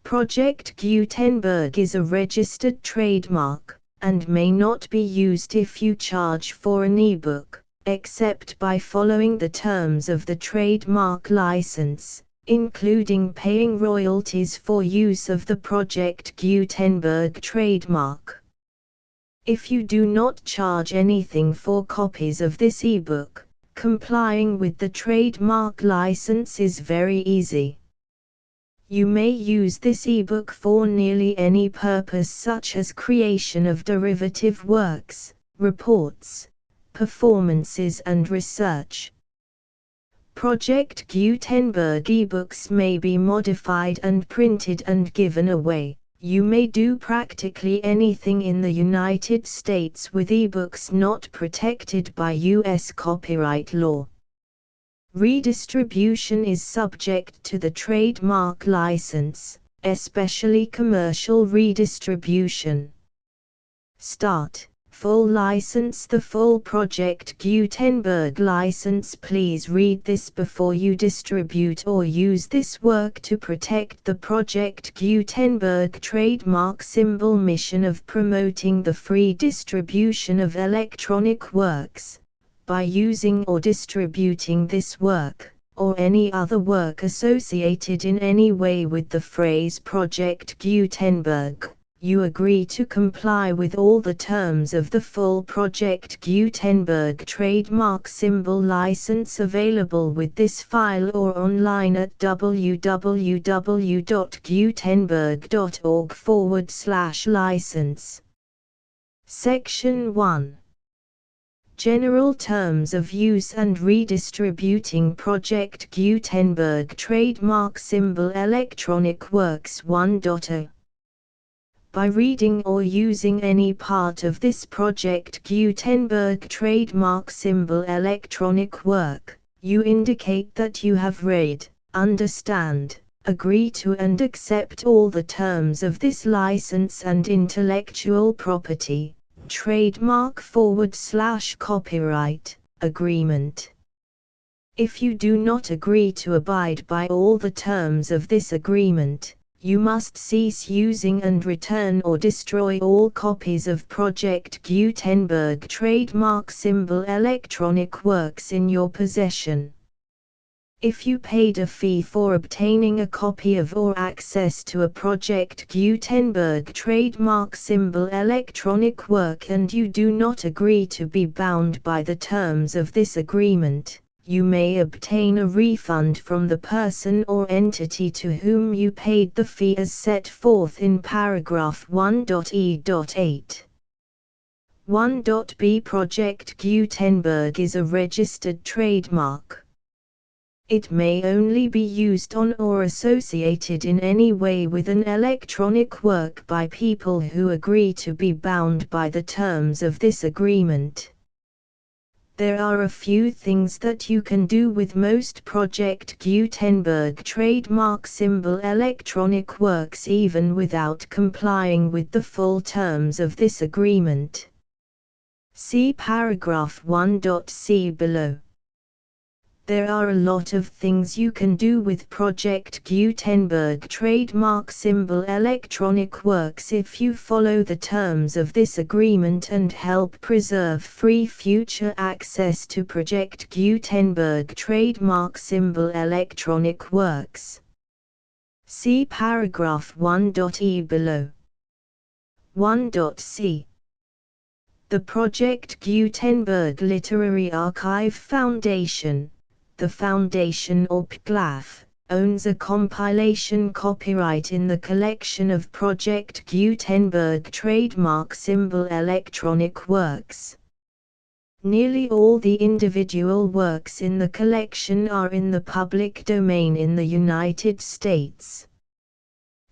Project Gutenberg is a registered trademark, and may not be used if you charge for an ebook, except by following the terms of the trademark license, including paying royalties for use of the Project Gutenberg trademark. If you do not charge anything for copies of this ebook, complying with the trademark license is very easy. You may use this ebook for nearly any purpose such as creation of derivative works, reports, performances and research. Project Gutenberg ebooks may be modified and printed and given away. You may do practically anything in the United States with ebooks not protected by U.S. copyright law. Redistribution is subject to the trademark license, especially commercial redistribution. Start. Full license. The full Project Gutenberg license. Please read this before you distribute or use this work to protect the Project Gutenberg trademark symbol mission of promoting the free distribution of electronic works. by using or distributing this work, or any other work associated in any way with the phrase Project Gutenberg, you agree to comply with all the terms of the full Project Gutenberg trademark symbol license available with this file or online at www.gutenberg.org/license. Section 1. General Terms of Use and Redistributing Project Gutenberg Trademark Symbol Electronic Works 1.0. By reading or using any part of this Project Gutenberg trademark symbol electronic work, you indicate that you have read, understand, agree to and accept all the terms of this license and intellectual property, trademark/copyright, agreement. If you do not agree to abide by all the terms of this agreement, you must cease using and return or destroy all copies of Project Gutenberg trademark symbol electronic works in your possession. If you paid a fee for obtaining a copy of or access to a Project Gutenberg trademark symbol electronic work and you do not agree to be bound by the terms of this agreement, you may obtain a refund from the person or entity to whom you paid the fee as set forth in paragraph 1.e.8. 1.b Project Gutenberg is a registered trademark. It may only be used on or associated in any way with an electronic work by people who agree to be bound by the terms of this agreement. There are a few things that you can do with most Project Gutenberg trademark symbol electronic works even without complying with the full terms of this agreement. See paragraph 1.c below. There are a lot of things you can do with Project Gutenberg trademark symbol electronic works if you follow the terms of this agreement and help preserve free future access to Project Gutenberg trademark symbol electronic works. See paragraph 1.e below. 1.c. The Project Gutenberg Literary Archive Foundation, the Foundation or PGLAF, owns a compilation copyright in the collection of Project Gutenberg trademark symbol electronic works. Nearly all the individual works in the collection are in the public domain in the United States.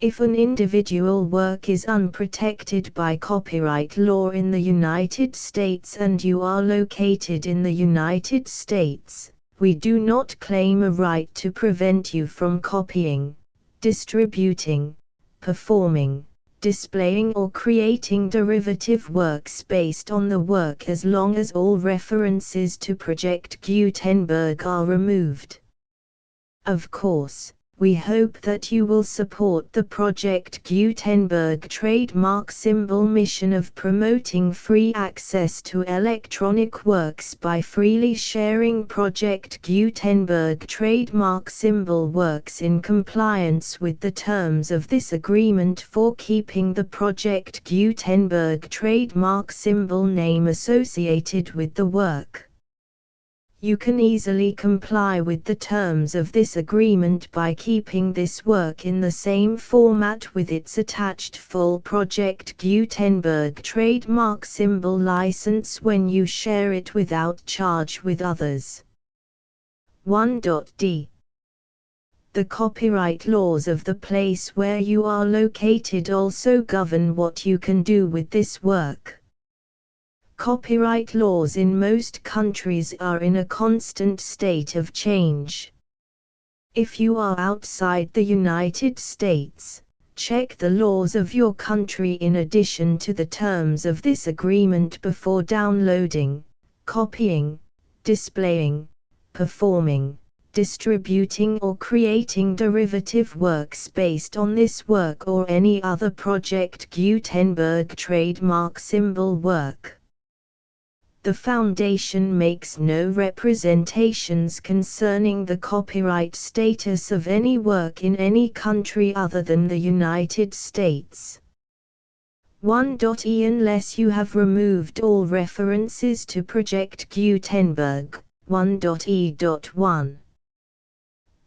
If an individual work is unprotected by copyright law in the United States and you are located in the United States, we do not claim a right to prevent you from copying, distributing, performing, displaying or creating derivative works based on the work as long as all references to Project Gutenberg are removed. Of course, we hope that you will support the Project Gutenberg trademark symbol mission of promoting free access to electronic works by freely sharing Project Gutenberg trademark symbol works in compliance with the terms of this agreement for keeping the Project Gutenberg trademark symbol name associated with the work. You can easily comply with the terms of this agreement by keeping this work in the same format with its attached full Project Gutenberg trademark symbol license when you share it without charge with others. 1.d. The copyright laws of the place where you are located also govern what you can do with this work. Copyright laws in most countries are in a constant state of change. If you are outside the United States, check the laws of your country in addition to the terms of this agreement before downloading, copying, displaying, performing, distributing or creating derivative works based on this work or any other Project Gutenberg trademark symbol work. The Foundation makes no representations concerning the copyright status of any work in any country other than the United States. 1.e Unless you have removed all references to Project Gutenberg. 1.e.1.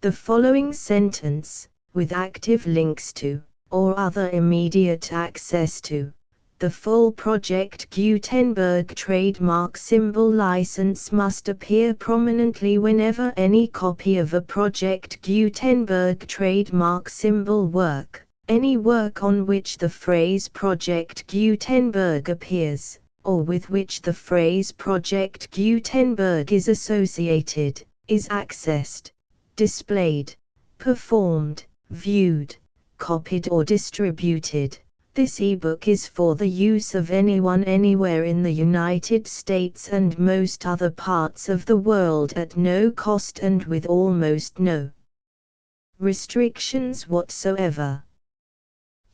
The following sentence, with active links to, or other immediate access to, the full Project Gutenberg trademark symbol license must appear prominently whenever any copy of a Project Gutenberg trademark symbol work, any work on which the phrase Project Gutenberg appears, or with which the phrase Project Gutenberg is associated, is accessed, displayed, performed, viewed, copied or distributed. This ebook is for the use of anyone anywhere in the United States and most other parts of the world at no cost and with almost no restrictions whatsoever.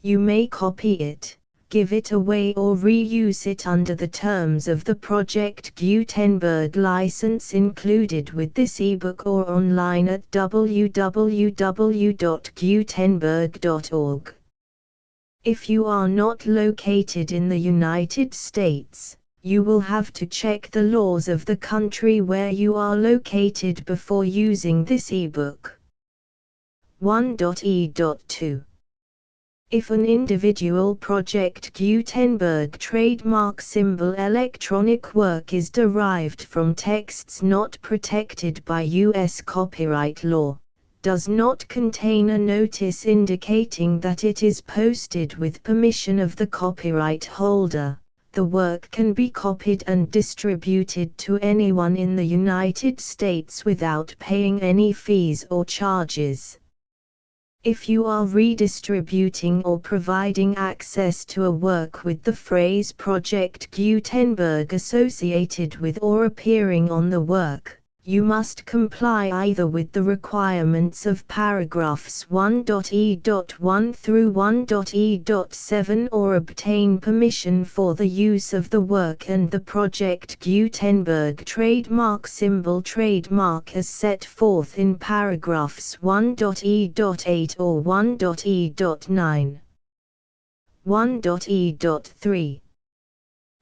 You may copy it, give it away or reuse it under the terms of the Project Gutenberg license included with this ebook or online at www.gutenberg.org. If you are not located in the United States, you will have to check the laws of the country where you are located before using this ebook. 1.e.2. If an individual Project Gutenberg trademark symbol electronic work is derived from texts not protected by U.S. copyright law, does not contain a notice indicating that it is posted with permission of the copyright holder, the work can be copied and distributed to anyone in the United States without paying any fees or charges. If you are redistributing or providing access to a work with the phrase Project Gutenberg associated with or appearing on the work, you must comply either with the requirements of paragraphs 1.e.1 through 1.e.7 or obtain permission for the use of the work and the Project Gutenberg trademark symbol trademark as set forth in paragraphs 1.e.8 or 1.e.9. 1.e.3.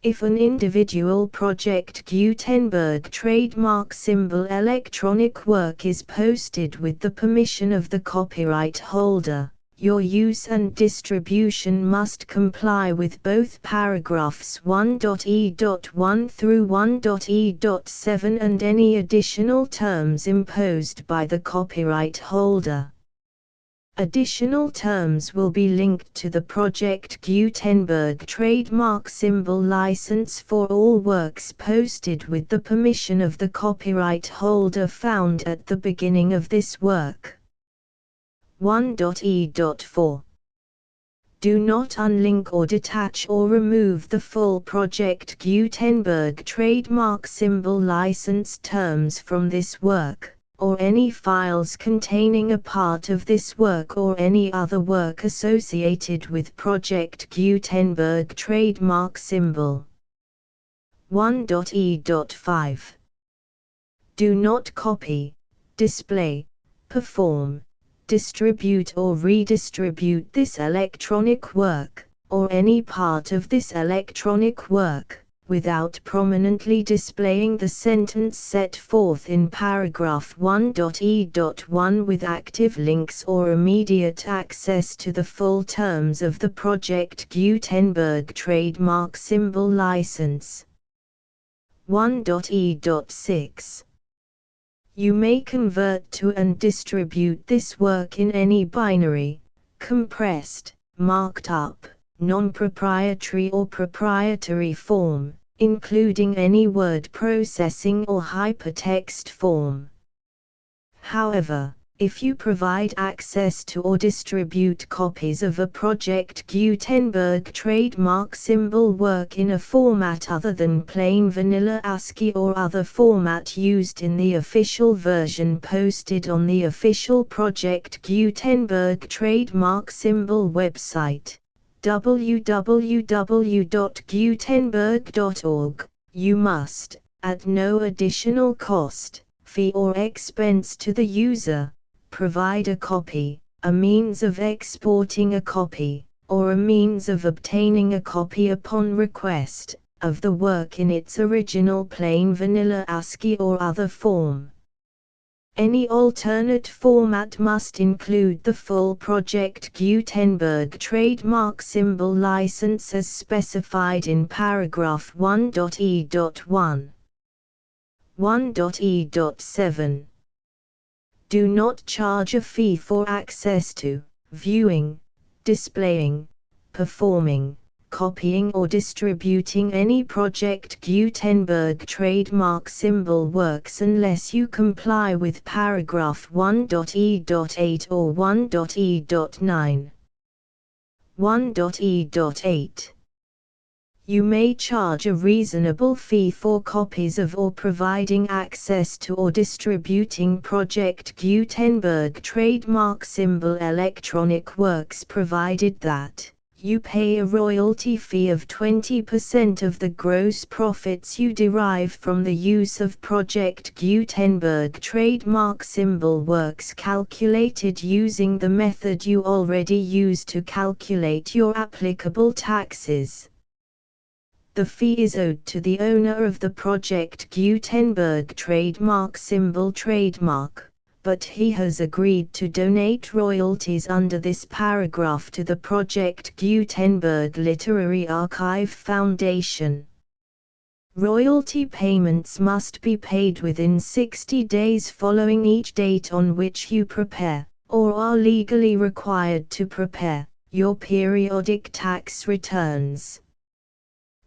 If an individual Project Gutenberg trademark symbol electronic work is posted with the permission of the copyright holder, your use and distribution must comply with both paragraphs 1.e.1 through 1.e.7 and any additional terms imposed by the copyright holder. Additional terms will be linked to the Project Gutenberg trademark symbol license for all works posted with the permission of the copyright holder found at the beginning of this work. 1.e.4. Do not unlink or detach or remove the full Project Gutenberg trademark symbol license terms from this work, or any files containing a part of this work or any other work associated with Project Gutenberg trademark symbol. 1.e.5. Do not copy, display, perform, distribute or redistribute this electronic work, or any part of this electronic work, without prominently displaying the sentence set forth in paragraph 1.e.1 with active links or immediate access to the full terms of the Project Gutenberg trademark symbol license. 1.e.6. You may convert to and distribute this work in any binary, compressed, marked up, non-proprietary or proprietary form, including any word processing or hypertext form. However, if you provide access to or distribute copies of a Project Gutenberg trademark symbol work in a format other than plain vanilla ASCII or other format used in the official version posted on the official Project Gutenberg trademark symbol website, www.gutenberg.org, You must, at no additional cost, fee or expense to the user, provide a copy, a means of exporting a copy, or a means of obtaining a copy upon request, of the work in its original plain vanilla ASCII or other form. Any alternate format must include the full Project Gutenberg trademark symbol license as specified in paragraph 1.e.1. 1.e.7. Do not charge a fee for access to, viewing, displaying, performing, copying or distributing any Project Gutenberg trademark symbol works unless you comply with paragraph 1.e.8 or 1.e.9. 1.e.8. You may charge a reasonable fee for copies of or providing access to or distributing Project Gutenberg trademark symbol electronic works provided that you pay a royalty fee of 20% of the gross profits you derive from the use of Project Gutenberg trademark symbol works calculated using the method you already use to calculate your applicable taxes. The fee is owed to the owner of the Project Gutenberg trademark symbol trademark, but he has agreed to donate royalties under this paragraph to the Project Gutenberg Literary Archive Foundation. Royalty payments must be paid within 60 days following each date on which you prepare, or are legally required to prepare, your periodic tax returns.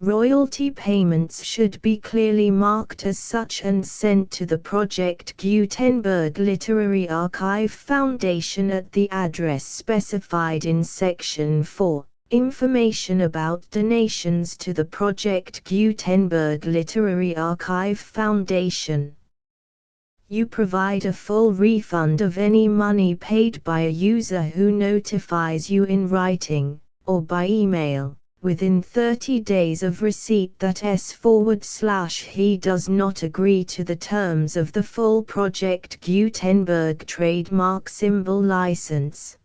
Royalty payments should be clearly marked as such and sent to the Project Gutenberg Literary Archive Foundation at the address specified in Section 4, Information about donations to the Project Gutenberg Literary Archive Foundation. You provide a full refund of any money paid by a user who notifies you in writing, or by email, within 30 days of receipt that he does not agree to the terms of the full Project Gutenberg trademark symbol license.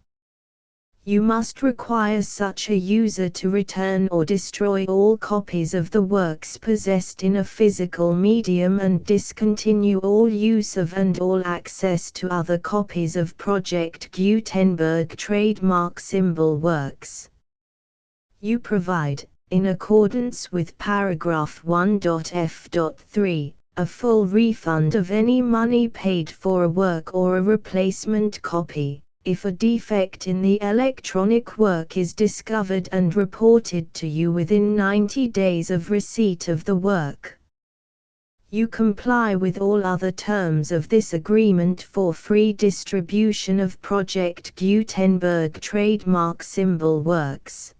You must require such a user to return or destroy all copies of the works possessed in a physical medium and discontinue all use of and all access to other copies of Project Gutenberg trademark symbol works. You provide, in accordance with paragraph 1.f.3, a full refund of any money paid for a work or a replacement copy, if a defect in the electronic work is discovered and reported to you within 90 days of receipt of the work. You comply with all other terms of this agreement for free distribution of Project Gutenberg trademark symbol works.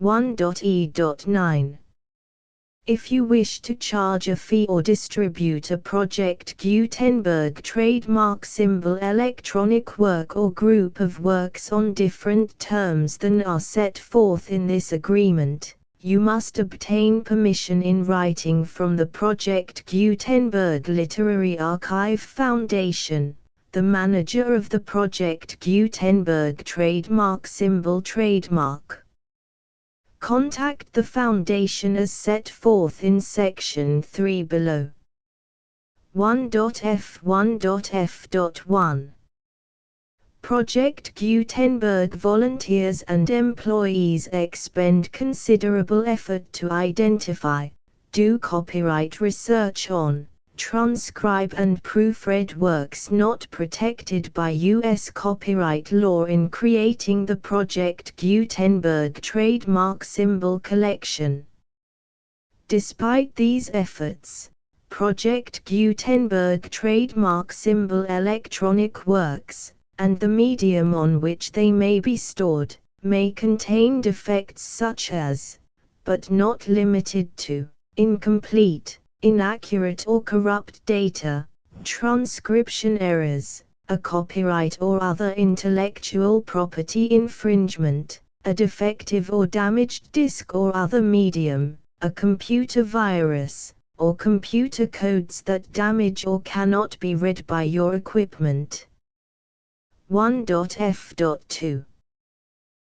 1.e.9. If you wish to charge a fee or distribute a Project Gutenberg trademark symbol electronic work or group of works on different terms than are set forth in this agreement, you must obtain permission in writing from the Project Gutenberg Literary Archive Foundation, the manager of the Project Gutenberg trademark symbol trademark. Contact the Foundation as set forth in Section 3 below. 1.f1.f.1. Project Gutenberg volunteers and employees expend considerable effort to identify, do copyright research on, transcribe and proofread works not protected by U.S. copyright law in creating the Project Gutenberg trademark symbol collection. Despite these efforts, Project Gutenberg trademark symbol electronic works, and the medium on which they may be stored, may contain defects such as, but not limited to, incomplete, inaccurate or corrupt data, transcription errors, a copyright or other intellectual property infringement, a defective or damaged disk or other medium, a computer virus, or computer codes that damage or cannot be read by your equipment. 1.f.2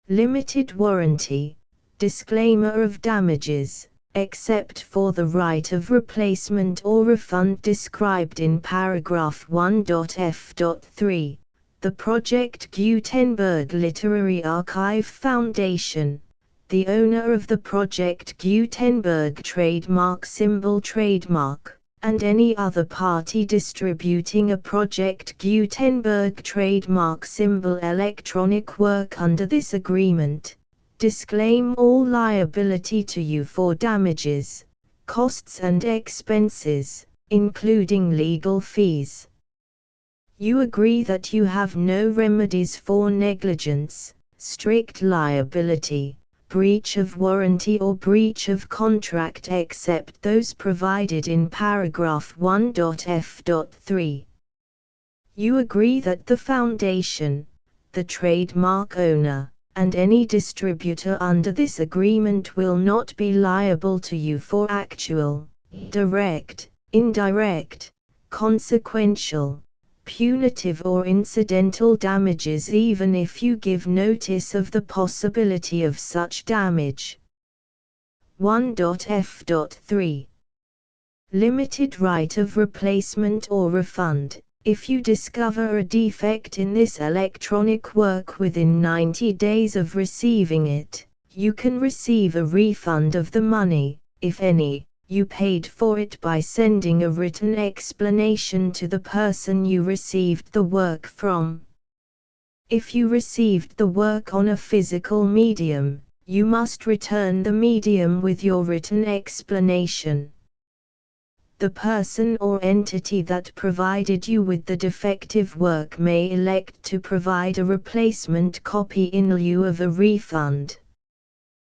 Limited warranty. Disclaimer of damages, except for the right of replacement or refund described in paragraph 1.f.3. The Project Gutenberg Literary Archive Foundation, the owner of the Project Gutenberg trademark symbol trademark, and any other party distributing a Project Gutenberg trademark symbol electronic work under this agreement, disclaim all liability to you for damages, costs and expenses, including legal fees. You agree that you have no remedies for negligence, strict liability, breach of warranty or breach of contract except those provided in paragraph 1.f.3. You agree that the Foundation, the trademark owner, and any distributor under this agreement will not be liable to you for actual, direct, indirect, consequential, punitive or incidental damages even if you give notice of the possibility of such damage. 1.f.3 Limited right of replacement or refund. If you discover a defect in this electronic work within 90 days of receiving it, you can receive a refund of the money, if any, you paid for it by sending a written explanation to the person you received the work from. If you received the work on a physical medium, you must return the medium with your written explanation. The person or entity that provided you with the defective work may elect to provide a replacement copy in lieu of a refund.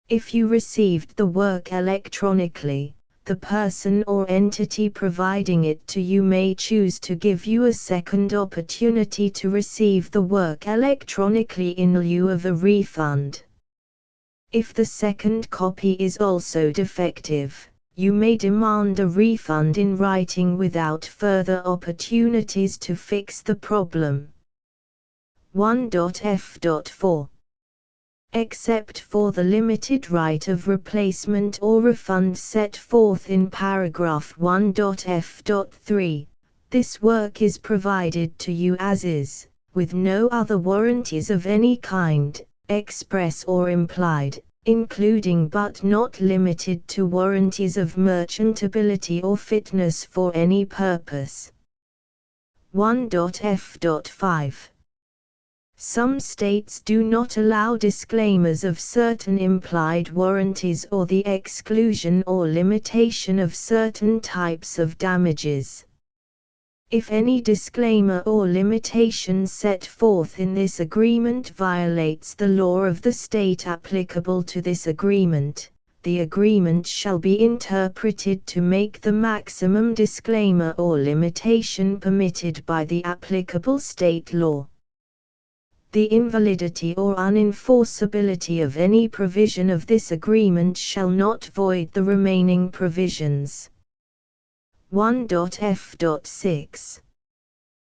If you received the work electronically, the person or entity providing it to you may choose to give you a second opportunity to receive the work electronically in lieu of a refund. If the second copy is also defective, you may demand a refund in writing without further opportunities to fix the problem. 1.f.4 Except for the limited right of replacement or refund set forth in paragraph 1.f.3, this work is provided to you as is, with no other warranties of any kind, express or implied, including but not limited to warranties of merchantability or fitness for any purpose. 1.f.5 Some states do not allow disclaimers of certain implied warranties or the exclusion or limitation of certain types of damages. If any disclaimer or limitation set forth in this agreement violates the law of the state applicable to this agreement, the agreement shall be interpreted to make the maximum disclaimer or limitation permitted by the applicable state law. The invalidity or unenforceability of any provision of this agreement shall not void the remaining provisions. 1.f.6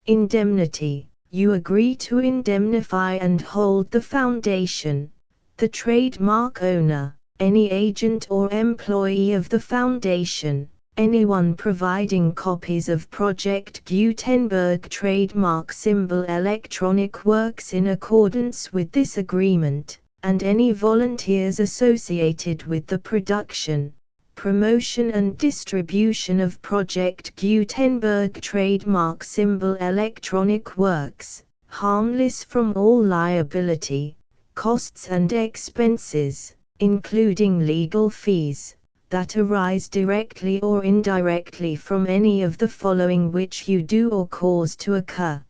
Indemnity. You agree to indemnify and hold the Foundation, the trademark owner, any agent or employee of the Foundation, anyone providing copies of Project Gutenberg trademark symbol electronic works in accordance with this agreement, and any volunteers associated with the production, promotion and distribution of Project Gutenberg trademark symbol electronic works, harmless from all liability, costs and expenses, including legal fees, that arise directly or indirectly from any of the following which you do or cause to occur.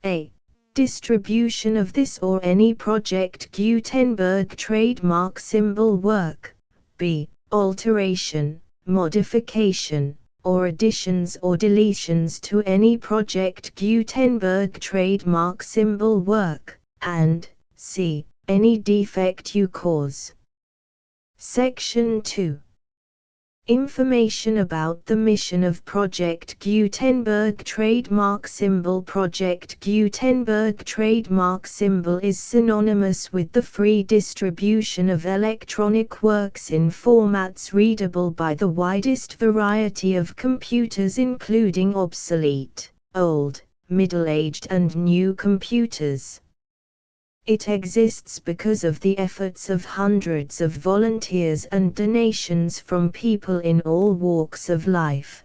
A. Distribution of this or any Project Gutenberg trademark symbol work. B. Alteration, modification, or additions or deletions to any Project Gutenberg trademark symbol work, and c. Any defect you cause. Section 2. Information about the mission of Project Gutenberg trademark symbol. Project Gutenberg trademark symbol is synonymous with the free distribution of electronic works in formats readable by the widest variety of computers, including obsolete, old, middle-aged and new computers. It exists because of the efforts of hundreds of volunteers and donations from people in all walks of life.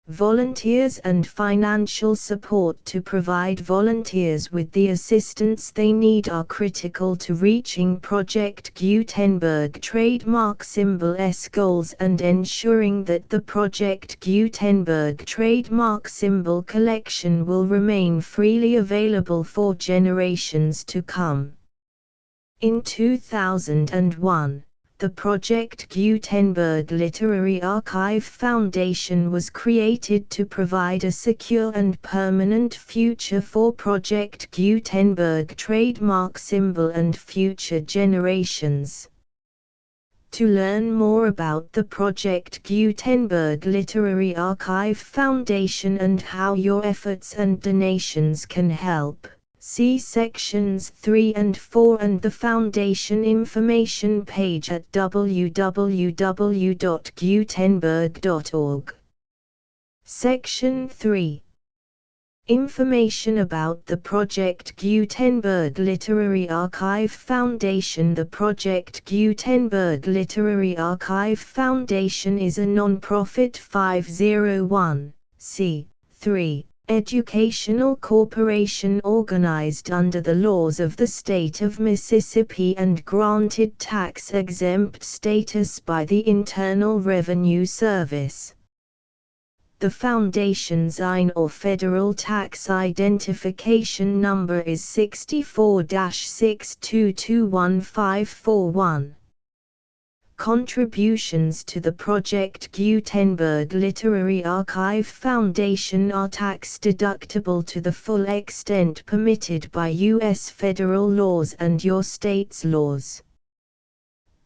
Volunteers and financial support to provide volunteers with the assistance they need are critical to reaching Project Gutenberg trademark symbol's goals and ensuring that the Project Gutenberg trademark symbol collection will remain freely available for generations to come. In 2001, the Project Gutenberg Literary Archive Foundation was created to provide a secure and permanent future for Project Gutenberg trademark symbol and future generations. To learn more about the Project Gutenberg Literary Archive Foundation and how your efforts and donations can help, see sections 3 and 4 and the Foundation information page at www.gutenberg.org. Section 3. Information about the Project Gutenberg Literary Archive Foundation. The Project Gutenberg Literary Archive Foundation is a non-profit 501(c)(3) educational corporation organized under the laws of the state of Mississippi and granted tax-exempt status by the Internal Revenue Service. The Foundation's IN or Federal Tax Identification Number is 64-6221541. Contributions to the Project Gutenberg Literary Archive Foundation are tax-deductible to the full extent permitted by U.S. federal laws and your state's laws.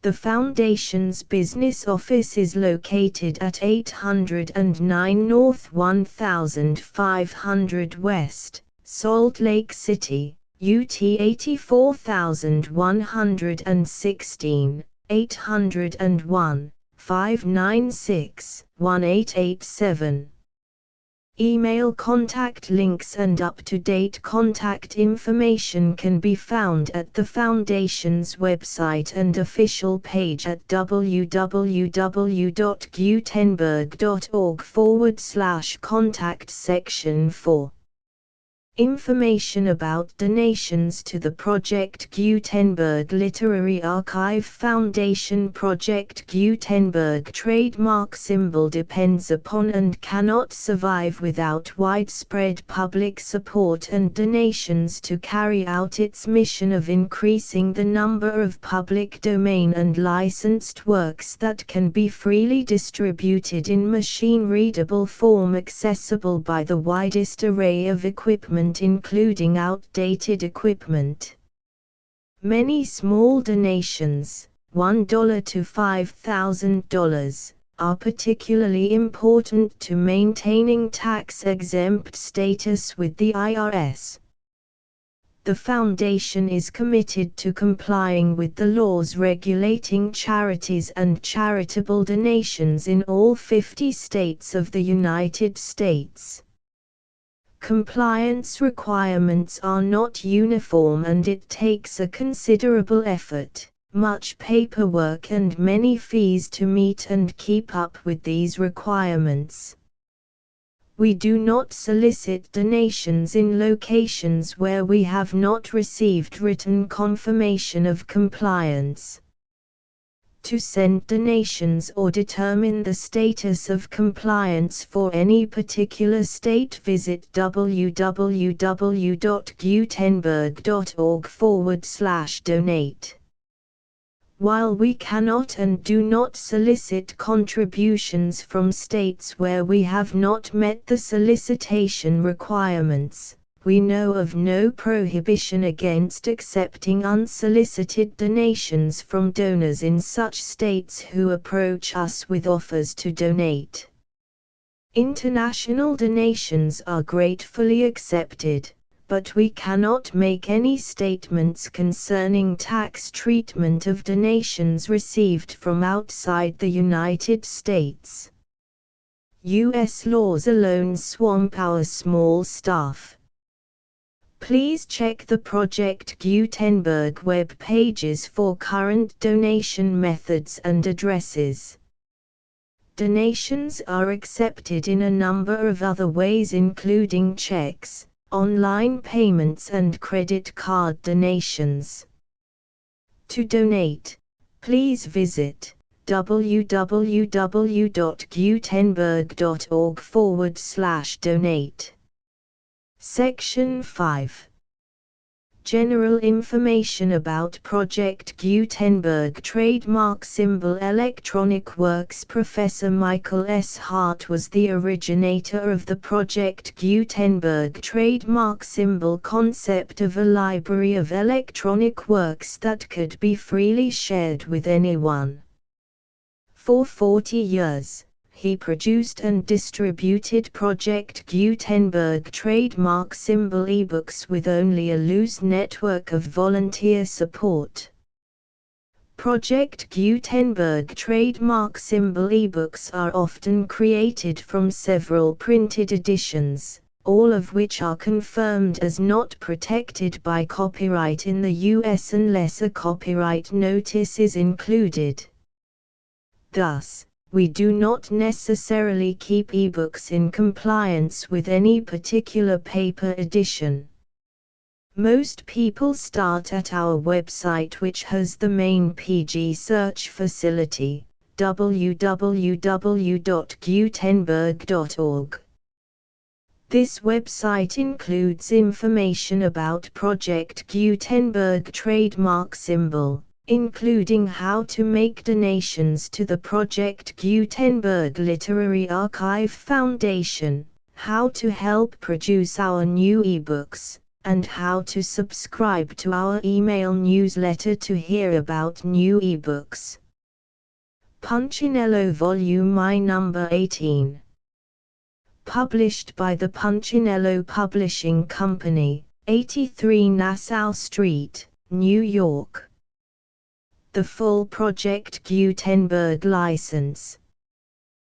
The Foundation's business office is located at 809 North 1500 West, Salt Lake City, UT 84116. 801-596-1887. Email contact links and up-to-date contact information can be found at the Foundation's website and official page at www.gutenberg.org/contact section 4. Information about donations to the Project Gutenberg Literary Archive Foundation. Project Gutenberg trademark symbol depends upon and cannot survive without widespread public support and donations to carry out its mission of increasing the number of public domain and licensed works that can be freely distributed in machine-readable form accessible by the widest array of equipment including outdated equipment. Many small donations, $1 to $5,000, are particularly important to maintaining tax-exempt status with the IRS. The Foundation is committed to complying with the laws regulating charities and charitable donations in all 50 states of the United States. Compliance requirements are not uniform and it takes a considerable effort, much paperwork and many fees to meet and keep up with these requirements. We do not solicit donations in locations where we have not received written confirmation of compliance. To send donations or determine the status of compliance for any particular state, visit www.gutenberg.org/donate. While we cannot and do not solicit contributions from states where we have not met the solicitation requirements, we know of no prohibition against accepting unsolicited donations from donors in such states who approach us with offers to donate. International donations are gratefully accepted, but we cannot make any statements concerning tax treatment of donations received from outside the United States. U.S. laws alone swamp our small staff. Please check the Project Gutenberg web pages for current donation methods and addresses. Donations are accepted in a number of other ways, including checks, online payments and credit card donations. To donate, please visit www.gutenberg.org/donate. Section 5. General information about Project Gutenberg trademark symbol Electronic Works. Professor Michael S. Hart was the originator of the Project Gutenberg trademark symbol concept of a library of electronic works that could be freely shared with anyone. For 40 years, he produced and distributed Project Gutenberg trademark symbol ebooks with only a loose network of volunteer support. Project Gutenberg trademark symbol ebooks are often created from several printed editions, all of which are confirmed as not protected by copyright in the US unless a copyright notice is included. Thus, we do not necessarily keep ebooks in compliance with any particular paper edition. Most people start at our website, which has the main PG search facility, www.gutenberg.org. This website includes information about Project Gutenberg trademark symbol, including how to make donations to the Project Gutenberg Literary Archive Foundation, how to help produce our new ebooks, and how to subscribe to our email newsletter to hear about new ebooks. Punchinello Volume I Number 18. Published by the Punchinello Publishing Company, 83 Nassau Street, New York. The full Project Gutenberg license,